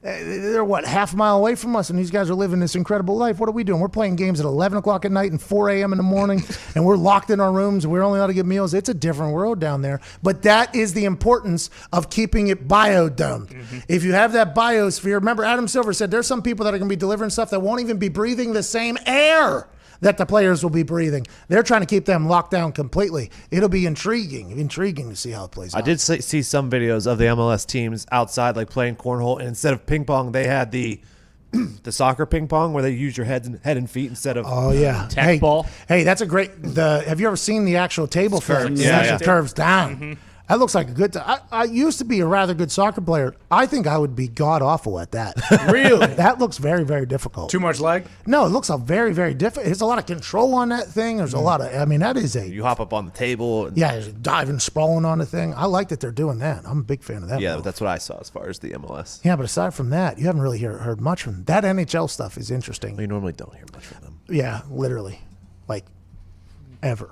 They're, half a mile away from us, and these guys are living this incredible life. What are we doing? We're playing games at 11 o'clock at night and 4 a.m. in the morning, and we're locked in our rooms, and we're only allowed to get meals. It's a different world down there. But that is the importance of keeping it biodomed. If you have that biosphere, remember Adam Silver said there's some people that are going to be delivering stuff that won't even be breathing the same air that the players will be breathing. They're trying to keep them locked down completely. It'll be intriguing to see how it plays out. I did see some videos of the MLS teams outside, like playing cornhole, and instead of ping pong, they had the soccer ping pong where they use your head and feet instead of tack ball. Hey, that's a great. Have you ever seen the actual table for it? Yeah. It curves down. That looks like a good time. I used to be a rather good soccer player. I think I would be god-awful at that. Really? That looks very, very difficult. Too much leg? No, it looks very, very difficult. There's a lot of control on that thing. There's a lot of, I mean, that is a... You hop up on the table. And, Yeah, diving, sprawling on the thing. I like that they're doing that. I'm a big fan of that. yeah, move. that's what I saw as far as the MLS. Yeah, but aside from that, you haven't really heard much from them. That NHL stuff is interesting. You normally don't hear much from them. Yeah, literally. Like, ever.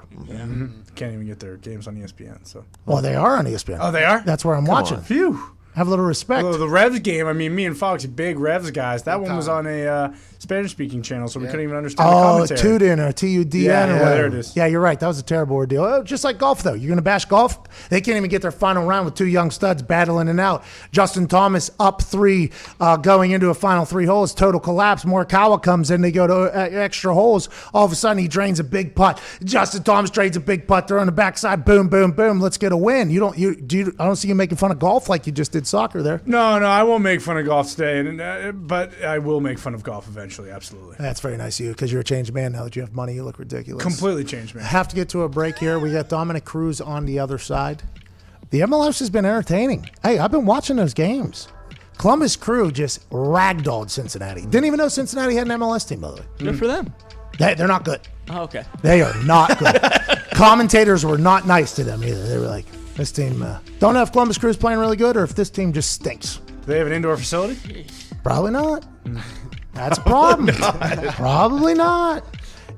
Can't even get their games on ESPN. So. Well, they are on ESPN. Oh, they are? That's where I'm watching. Phew. Have a little respect. Well, the Revs game, I mean, me and Fox, big Revs guys. That one was on a Spanish-speaking channel, so we couldn't even understand the commentary. Tudin or Tudn Yeah, or yeah, whatever. there it is. Yeah, you're right. That was a terrible ordeal. Just like golf, though. You're going to bash golf? They can't even get their final round with two young studs battling it out. Justin Thomas up 3 going into a final 3 holes. Total collapse. Morikawa comes in. They go to extra holes. All of a sudden, he drains a big putt. Justin Thomas drains a big putt. They're on the backside. Boom, boom, boom. Let's get a win. I don't see you making fun of golf like you just did soccer there. No, I won't make fun of golf today, but I will make fun of golf eventually, absolutely. That's very nice of you because you're a changed man now that you have money. You look ridiculous. Completely changed, man. Have to get to a break here. We got Dominic Cruz on the other side. The MLS has been entertaining. Hey, I've been watching those games. Columbus Crew just ragdolled Cincinnati. Didn't even know Cincinnati had an MLS team, by the way. Good for them. They're not good. Oh, okay. They are not good. Commentators were not nice to them either. They were like, this team, don't know if Columbus Crew is playing really good or if this team just stinks. Do they have an indoor facility? Probably not. That's a problem. Probably not.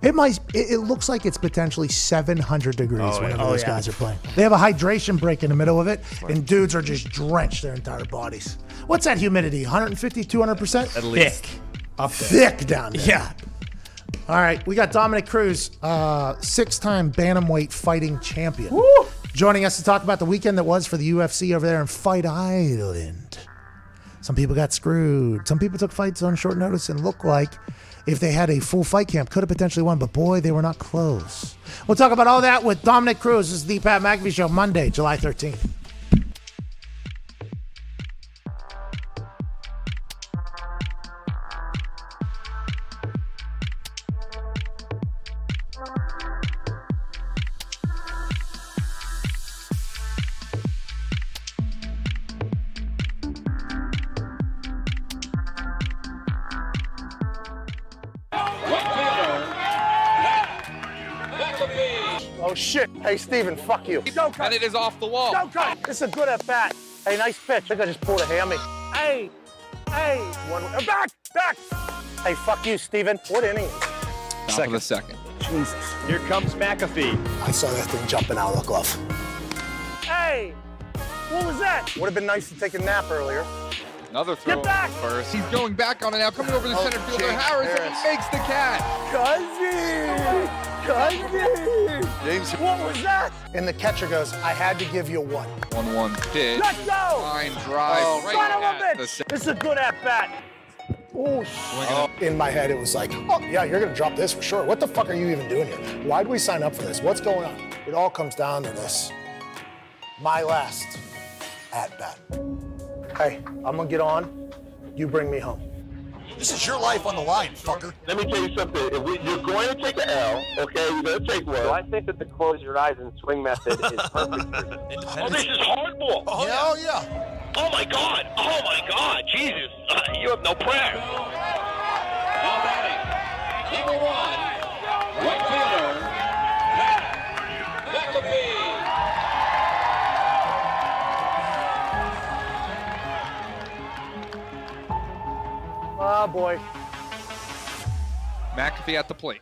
It looks like it's potentially 700 degrees whenever those guys are playing. They have a hydration break in the middle of it, and dudes are just drenched their entire bodies. What's that humidity? 150, 200%? At least. Thick. Up there. Thick down there. Yeah. All right, we got Dominic Cruz, 6-time bantamweight fighting champion. Woo! Joining us to talk about the weekend that was for the UFC over there in Fight Island. Some people got screwed. Some people took fights on short notice and looked like if they had a full fight camp, could have potentially won, but boy, they were not close. We'll talk about all that with Dominic Cruz. This is the Pat McAfee Show, Monday, July 13th. Oh, shit. Hey, Steven, fuck you. Don't cut. And it is off the wall. Don't cut. This is a good at-bat. Hey, nice pitch. I think I just pulled a hammy. Hey. Back. Hey, fuck you, Steven. What inning? Top of the second. Jesus. Here comes McAfee. I saw that thing jumping out of the glove. Hey. What was that? Would have been nice to take a nap earlier. Another throw. Get back. First. He's going back on it now. Coming over the center fielder. Harris makes the catch. Cousin. James. What was that? And the catcher goes, I had to give you one. 1-1 pitch. Let's go. Line drive. Son right of a at the bitch. This is a good at-bat. Oh, in my head, it was like, oh, yeah, you're going to drop this for sure. What the fuck are you even doing here? Why'd we sign up for this? What's going on? It all comes down to this. My last at-bat. Hey, I'm going to get on. You bring me home. This is your life on the line, fucker. Let me tell you something. You're going to take an L, okay? You're going to take one. So I think that the close your eyes and swing method is perfect. Oh, this is hardball. Oh, yeah. Oh, my God. Oh, my God. Jesus. You have no prayer. Now batting, number 1, right fielder, Pat McAfee. Oh, boy. McAfee at the plate.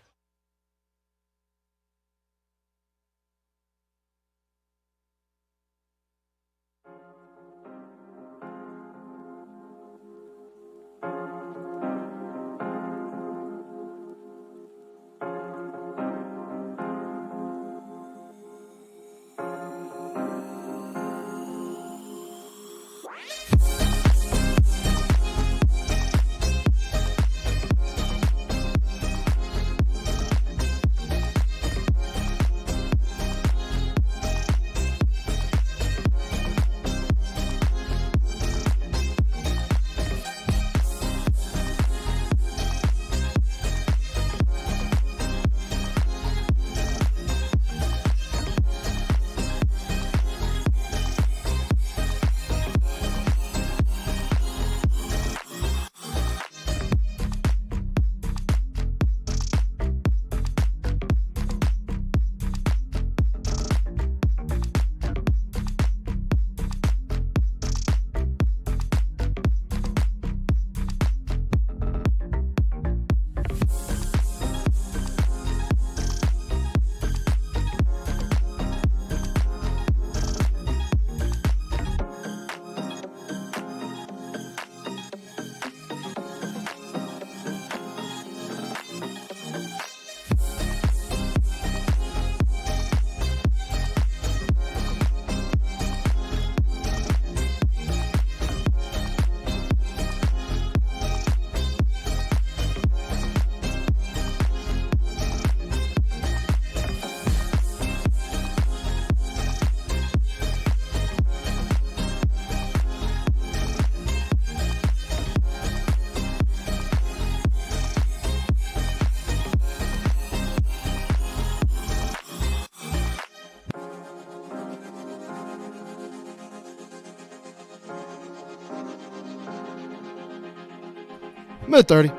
Mid 30.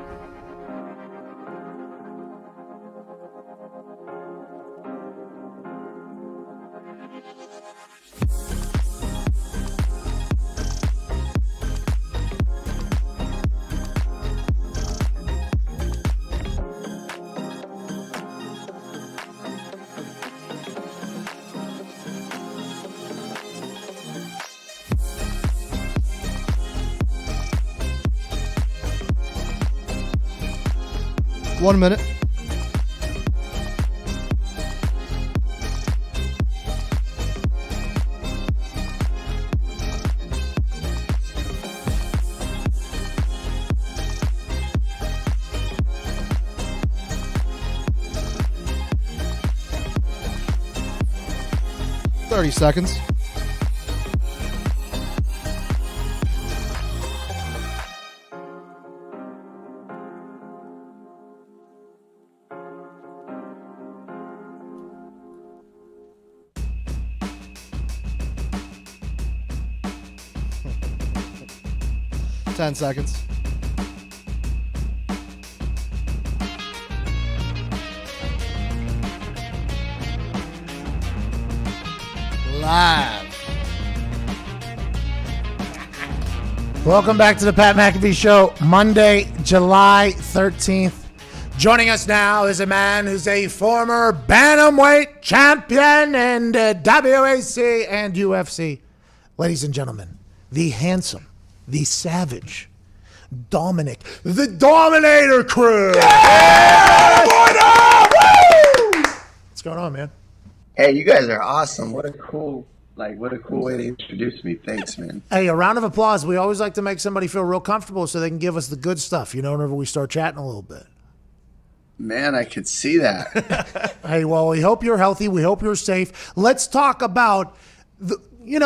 One minute. Thirty seconds. Ten seconds. Live. Welcome back to the Pat McAfee Show, Monday, July 13th. Joining us now is a man who's a former bantamweight champion in the WAC and UFC. Ladies and gentlemen, the handsome, the savage, Dominic, the Dominator Cruz. Yeah! What's going on, man? Hey, you guys are awesome. What a cool way to introduce me. Thanks, man. Hey, a round of applause. We always like to make somebody feel real comfortable so they can give us the good stuff, whenever we start chatting a little bit. Man, I could see that. Hey, well, we hope you're healthy. We hope you're safe. Let's talk about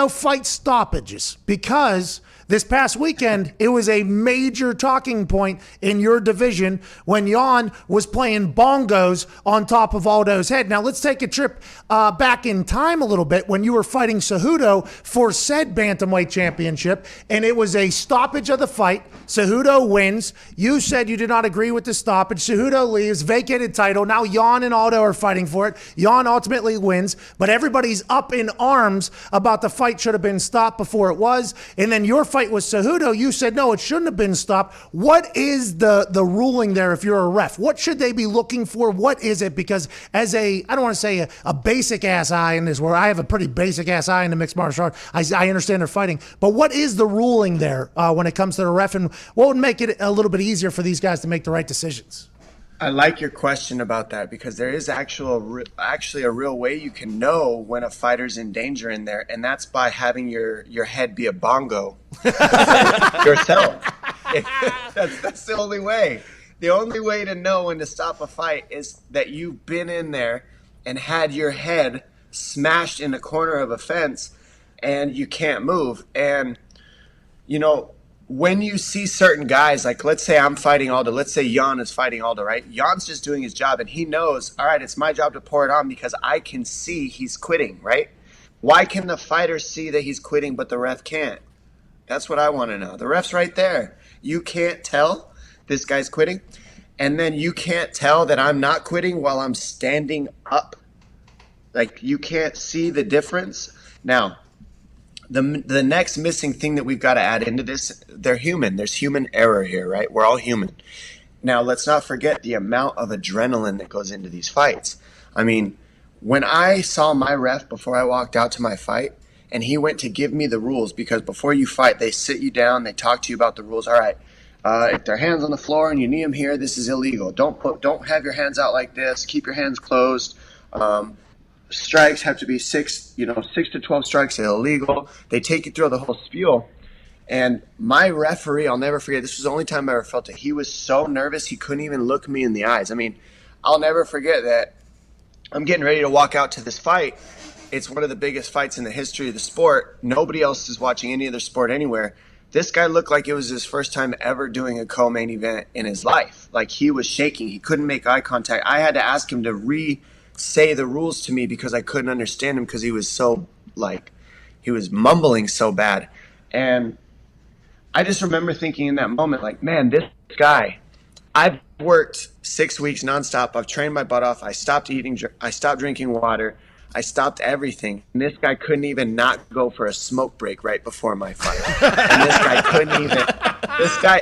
fight stoppages, because this past weekend, it was a major talking point in your division when Jan was playing bongos on top of Aldo's head. Now, let's take a trip back in time a little bit when you were fighting Cejudo for said bantamweight championship, and it was a stoppage of the fight. Cejudo wins. You said you did not agree with the stoppage. Cejudo leaves, vacated title. Now Jan and Aldo are fighting for it. Jan ultimately wins, but everybody's up in arms about the fight should have been stopped before it was. And then your fight was Cejudo. You said, no, it shouldn't have been stopped. What is the ruling there if you're a ref? What should they be looking for? What is it? Because as I don't want to say a basic ass eye in this world, I have a pretty basic ass eye in the mixed martial art. I understand they're fighting, but what is the ruling there when it comes to the ref, and what would make it a little bit easier for these guys to make the right decisions? I like your question about that, because there is actually a real way you can know when a fighter's in danger in there, and that's by having your head be a bongo yourself. That's the only way. The only way to know when to stop a fight is that you've been in there and had your head smashed in the corner of a fence and you can't move. And, when you see certain guys, like let's say I'm fighting Aldo, let's say Jan is fighting Aldo, right? Jan's just doing his job, and he knows, all right, it's my job to pour it on because I can see he's quitting, right? Why can the fighter see that he's quitting but the ref can't? That's what I want to know. The ref's right there. You can't tell this guy's quitting, and then you can't tell that I'm not quitting while I'm standing up. Like, you can't see the difference. Now, the next missing thing that we've got to add into this, they're human. There's human error here, right? We're all human. Now, let's not forget the amount of adrenaline that goes into these fights. I mean, when I saw my ref before I walked out to my fight, and he went to give me the rules, because before you fight, they sit you down, they talk to you about the rules. All right, if their hands on the floor and you knee them here, this is illegal. Don't have your hands out like this. Keep your hands closed. Strikes have to be 6 to 12 strikes are illegal. They take you through the whole spiel. And my referee, I'll never forget, this was the only time I ever felt it. He was so nervous, he couldn't even look me in the eyes. I mean, I'll never forget that I'm getting ready to walk out to this fight. It's one of the biggest fights in the history of the sport. Nobody else is watching any other sport anywhere. This guy looked like it was his first time ever doing a co-main event in his life. Like, he was shaking. He couldn't make eye contact. I had to ask him to say the rules to me because I couldn't understand him, because he was so, he was mumbling so bad. And I just remember thinking in that moment, like, man, this guy, I've worked 6 weeks nonstop. I've trained my butt off. I stopped eating. I stopped drinking water. I stopped everything. And this guy couldn't even not go for a smoke break right before my fight. And this guy couldn't even.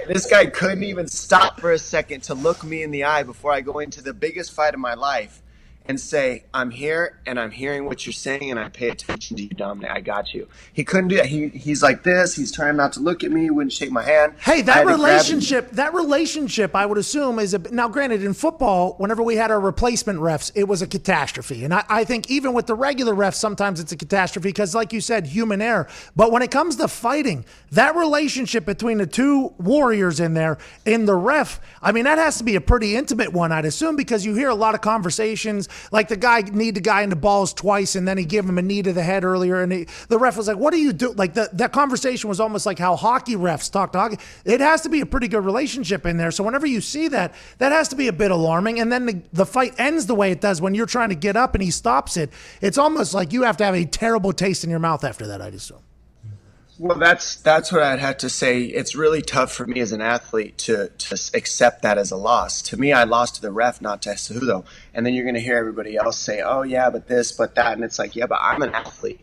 This guy couldn't even stop for a second to look me in the eye before I go into the biggest fight of my life and say, I'm here and I'm hearing what you're saying and I pay attention to you, Dominic. I got you. He couldn't do that. He's like this. He's trying not to look at me. He wouldn't shake my hand. Hey, that relationship, I would assume now granted in football, whenever we had our replacement refs, it was a catastrophe. And I think even with the regular refs, sometimes it's a catastrophe because like you said, human error. But when it comes to fighting, that relationship between the two warriors in there, in the ref, I mean, that has to be a pretty intimate one, I'd assume, because you hear a lot of conversations. Like the guy kneed the guy in the balls twice, and then he gave him a knee to the head earlier, and the ref was like, "What do you do?" Like that conversation was almost like how hockey refs talk to hockey. It has to be a pretty good relationship in there. So whenever you see that, that has to be a bit alarming. And then the fight ends the way it does when you're trying to get up and he stops it. It's almost like you have to have a terrible taste in your mouth after that, I'd assume. Well, that's what I'd have to say. It's really tough for me as an athlete to accept that as a loss. To me, I lost to the ref, not to Cejudo. And then you're going to hear everybody else say, oh, yeah, but this, but that. And it's like, yeah, but I'm an athlete.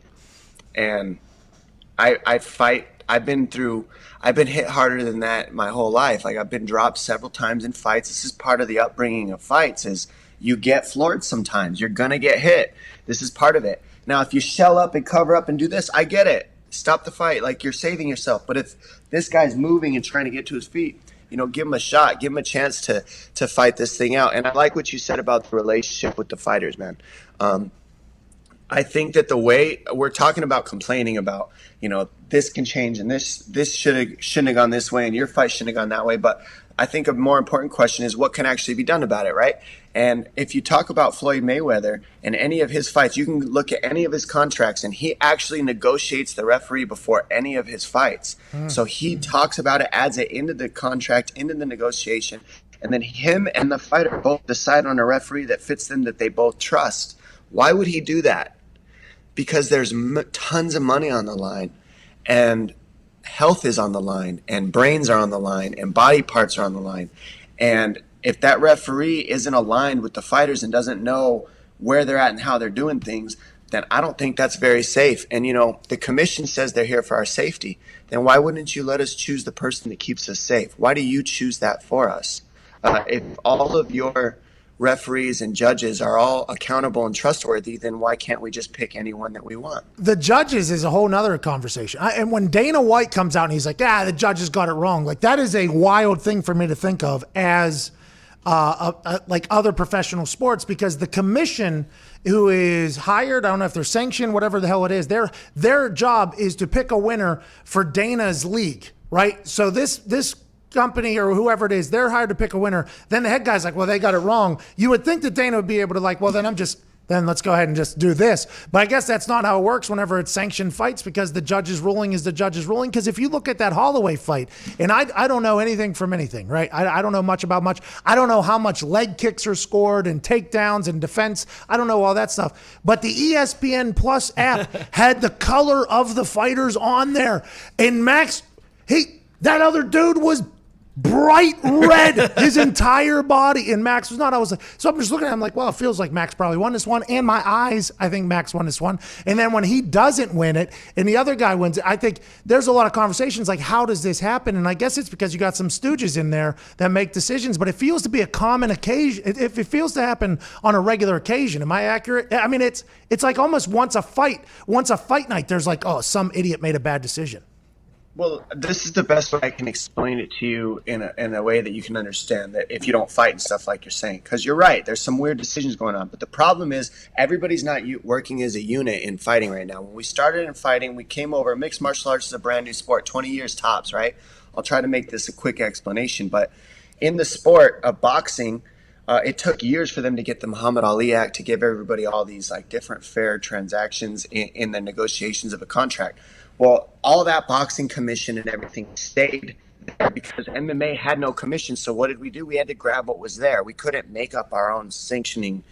And I fight. I've been hit harder than that my whole life. Like I've been dropped several times in fights. This is part of the upbringing of fights is you get floored sometimes. You're going to get hit. This is part of it. Now, if you shell up and cover up and do this, I get it. Stop the fight, like you're saving yourself. But if this guy's moving and trying to get to his feet, give him a shot, give him a chance to fight this thing out. And I like what you said about the relationship with the fighters, man. I think that the way we're talking about complaining about, this can change and this shouldn't have gone this way and your fight shouldn't have gone that way. But I think a more important question is what can actually be done about it, right? And if you talk about Floyd Mayweather and any of his fights, you can look at any of his contracts and he actually negotiates the referee before any of his fights. So he talks about it, adds it into the contract, into the negotiation, and then him and the fighter both decide on a referee that fits them, that they both trust. Why would he do that? Because there's tons of money on the line and health is on the line and brains are on the line and body parts are on the line. And if that referee isn't aligned with the fighters and doesn't know where they're at and how they're doing things, then I don't think that's very safe. And, the commission says they're here for our safety. Then why wouldn't you let us choose the person that keeps us safe? Why do you choose that for us? If all of your referees and judges are all accountable and trustworthy, then why can't we just pick anyone that we want? The judges is a whole nother conversation. And when Dana White comes out and he's like, the judges got it wrong. Like that is a wild thing for me to think of as like other professional sports, because the commission who is hired, I don't know if they're sanctioned, whatever the hell it is, their job is to pick a winner for Dana's league, right? So this company or whoever it is, they're hired to pick a winner. Then the head guy's like, well, they got it wrong. You would think that Dana would be able to then let's go ahead and just do this. But I guess that's not how it works whenever it's sanctioned fights, because the judge's ruling is the judge's ruling. Because if you look at that Holloway fight, and I don't know anything from anything, right? I don't know much about much. I don't know how much leg kicks are scored and takedowns and defense. I don't know all that stuff. But the ESPN Plus app had the color of the fighters on there. And Max, that other dude was bright red, his entire body, and Max was not. I was like, so I'm just looking at him like, well, it feels like Max probably won this one, and my eyes, I think Max won this one. And then when he doesn't win it, and the other guy wins it, I think there's a lot of conversations like, how does this happen? And I guess it's because you got some stooges in there that make decisions, but it feels to be a common occasion. If it feels to happen on a regular occasion, am I accurate? I mean, it's like almost once a fight night, there's like, oh, some idiot made a bad decision. Well, this is the best way I can explain it to you in a way that you can understand, that if you don't fight and stuff like you're saying. Because you're right, there's some weird decisions going on. But the problem is everybody's not working as a unit in fighting right now. When we started in fighting, we came over. Mixed martial arts is a brand new sport, 20 years tops, right? I'll try to make this a quick explanation. But in the sport of boxing, it took years for them to get the Muhammad Ali Act to give everybody all these like different fair transactions in the negotiations of a contract. Well, all that boxing commission and everything stayed there because MMA had no commission. So what did we do? We had to grab what was there. We couldn't make up our own sanctioning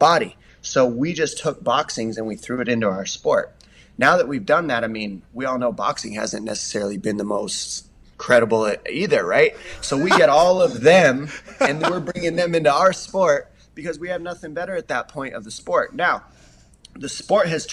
body. So we just took boxings and we threw it into our sport. Now that we've done that, I mean, we all know boxing hasn't necessarily been the most credible either, right? So we get all of them, and we're bringing them into our sport because we have nothing better at that point of the sport. Now, the sport has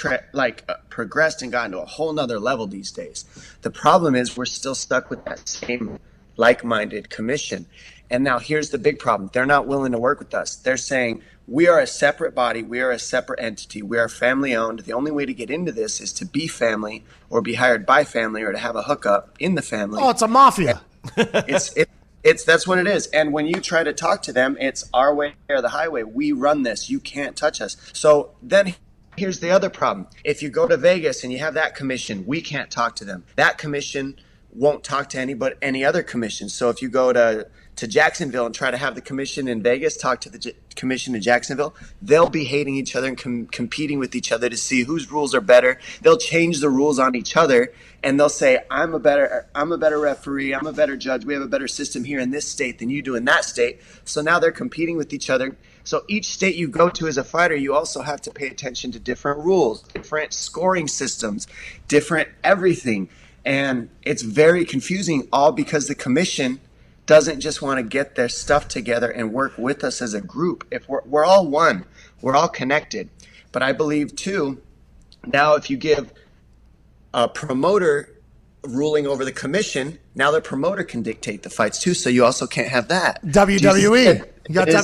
progressed and gotten to a whole nother level these days. The problem is we're still stuck with that same like-minded commission. And now here's the big problem. They're not willing to work with us. They're saying, we are a separate body. We are a separate entity. We are family owned. The only way to get into this is to be family or be hired by family or to have a hookup in the family. Oh, it's a mafia. That's what it is. And when you try to talk to them, it's our way or the highway. We run this. You can't touch us. So then here's the other problem. If you go to Vegas and you have that commission, we can't talk to them. That commission won't talk to any other commission. So if you go to Jacksonville and try to have the commission in Vegas talk to the commission in Jacksonville, they'll be hating each other and competing with each other to see whose rules are better. They'll change the rules on each other, and they'll say, I'm a better referee, I'm a better judge, we have a better system here in this state than you do in that state. So now they're competing with each other. So each state you go to as a fighter, you also have to pay attention to different rules, different scoring systems, different everything. And it's very confusing, all because the commission doesn't just want to get their stuff together and work with us as a group. If we're all one, we're all connected. But I believe too, now if you give a promoter ruling over the commission, now the promoter can dictate the fights too. So you also can't have that. WWE.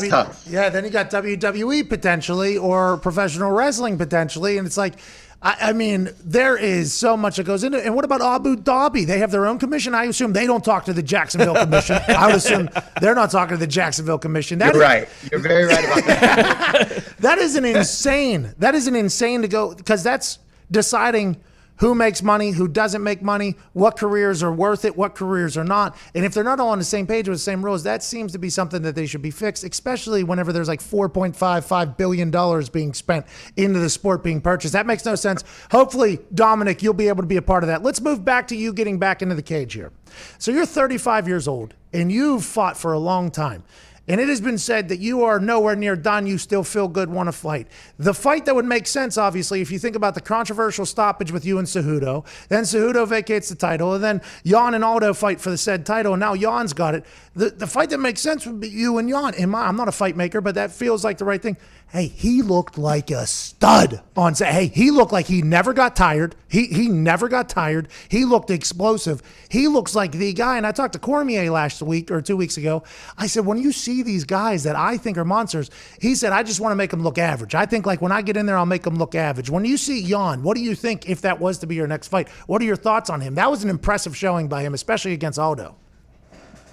Tough. Yeah, then you got WWE potentially or professional wrestling potentially, and it's like, I mean, there is so much that goes into it. And what about Abu Dhabi? They have their own commission. I assume they don't talk to the Jacksonville commission. I would assume they're not talking to the Jacksonville commission. You're right. You're very right about that. That is an insane to go, because that's deciding who makes money, who doesn't make money, what careers are worth it, what careers are not. And if they're not all on the same page with the same rules, that seems to be something that they should be fixed, especially whenever there's like $4.55 billion being spent into the sport being purchased. That makes no sense. Hopefully, Dominic, you'll be able to be a part of that. Let's move back to you getting back into the cage here. So you're 35 years old, and you've fought for a long time. And it has been said that you are nowhere near done. You still feel good, want to fight. The fight that would make sense, obviously, if you think about the controversial stoppage with you and Cejudo, then Cejudo vacates the title, and then Jan and Aldo fight for the said title, and now Jan's got it. The fight that makes sense would be you and Jan. I'm not a fight maker, but that feels like the right thing. Hey, he looked like a stud on set. Hey, he looked like he never got tired. He never got tired. He looked explosive. He looks like the guy. And I talked to Cormier last week or 2 weeks ago. I said, when you see these guys that I think are monsters, he said, I just want to make them look average. I think like when I get in there, I'll make them look average. When you see Jan, what do you think if that was to be your next fight? What are your thoughts on him? That was an impressive showing by him, especially against Aldo.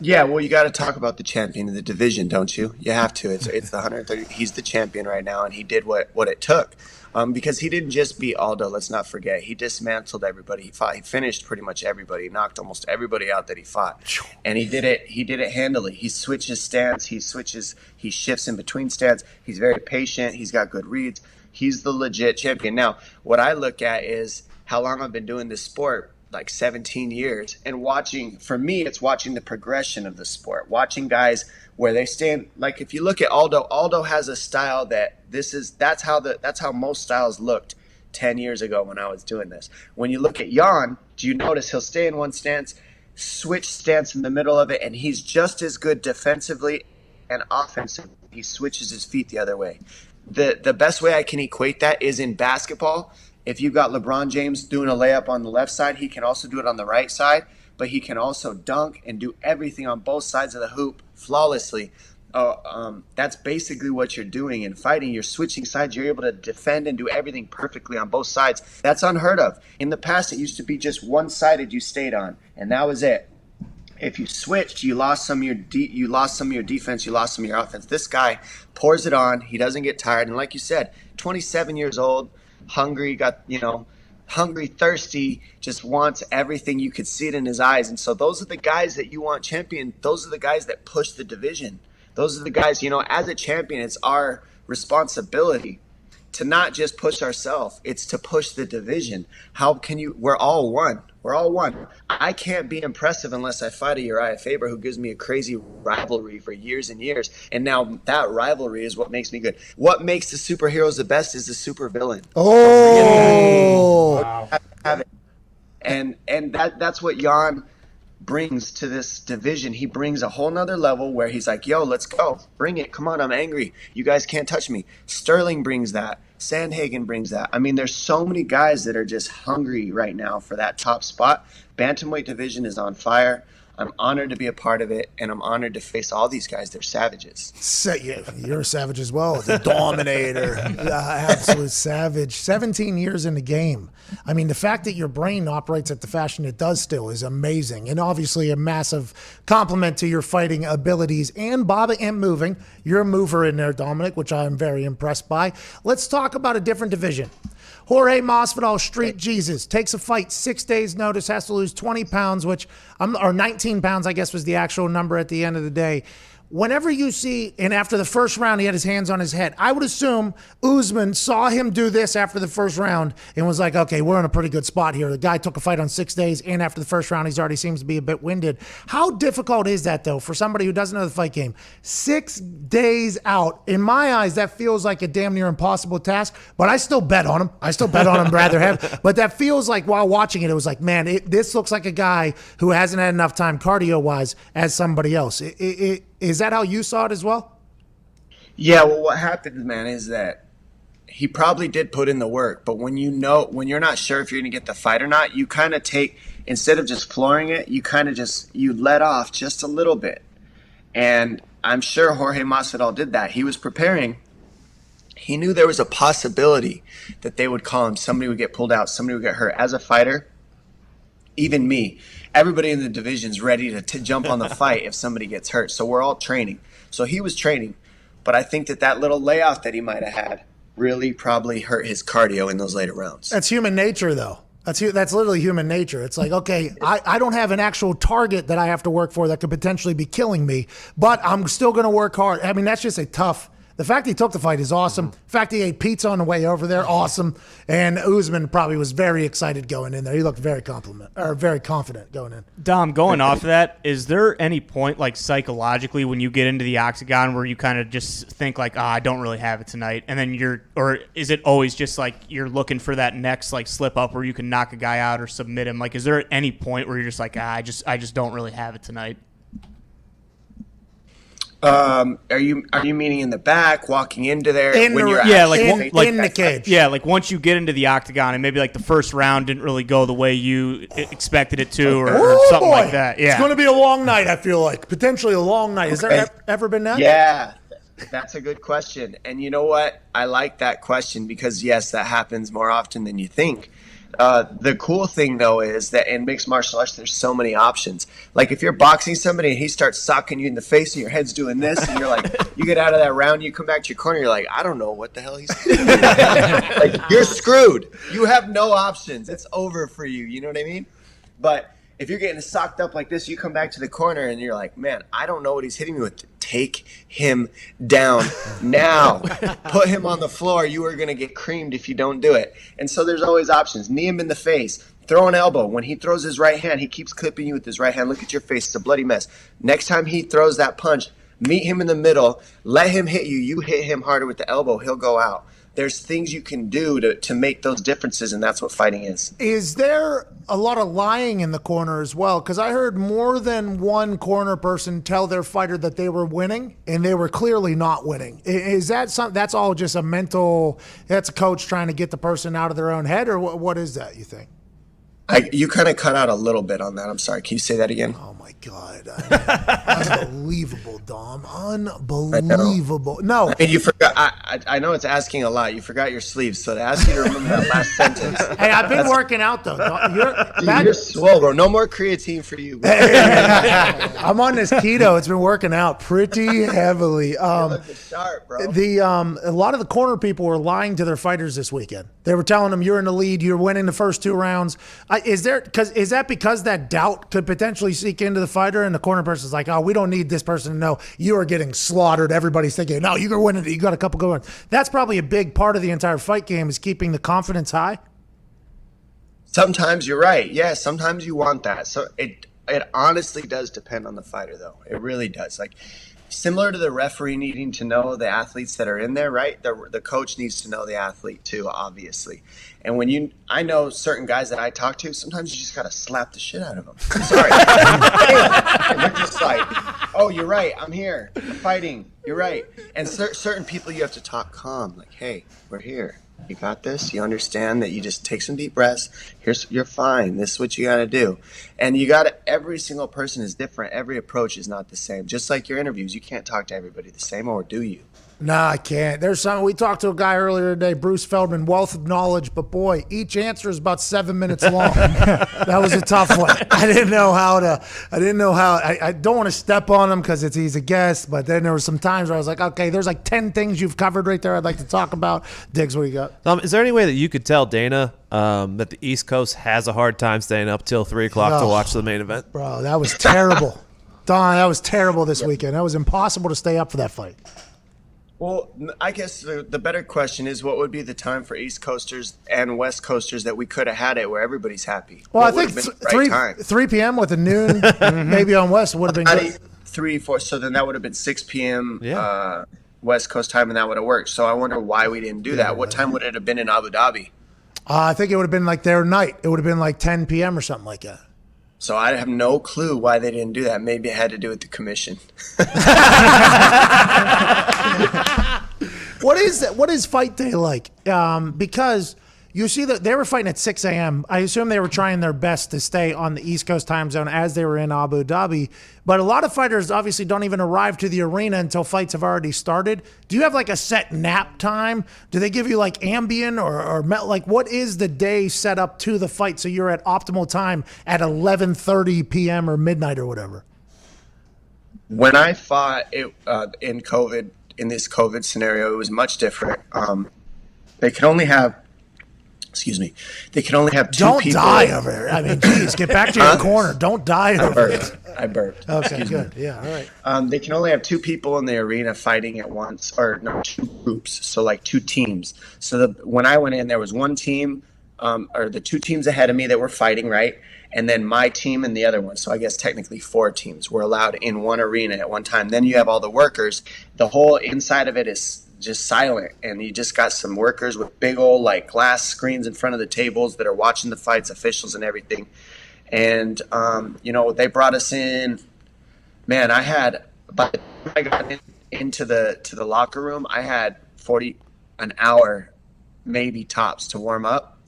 Yeah, well, you got to talk about the champion of the division, don't you? You have to. It's the 130. He's the champion right now, and he did what it took. Because he didn't just beat Aldo. Let's not forget, he dismantled everybody he fought. He finished pretty much everybody. He knocked almost everybody out that he fought, and he did it. He did it handily. He switches stance. He shifts in between stance. He's very patient. He's got good reads. He's the legit champion. Now, what I look at is how long I've been doing this sport. Like 17 years, and for me, it's watching the progression of the sport, watching guys where they stand. Like if you look at Aldo has a style that's how most styles looked 10 years ago when I was doing this. When you look at Jan, do you notice he'll stay in one stance, switch stance in the middle of it, and he's just as good defensively and offensively. He switches his feet the other way. The best way I can equate that is in basketball. If you've got LeBron James doing a layup on the left side, he can also do it on the right side, but he can also dunk and do everything on both sides of the hoop flawlessly. That's basically what you're doing in fighting. You're switching sides. You're able to defend and do everything perfectly on both sides. That's unheard of. In the past, it used to be just one-sided you stayed on, and that was it. If you switched, you lost some of your defense, you lost some of your offense. This guy pours it on. He doesn't get tired, and like you said, 27 years old. Hungry, thirsty, just wants everything. You could see it in his eyes. And so those are the guys that you want champion. Those are the guys that push the division. Those are the guys, as a champion, it's our responsibility to not just push ourselves. It's to push the division. We're all one. We're all one. I can't be impressive unless I fight a Uriah Faber who gives me a crazy rivalry for years and years. And now that rivalry is what makes me good. What makes the superheroes the best is the supervillain. Oh, wow. And that's what Jan brings to this division. He brings a whole nother level where he's like, yo, let's go. Bring it. Come on, I'm angry. You guys can't touch me. Sterling brings that. Sandhagen brings that. I mean, there's so many guys that are just hungry right now for that top spot. Bantamweight division is on fire. I'm honored to be a part of it, and I'm honored to face all these guys. They're savages. You're a savage as well. The Dominator. Absolute savage. 17 years in the game. I mean, the fact that your brain operates at the fashion it does still is amazing. And obviously a massive compliment to your fighting abilities and bobbing and moving. You're a mover in there, Dominic, which I'm very impressed by. Let's talk about a different division. Jorge Masvidal, Street Jesus, takes a fight, 6 days notice, has to lose 20 pounds, or 19 pounds, I guess was the actual number at the end of the day. Whenever you see, and after the first round, he had his hands on his head, I would assume Usman saw him do this after the first round and was like, okay, we're in a pretty good spot here. The guy took a fight on 6 days, and after the first round, he's already seems to be a bit winded. How difficult is that, though, for somebody who doesn't know the fight game? 6 days out. In my eyes, that feels like a damn near impossible task, but I still bet on him. I still bet on him rather heavy. But that feels like, while watching it, it was like, man, this looks like a guy who hasn't had enough time cardio-wise as somebody else. Is that how you saw it as well? Yeah, well, what happens, man, is that he probably did put in the work, but when you're not sure if you're going to get the fight or not, you kind of take, instead of just flooring it, you let off just a little bit. And I'm sure Jorge Masvidal did that. He was preparing. He knew there was a possibility that they would call him. Somebody would get pulled out. Somebody would get hurt. As a fighter, even me, everybody in the division's ready to jump on the fight if somebody gets hurt. So we're all training. So he was training. But I think that little layoff that he might have had really probably hurt his cardio in those later rounds. That's human nature, though. That's literally human nature. It's like, okay, I don't have an actual target that I have to work for that could potentially be killing me, but I'm still going to work hard. I mean, that's just the fact he took the fight is awesome. The fact he ate pizza on the way over there, awesome. And Usman probably was very excited going in there. He looked very confident going in. Dom, going off of that, is there any point, like psychologically, when you get into the octagon where you kind of just think like, I don't really have it tonight, and then or is it always just like you're looking for that next like slip up where you can knock a guy out or submit him? Like, is there any point where you're just like, I just don't really have it tonight? Are you meaning in the back, walking into there in the cage? Yeah, like once you get into the octagon and maybe like the first round didn't really go the way you expected it to, or something like that. Yeah, it's going to be a long night. I feel like potentially a long night. Has there ever been that? Yeah, that's a good question. And you know what? I like that question because yes, that happens more often than you think. The cool thing, though, is that in mixed martial arts, there's so many options. Like, if you're boxing somebody and he starts socking you in the face and your head's doing this, and you're like, you get out of that round, you come back to your corner, you're like, I don't know what the hell he's doing. Like, you're screwed. You have no options. It's over for you. You know what I mean? But if you're getting socked up like this, you come back to the corner and you're like, man, I don't know what he's hitting me with. Take him down now. Put him on the floor. You are going to get creamed if you don't do it. And so there's always options. Knee him in the face. Throw an elbow. When he throws his right hand, he keeps clipping you with his right hand. Look at your face. It's a bloody mess. Next time he throws that punch, meet him in the middle. Let him hit you. You hit him harder with the elbow. He'll go out. There's things you can do to make those differences, and that's what fighting is. Is there a lot of lying in the corner as well? Because I heard more than one corner person tell their fighter that they were winning, and they were clearly not winning. Is that something? That's all just a mental? That's a coach trying to get the person out of their own head, or what is that? You think? You kind of cut out a little bit on that. I'm sorry. Can you say that again? Oh, my God. Unbelievable, Dom. Unbelievable. No. And you forgot. I know it's asking a lot. You forgot your sleeves. So to ask you to remember that last sentence. Hey, I've been working out, though. You're swole, bro. No more creatine for you, bro. I'm on this keto. It's been working out pretty heavily. You're looking sharp, bro. A lot of the corner people were lying to their fighters this weekend. They were telling them, you're in the lead. You're winning the first 2 rounds. Is that because that doubt could potentially seek into the fighter, and the corner person's like, oh, we don't need this person to know you are getting slaughtered. Everybody's thinking, no, you're winning. You got a couple good ones. That's probably a big part of the entire fight game, is keeping the confidence high. Sometimes you're right. Yeah, sometimes you want that. So it honestly does depend on the fighter, though. It really does. Like, similar to the referee needing to know the athletes that are in there, right? The coach needs to know the athlete too, obviously. And I know certain guys that I talk to, sometimes you just got to slap the shit out of them. Sorry. And they're just like, oh, you're right. I'm here. I'm fighting. You're right. And certain people you have to talk calm. Like, hey, we're here. You got this. You understand that you just take some deep breaths. You're fine. This is what you got to do. And every single person is different. Every approach is not the same. Just like your interviews, you can't talk to everybody the same, or do you? No, I can't. There's something. We talked to a guy earlier today, Bruce Feldman, wealth of knowledge, but boy, each answer is about 7 minutes long. That was a tough one. I didn't know how. I don't want to step on him because he's a guest, but then there were some times where I was like, okay, there's like 10 things you've covered right there I'd like to talk about. Diggs, what do you got? Is there any way that you could tell Dana that the East Coast has a hard time staying up till 3 o'clock to watch the main event? Bro, that was terrible. Don, that was terrible this weekend. That was impossible to stay up for that fight. Well, I guess the better question is, what would be the time for East Coasters and West Coasters that we could have had it where everybody's happy? Well, What I think would have been the right time? 3 p.m. with a noon, maybe on West would have been good. 3, 4. So then that would have been 6 p.m. West Coast time, and that would have worked. So I wonder why we didn't do that. What time would it have been in Abu Dhabi? I think it would have been like their night. It would have been like 10 p.m. or something like that. So I have no clue why they didn't do that. Maybe it had to do with the commission. What is fight day like? Because you see that they were fighting at 6 a.m. I assume they were trying their best to stay on the East Coast time zone as they were in Abu Dhabi. But a lot of fighters obviously don't even arrive to the arena until fights have already started. Do you have like a set nap time? Do they give you like Ambien or like what is the day set up to the fight so you're at optimal time at 11:30 p.m. or midnight or whatever? When I fought in COVID, in this COVID scenario, it was much different. They can only have two Don't people. die over there. I mean, geez, get back to your corner. Don't die over there. I burped. Okay, good. Yeah, all right. They can only have 2 people in the arena fighting at once, or no, 2 groups, so like 2 teams. So when I went in, there was one team, or the 2 teams ahead of me that were fighting, right? And then my team and the other one. So I guess technically 4 teams were allowed in one arena at one time. Then you have all the workers. The whole inside of it is just silent, and you just got some workers with big old like glass screens in front of the tables that are watching the fights, officials and everything. And they brought us in. Man, by the time I got into the locker room, I had an hour maybe tops to warm up,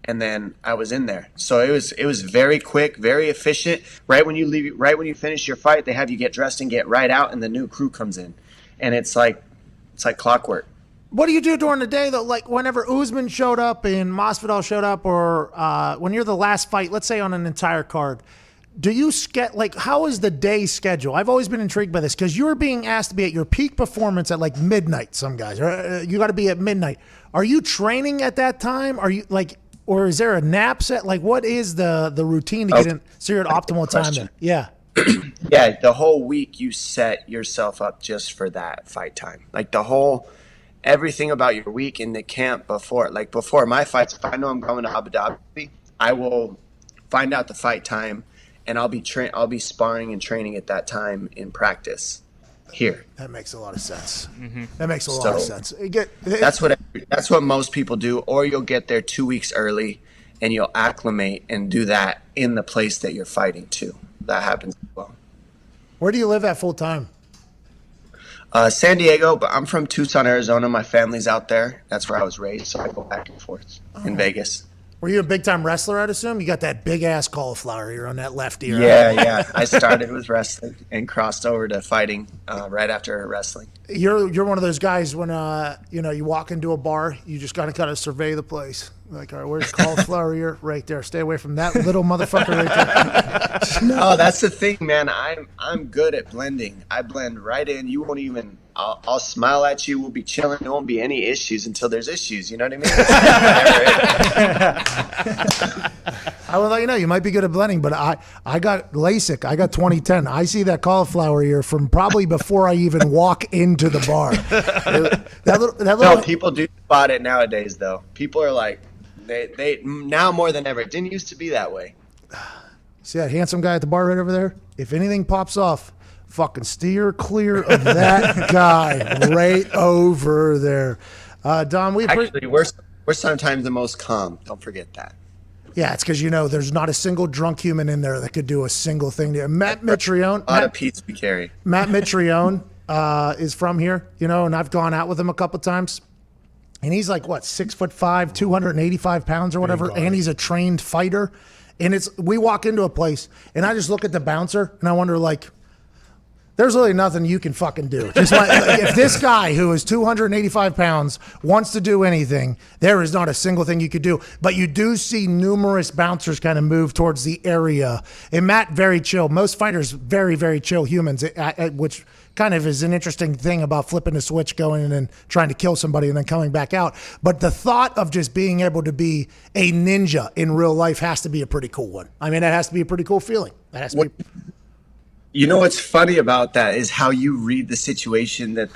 and then I was in there. So it was very quick, very efficient. Right when you finish your fight, they have you get dressed and get right out, and the new crew comes in, and it's like clockwork. What do you do during the day, though? Like whenever Usman showed up and Masvidal showed up, or when you're the last fight, let's say on an entire card, do you how is the day schedule? I've always been intrigued by this because you're being asked to be at your peak performance at like midnight. Some guys, you got to be at midnight. Are you training at that time? Are you or is there a nap set? Like, what is the routine to get in so you're at optimal time there? Yeah. Yeah, the whole week you set yourself up just for that fight time. Like everything about your week in the camp before my fights, if I know I'm going to Abu Dhabi, I will find out the fight time, and I'll be sparring and training at that time in practice here. That makes a lot of sense. Mm-hmm. That makes a lot of sense. That's what most people do, or you'll get there 2 weeks early and you'll acclimate and do that in the place that you're fighting too. That happens as well. Where do you live at full time? San Diego, but I'm from Tucson, Arizona. My family's out there. That's where I was raised, so I go back and forth in Vegas. Were you a big-time wrestler, I'd assume? You got that big-ass cauliflower ear on that left ear. Yeah. I started with wrestling and crossed over to fighting right after wrestling. You're one of those guys when you walk into a bar, you just gotta kind of survey the place. Like, all right, where's cauliflower ear? Right there. Stay away from that little motherfucker right there. No, that's the thing, man. I'm good at blending. I blend right in. You won't even. I'll smile at you. We'll be chilling. There won't be any issues until there's issues. You know what I mean? I will let you know. You might be good at blending, but I got LASIK. I got 2010. I see that cauliflower ear from probably before I even walk into the bar. No, people do spot it nowadays, though. People are like, they now more than ever. It didn't used to be that way. See that handsome guy at the bar right over there? If anything pops off, Fucking steer clear of that guy right over there. Don, Actually, we're sometimes the most calm. Don't forget that. Yeah, it's because, there's not a single drunk human in there that could do a single thing. Matt Mitrione. A lot of pizza we carry. Matt Mitrione is from here, and I've gone out with him a couple times. And he's like, 6'5", 285 pounds or whatever, and he's a trained fighter. And we walk into a place, and I just look at the bouncer, and I wonder, there's really nothing you can fucking do. Just if this guy who is 285 pounds wants to do anything, there is not a single thing you could do. But you do see numerous bouncers kind of move towards the area. And Matt, very chill. Most fighters, very, very chill humans, which kind of is an interesting thing about flipping a switch, going in and trying to kill somebody and then coming back out. But the thought of just being able to be a ninja in real life has to be a pretty cool one. I mean, that has to be a pretty cool feeling. That has to be. You know what's funny about that is how you read the situation that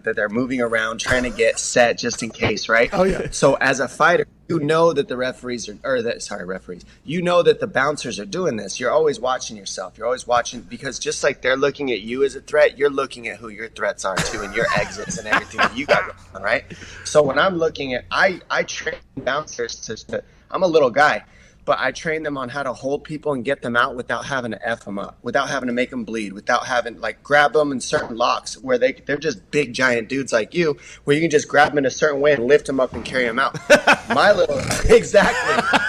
they're moving around trying to get set just in case, right? Oh yeah. So as a fighter, you know that the referees. You know that the bouncers are doing this. You're always watching yourself. You're always watching, because just like they're looking at you as a threat, you're looking at who your threats are too, and your exits and everything that you got going on, right? So when I'm looking at, I train bouncers to. I'm a little guy. But I train them on how to hold people and get them out without having to F them up, without having to make them bleed, without having grab them in certain locks where they're just big giant dudes like you, where you can just grab them in a certain way and lift them up and carry them out. Exactly.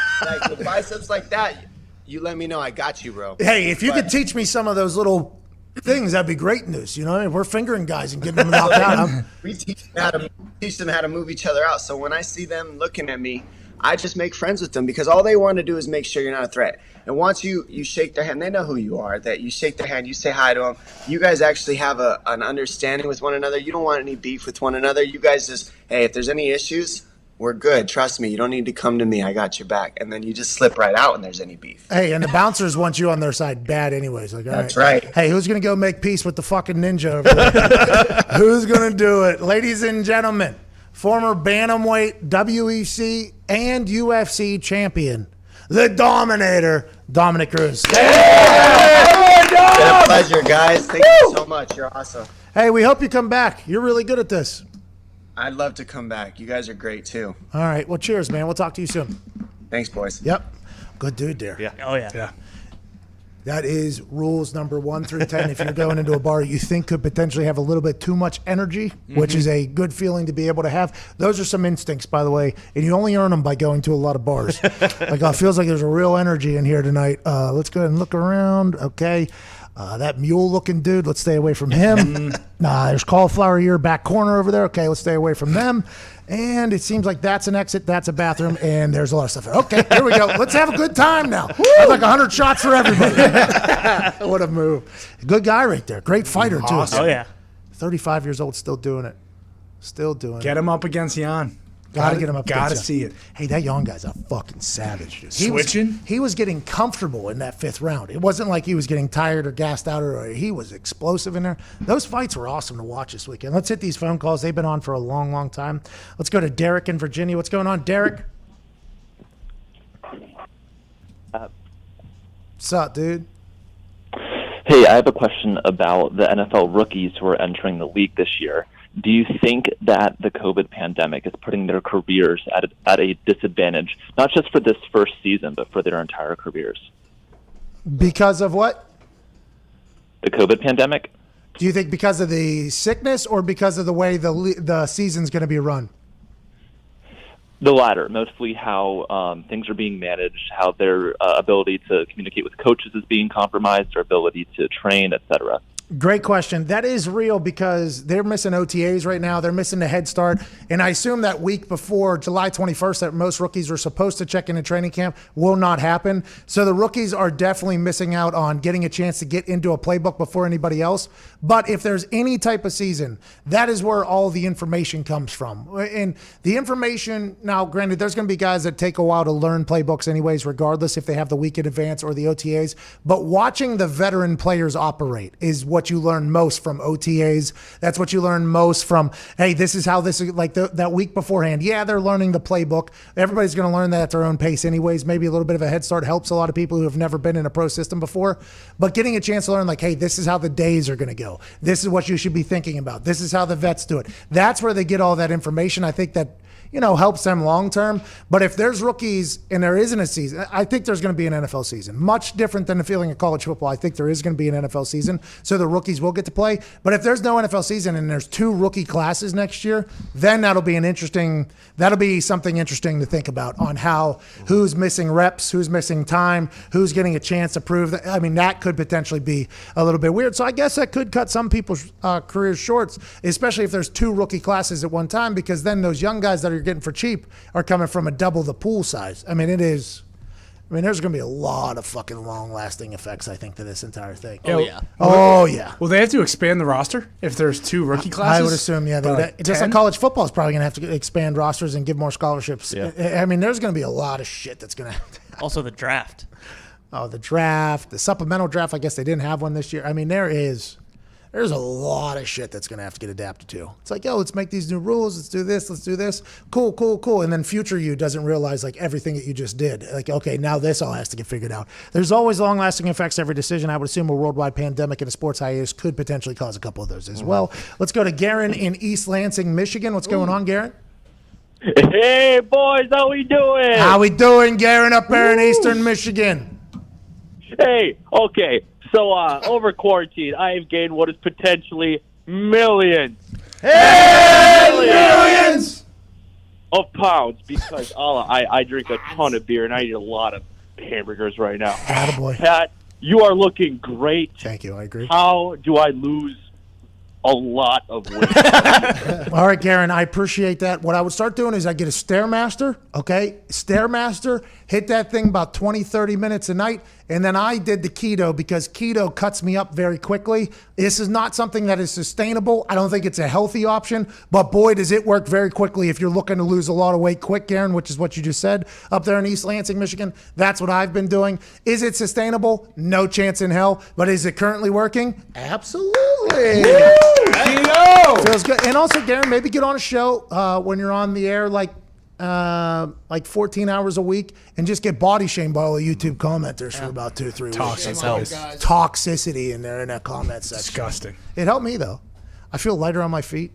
With biceps like that, you let me know. I got you, bro. Hey, if you could teach me some of those little things, that'd be great news. We're fingering guys and getting them knocked out. We teach them how to move each other out. So when I see them looking at me, I just make friends with them, because all they want to do is make sure you're not a threat. And once you shake their hand, they know who you are, that you shake their hand, you say hi to them. You guys actually have an understanding with one another. You don't want any beef with one another. You guys just, hey, if there's any issues, we're good. Trust me. You don't need to come to me. I got your back. And then you just slip right out when there's any beef. Hey, and the bouncers want you on their side bad anyways. That's right. Hey, who's going to go make peace with the fucking ninja over there? Who's going to do it? Ladies and gentlemen, former bantamweight, WEC, and UFC champion, the Dominator, Dominic Cruz. It's been a pleasure, guys. Thank you so much. You're awesome. Hey, we hope you come back. You're really good at this. I'd love to come back. You guys are great, too. All right. Well, cheers, man. We'll talk to you soon. Thanks, boys. Yep. Good dude there. Yeah. Oh, yeah. Yeah. That is rules number 1 through 10. If you're going into a bar you think could potentially have a little bit too much energy, which is a good feeling to be able to have. Those are some instincts, by the way, and you only earn them by going to a lot of bars. It feels like there's a real energy in here tonight. Let's go ahead and look around. Okay. That mule-looking dude, let's stay away from him. There's cauliflower ear back corner over there. Okay, let's stay away from them. And it seems like that's an exit, that's a bathroom, and there's a lot of stuff. Okay, here we go. Let's have a good time now. That's like 100 shots for everybody. What a move. Good guy right there. Great fighter, too. Awesome. Oh, yeah. 35 years old, still doing it. Still doing it. Get him up against Jan. Gotta get him up. Gotta see it. Hey, that young guy's a fucking savage, dude. Switching? He was getting comfortable in that 5th round. It wasn't like he was getting tired or gassed out, or he was explosive in there. Those fights were awesome to watch this weekend. Let's hit these phone calls. They've been on for a long, long time. Let's go to Derek in Virginia. What's going on, Derek? What's up, dude? Hey, I have a question about the NFL rookies who are entering the league this year. Do you think that the COVID pandemic is putting their careers at a disadvantage, not just for this first season, but for their entire careers? Because of what? The COVID pandemic? Do you think because of the sickness or because of the way the season's going to be run? The latter, mostly how things are being managed, how their ability to communicate with coaches is being compromised, their ability to train, etc. Great question. That is real because they're missing OTAs right now. They're missing the head start. And I assume that week before July 21st that most rookies are supposed to check in at training camp will not happen. So the rookies are definitely missing out on getting a chance to get into a playbook before anybody else. But if there's any type of season, that is where all the information comes from. And the information, now granted, there's going to be guys that take a while to learn playbooks anyways, regardless if they have the week in advance or the OTAs. But watching the veteran players operate is what you learn most from OTAs. That's what you learn most from, hey, this is how this is, like that week beforehand. Yeah, they're learning the playbook. Everybody's going to learn that at their own pace anyways. Maybe a little bit of a head start helps a lot of people who have never been in a pro system before. But getting a chance to learn, like, hey, this is how the days are going to go. This is what you should be thinking about. This is how the vets do it. That's where they get all that information. I think that, helps them long term. But if there's rookies and there isn't a season, I think there's going to be an NFL season. Much different than the feeling of college football. I think there is going to be an NFL season, so the rookies will get to play. But if there's no NFL season and there's 2 rookie classes next year, then that'll be something interesting to think about on how who's missing reps, who's missing time, who's getting a chance to prove that. I mean, that could potentially be a little bit weird. So I guess that could cut some people's careers short, especially if there's 2 rookie classes at one time, because then those young guys that are getting for cheap are coming from a double the pool size. There's going to be a lot of fucking long-lasting effects, I think, to this entire thing. Oh, yeah. Well, they have to expand the roster if there's 2 rookie classes? I would assume, yeah. Just like college football is probably going to have to expand rosters and give more scholarships. Yeah. There's going to be a lot of shit that's going to happen. Also the draft. Oh, the draft. The supplemental draft, I guess they didn't have one this year. There's a lot of shit that's going to have to get adapted to. It's like, let's make these new rules. Let's do this. Cool. And then future you doesn't realize like everything that you just did. Like, okay, now this all has to get figured out. There's always long-lasting effects to every decision. I would assume a worldwide pandemic and a sports hiatus could potentially cause a couple of those as well. Let's go to Garen in East Lansing, Michigan. What's going on, Garen? Hey, boys, how we doing? How we doing, Garen, up there in Eastern Michigan? Hey, okay. So, over quarantine, I have gained what is potentially millions. Millions of pounds because I drink a ton of beer and I eat a lot of hamburgers right now. Attaboy. Pat, you are looking great. Thank you. I agree. How do I lose a lot of weight? All right, Garen, I appreciate that. What I would start doing is I get a Stairmaster, okay? Stairmaster, hit that thing about 20, 30 minutes a night, and then I did the keto because keto cuts me up very quickly. This is not something that is sustainable. I don't think it's a healthy option, but boy, does it work very quickly if you're looking to lose a lot of weight quick, Garen, which is what you just said up there in East Lansing, Michigan. That's what I've been doing. Is it sustainable? No chance in hell. But is it currently working? Absolutely. Keto! Feels good. And also, Garen, maybe get on a show when you're on the air like 14 hours a week and just get body shamed by all the YouTube commenters for about 2 or 3 weeks. Toxicity in there in that comment section. Disgusting. It helped me though. I feel lighter on my feet.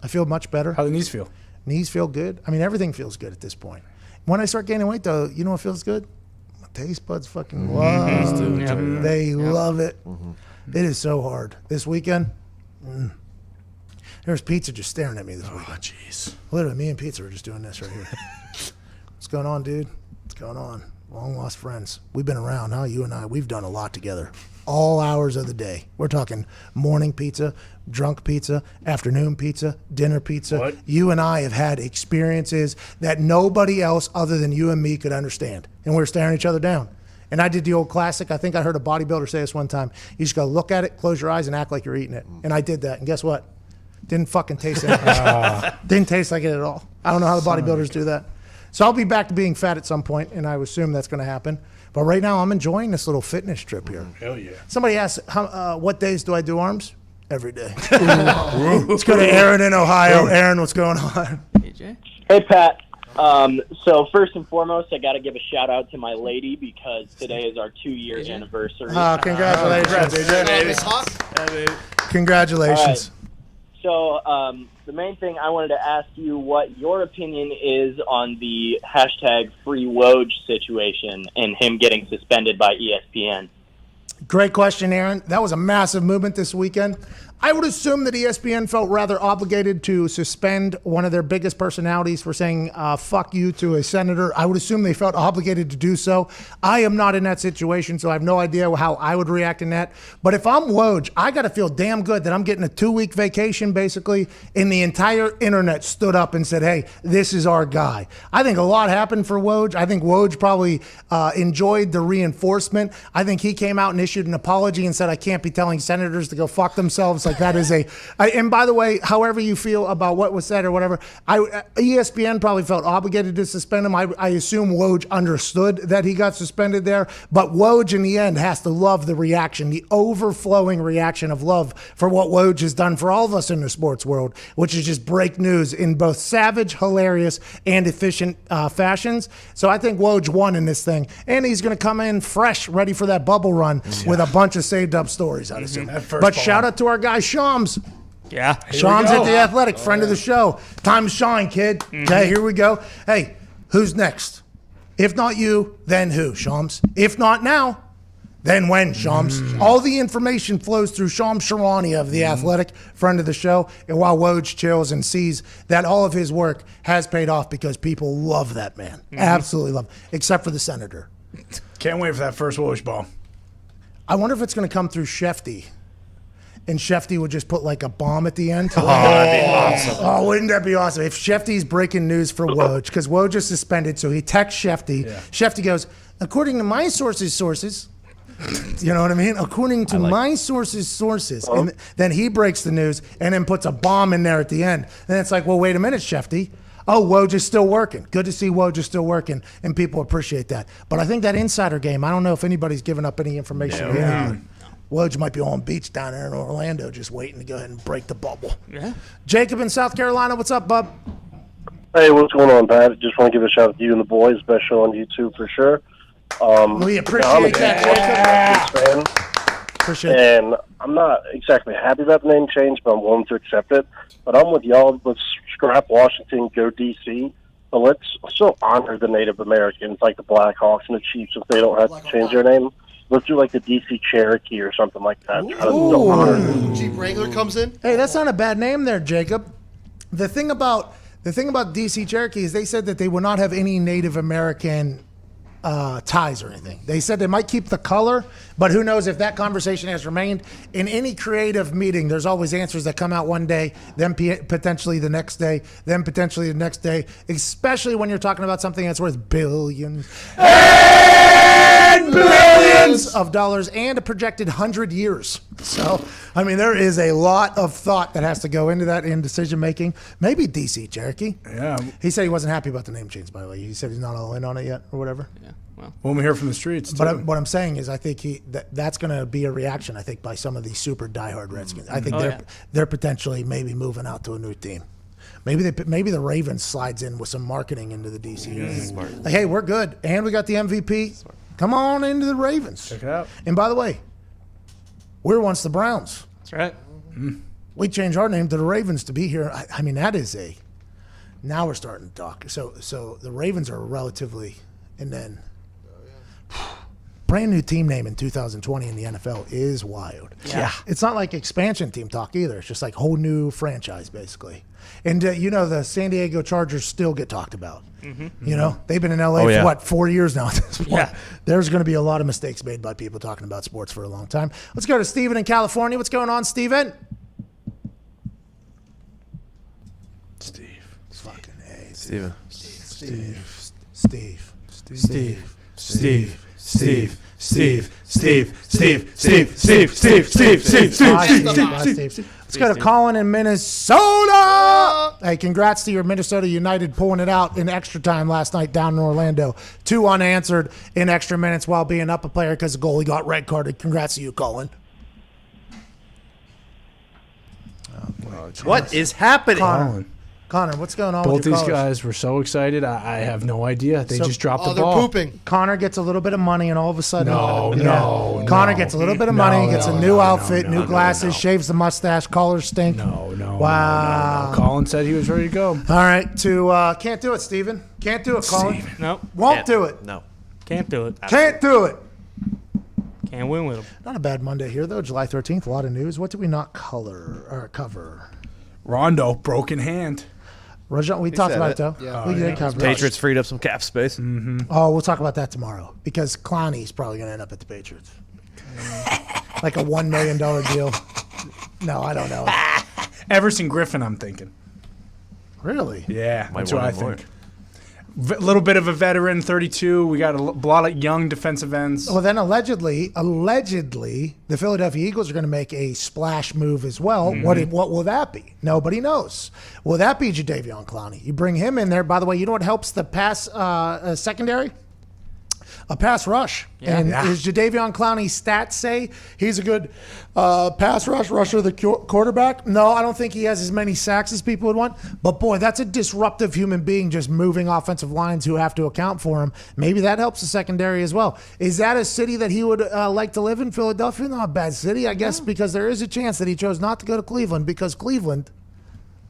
I feel much better. How do the knees feel? Knees feel good. Everything feels good at this point. When I start gaining weight though, you know what feels good? My taste buds fucking love it. They love it. It is so hard. This weekend, there's pizza just staring at me this weekend. Oh, jeez. Literally, me and pizza are just doing this right here. What's going on, dude? What's going on? Long lost friends. We've been around, huh? You and I, we've done a lot together. All hours of the day. We're talking morning pizza, drunk pizza, afternoon pizza, dinner pizza. What? You and I have had experiences that nobody else other than you and me could understand. And we're staring each other down. And I did the old classic. I think I heard a bodybuilder say this one time. You just got to look at it, close your eyes, and act like you're eating it. And I did that. And guess what? Didn't fucking taste it. Didn't taste like it at all. I don't know how the bodybuilders do that. So I'll be back to being fat at some point, and I assume that's going to happen. But right now, I'm enjoying this little fitness trip here. Hell yeah. Somebody asked, what days do I do arms? Every day. Let's go to Aaron in Ohio. Aaron, what's going on? Hey, Pat. So first and foremost, I got to give a shout out to my lady because today is our 2-year anniversary. Congratulations. Congratulations. Right. So the main thing I wanted to ask you what your opinion is on the hashtag Free Woj situation and him getting suspended by ESPN. Great question, Aaron. That was a massive movement this weekend. I would assume that ESPN felt rather obligated to suspend one of their biggest personalities for saying fuck you to a senator. I would assume they felt obligated to do so. I am not in that situation, so I have no idea how I would react in that. But if I'm Woj, I got to feel damn good that I'm getting a 2-week vacation, basically, and the entire internet stood up and said, hey, this is our guy. I think a lot happened for Woj. I think Woj probably enjoyed the reinforcement. I think he came out and issued an apology and said, I can't be telling senators to go fuck themselves like that is and by the way, however you feel about what was said or whatever, ESPN probably felt obligated to suspend him. I assume Woj understood that he got suspended there, but Woj in the end has to love the reaction, the overflowing reaction of love for what Woj has done for all of us in the sports world, which is just break news in both savage, hilarious, and efficient fashions. So I think Woj won in this thing, and he's going to come in fresh, ready for that bubble run with a bunch of saved up stories, I'd assume. But shout out to our guy Shams. Yeah. Shams at The Athletic, friend of the show. Time to shine, kid. Okay, here we go. Hey, who's next? If not you, then who, Shams? If not now, then when, Shams? All the information flows through Shams Sharani of The Athletic, friend of the show, and while Woj chills and sees that all of his work has paid off because people love that man. Absolutely love him, except for the senator. Can't wait for that first Woj bomb. I wonder if it's going to come through Shefty. And Shefty would just put like a bomb at the end. Oh, that'd be awesome. Oh, wouldn't that be awesome? If Shefty's breaking news for Woj, because Woj is suspended, so he texts Shefty. Yeah. Shefty goes, according to my sources. You know what I mean? According to my sources. And then he breaks the news and then puts a bomb in there at the end. Then it's like, well, wait a minute, Shefty. Oh, Woj is still working. Good to see Woj is still working, and people appreciate that. But I think that insider game, I don't know if anybody's given up any information. Yeah. Woj might be on beach down there in Orlando just waiting to go ahead and break the bubble. Yeah. Jacob in South Carolina, what's up, bub? Hey, what's going on, Pat? Just want to give a shout out to you and the boys, especially on YouTube for sure. We appreciate that, Jacob. Fan. Appreciate it. And I'm not exactly happy about the name change, but I'm willing to accept it. But I'm with y'all. Let's scrap Washington, go DC. But let's still honor the Native Americans, like the Blackhawks and the Chiefs, if they don't have to change their name. Let's do like the DC Cherokee or something like that. Jeep Wrangler comes in. Hey, that's not a bad name there, Jacob. The thing about DC Cherokee is they said that they will not have any Native American ties or anything. They said they might keep the color, but who knows if that conversation has remained. In any creative meeting, there's always answers that come out one day, then potentially the next day, then potentially the next day, especially when you're talking about something that's worth billions and billions of dollars and a projected 100 years. So, I mean, there is a lot of thought that has to go into that in decision making. Maybe DC Cherokee. Yeah. He said he wasn't happy about the name change, by the way. He said he's not all in on it yet or whatever. Yeah. Well, when we hear from the streets, but what I'm saying is, I think that's going to be a reaction. I think by some of these super diehard Redskins. I think they're potentially maybe moving out to a new team. Maybe the Ravens slides in with some marketing into the DC. Like, hey, we're good, and we got the MVP. Come on into the Ravens. Check it out. And by the way, we're once the Browns. That's right. We changed our name to the Ravens to be here. I mean, that is now we're starting to talk. So the Ravens are relatively, and then brand new team name in 2020 in the NFL is wild. Yeah. It's not like expansion team talk either. It's just like whole new franchise basically. And the San Diego Chargers still get talked about. You know, they've been in LA for what, 4 years now at this point. Yeah. There's going to be a lot of mistakes made by people talking about sports for a long time. Let's go to Steven in California. What's going on, Steven? Steven. Let's go to Colin in Minnesota. Hey, congrats to your Minnesota United pulling it out in extra time last night down in Orlando. 2 unanswered in extra minutes while being up a player because the goalie got red carded. Congrats to you, Colin. What is happening? Connor, what's going on Both with your these callers? guys were so excited. I have no idea. They just dropped the they're ball. pooping. Connor gets a little bit of money, and all of a sudden, No. Connor gets a little bit of money, gets a new outfit, new glasses, shaves the mustache, collars stink. Wow. No. Colin said he was ready to go. All right, can't do it, Steven. Can't do it, Colin. Nope. Won't do it. No. Can't do it. Can't do it. Can't win with them. Not a bad Monday here, though. July 13th, a lot of news. What did we not cover? Rondo, broken hand. Rajon, we talked said about it. it, though. Yeah. We did cover it. Patriots freed up some cap space. Oh, we'll talk about that tomorrow because Clowney's probably going to end up at the Patriots. Like a $1 million deal. No, I don't know. Everson Griffin, I'm thinking. Really? Yeah, that's what I think. little bit of a veteran, 32. We got a lot of young defensive ends. Well, then allegedly, the Philadelphia Eagles are going to make a splash move as well. Mm-hmm. What will that be? Nobody knows. Will that be Jadeveon Clowney? You bring him in there. By the way, you know what helps the pass secondary? A pass rush. Yeah. And his Jadeveon Clowney stats say he's a good pass rusher, the quarterback. No, I don't think he has as many sacks as people would want. But, boy, that's a disruptive human being just moving offensive lines who have to account for him. Maybe that helps the secondary as well. Is that a city that he would like to live in, Philadelphia? Not a bad city, I guess, because there is a chance that he chose not to go to Cleveland because Cleveland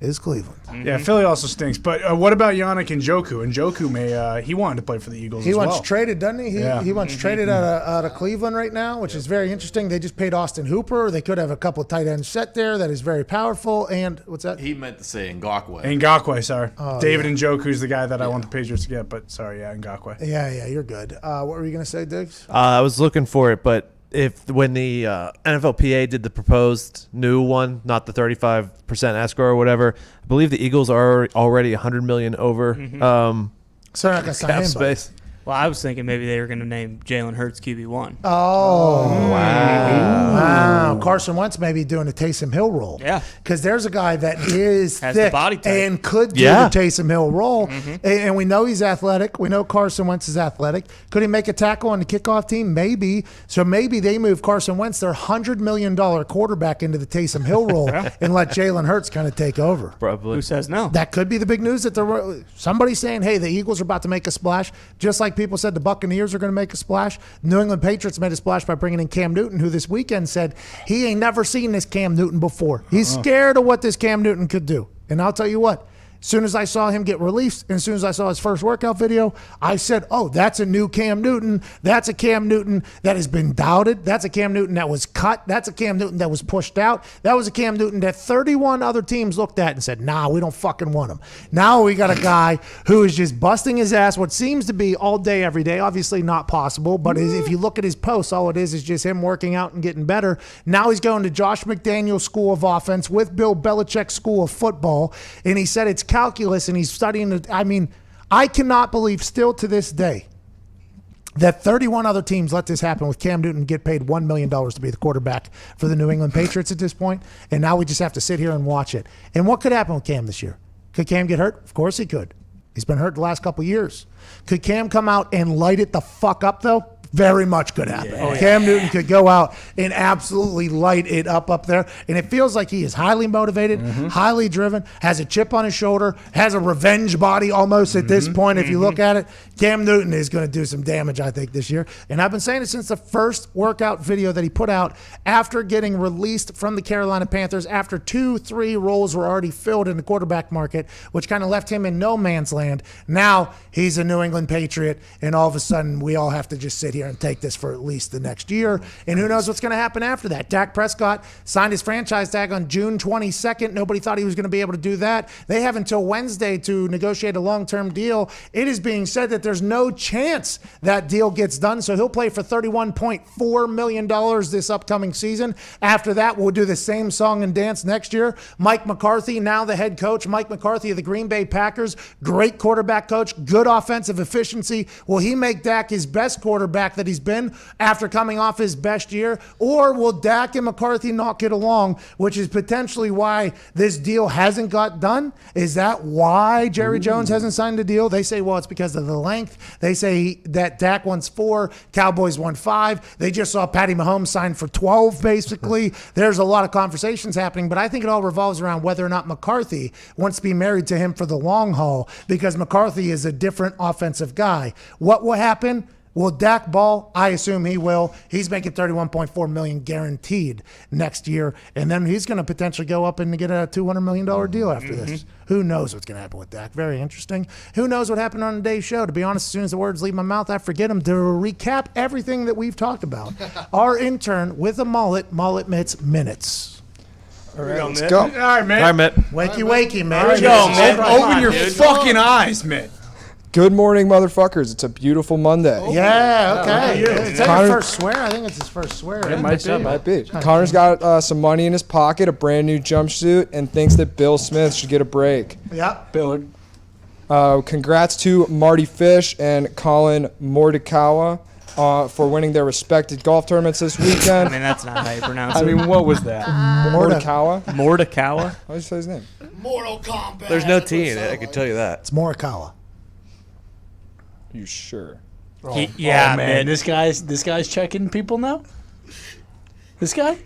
is Cleveland. Yeah, Philly also stinks. But what about Yannick Njoku? Njoku he wanted to play for the Eagles He as well. wants traded, doesn't he? Yeah. He wants traded out of Cleveland right now, which is very interesting. They just paid Austin Hooper. They could have a couple of tight ends set there that is very powerful. And what's that? He meant to say Ngakoue. Ngakoue, sorry. Oh, David Njoku's the guy that I want the Patriots to get, but sorry, Ngakoue. Yeah, you're good. What were you going to say, Diggs? I was looking for it, but when the NFLPA did the proposed new one, not the 35% escrow or whatever, I believe the Eagles are already $100 million over. So they're not going to sign cap him. space. Well, I was thinking maybe they were going to name Jalen Hurts QB1. Oh, wow. Carson Wentz may be doing a Taysom Hill role. Yeah. Because there's a guy that is Has the thick body type. and could do the Taysom Hill role. And we know he's athletic. We know Carson Wentz is athletic. Could he make a tackle on the kickoff team? Maybe. So maybe they move Carson Wentz, their $100 million quarterback, into the Taysom Hill role and let Jalen Hurts kind of take over. Probably. Who says no? That could be the big news that somebody's saying, hey, the Eagles are about to make a splash, just like people said the Buccaneers are going to make a splash. New England Patriots made a splash by bringing in Cam Newton, who this weekend said he ain't never seen this Cam Newton before. He's scared of what this Cam Newton could do. And I'll tell you what, as soon as I saw him get released, and as soon as I saw his first workout video, I said, oh, that's a new Cam Newton. That's a Cam Newton that has been doubted. That's a Cam Newton that was cut. That's a Cam Newton that was pushed out. That was a Cam Newton that 31 other teams looked at and said, nah, we don't fucking want him. Now we got a guy who is just busting his ass, what seems to be all day, every day. Obviously not possible, but if you look at his posts, all it is just him working out and getting better. Now he's going to Josh McDaniels School of Offense with Bill Belichick School of Football, and he said it's calculus, and he's studying it. I mean, I cannot believe still to this day that 31 other teams let this happen with Cam Newton get paid $1 million to be the quarterback for the New England Patriots at this point, and now we just have to sit here and watch it. And what could happen with Cam this year? Could Cam get hurt? Of course he could. He's been hurt the last couple of years. Could Cam come out and light it the fuck up, though? Very much could happen. Yeah. Cam Newton could go out and absolutely light it up there. And it feels like he is highly motivated, highly driven, has a chip on his shoulder, has a revenge body almost at this point. If you look at it, Cam Newton is going to do some damage, I think, this year. And I've been saying it since the first workout video that he put out after getting released from the Carolina Panthers, after 2-3 roles were already filled in the quarterback market, which kind of left him in no man's land. Now he's a New England Patriot, and all of a sudden we all have to just sit here and take this for at least the next year. And who knows what's going to happen after that. Dak Prescott signed his franchise tag on June 22nd. Nobody thought he was going to be able to do that. They have until Wednesday to negotiate a long-term deal. It is being said that there's no chance that deal gets done, so he'll play for $31.4 million this upcoming season. After that, we'll do the same song and dance next year. Mike McCarthy, now the head coach. Mike McCarthy of the Green Bay Packers, great quarterback coach, good offensive efficiency. Will he make Dak his best quarterback that he's been after coming off his best year? Or will Dak and McCarthy not get along, which is potentially why this deal hasn't got done? Is that why Jerry Jones hasn't signed a deal? They say, well, it's because of the length. They say that Dak wants 4, Cowboys want 5. They just saw Patty Mahomes sign for 12, basically. There's a lot of conversations happening, but I think it all revolves around whether or not McCarthy wants to be married to him for the long haul, because McCarthy is a different offensive guy. What will happen? Will Dak ball? I assume he will. He's making $31.4 million guaranteed next year, and then he's going to potentially go up and get a $200 million deal after this. Who knows what's going to happen with Dak? Very interesting. Who knows what happened on today's show? To be honest, as soon as the words leave my mouth, I forget them. To recap everything that we've talked about, our intern with a mullet Mitts minutes. All right, let's go. All right, man. All right, Mitt. Wakey, man. There you go, man. Open your fucking eyes, man. Good morning, motherfuckers. It's a beautiful Monday. Yeah, okay. Is that Connor- your first swear? I think it's his first swear. It might be. Connor's got some money in his pocket, a brand new jumpsuit, and thinks that Bill Smith should get a break. Yeah. Billard. Congrats to Marty Fish and Colin Mordikawa for winning their respected golf tournaments this weekend. I mean, that's not how you pronounce it. what was that? Mordikawa? Mordikawa? How do you say his name? Mortal Kombat. There's no T in it. I can tell you that. It's Morikawa. You sure? Yeah, man. This guy's checking people now. This guy.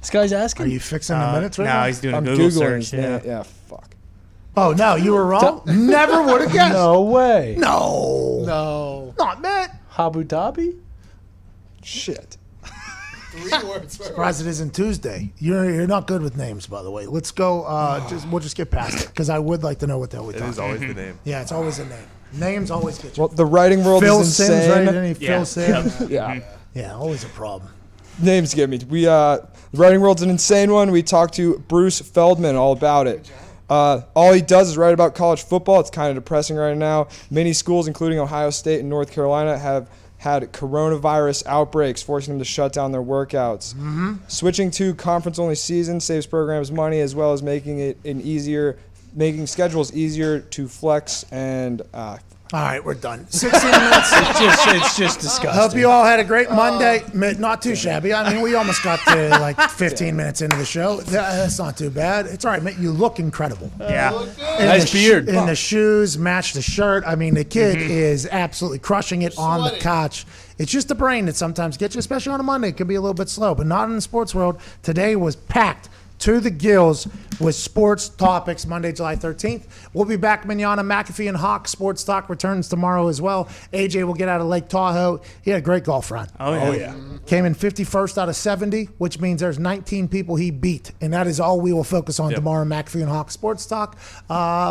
This guy's asking. Are you fixing the minutes right no, now? he's doing I'm a Google Googling search. his name. Yeah, fuck. Oh, no, you were wrong. Never would have guessed. No way. No. No. Not man. Abu Dhabi. Shit. 3 words. Surprised it isn't Tuesday. You're not good with names, by the way. Let's go. We'll just get past it because I would like to know what the hell we're It talking is always the name. Yeah, it's always a name. Names always get you. Well, the writing world Phil is Sims, insane. right? Any Phil Sims? Yeah. Yeah, always a problem. Names get me. The writing world's an insane one. We talked to Bruce Feldman all about it. All he does is write about college football. It's kind of depressing right now. Many schools, including Ohio State and North Carolina, have had coronavirus outbreaks, forcing them to shut down their workouts. Mm-hmm. Switching to conference-only season saves programs money, as well as making schedules easier to flex and. All right, we're done. 16 minutes. It's just disgusting. Hope you all had a great Monday. Not too shabby. I mean, we almost got to like 15 minutes into the show. That's not too bad. It's all right, mate. You look incredible. Yeah. Nice beard. In the shoes, match the shirt. I mean, the kid is absolutely crushing it on the couch. It's just the brain that sometimes gets you, especially on a Monday. It can be a little bit slow, but not in the sports world. Today was packed to the gills with sports topics. Monday, July 13th. We'll be back. Manana, McAfee, and Hawk Sports Talk returns tomorrow as well. AJ will get out of Lake Tahoe. He had a great golf run. Oh, yeah. Came in 51st out of 70, which means there's 19 people he beat. And that is all we will focus on tomorrow, McAfee and Hawk Sports Talk.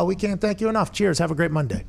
We can't thank you enough. Cheers. Have a great Monday.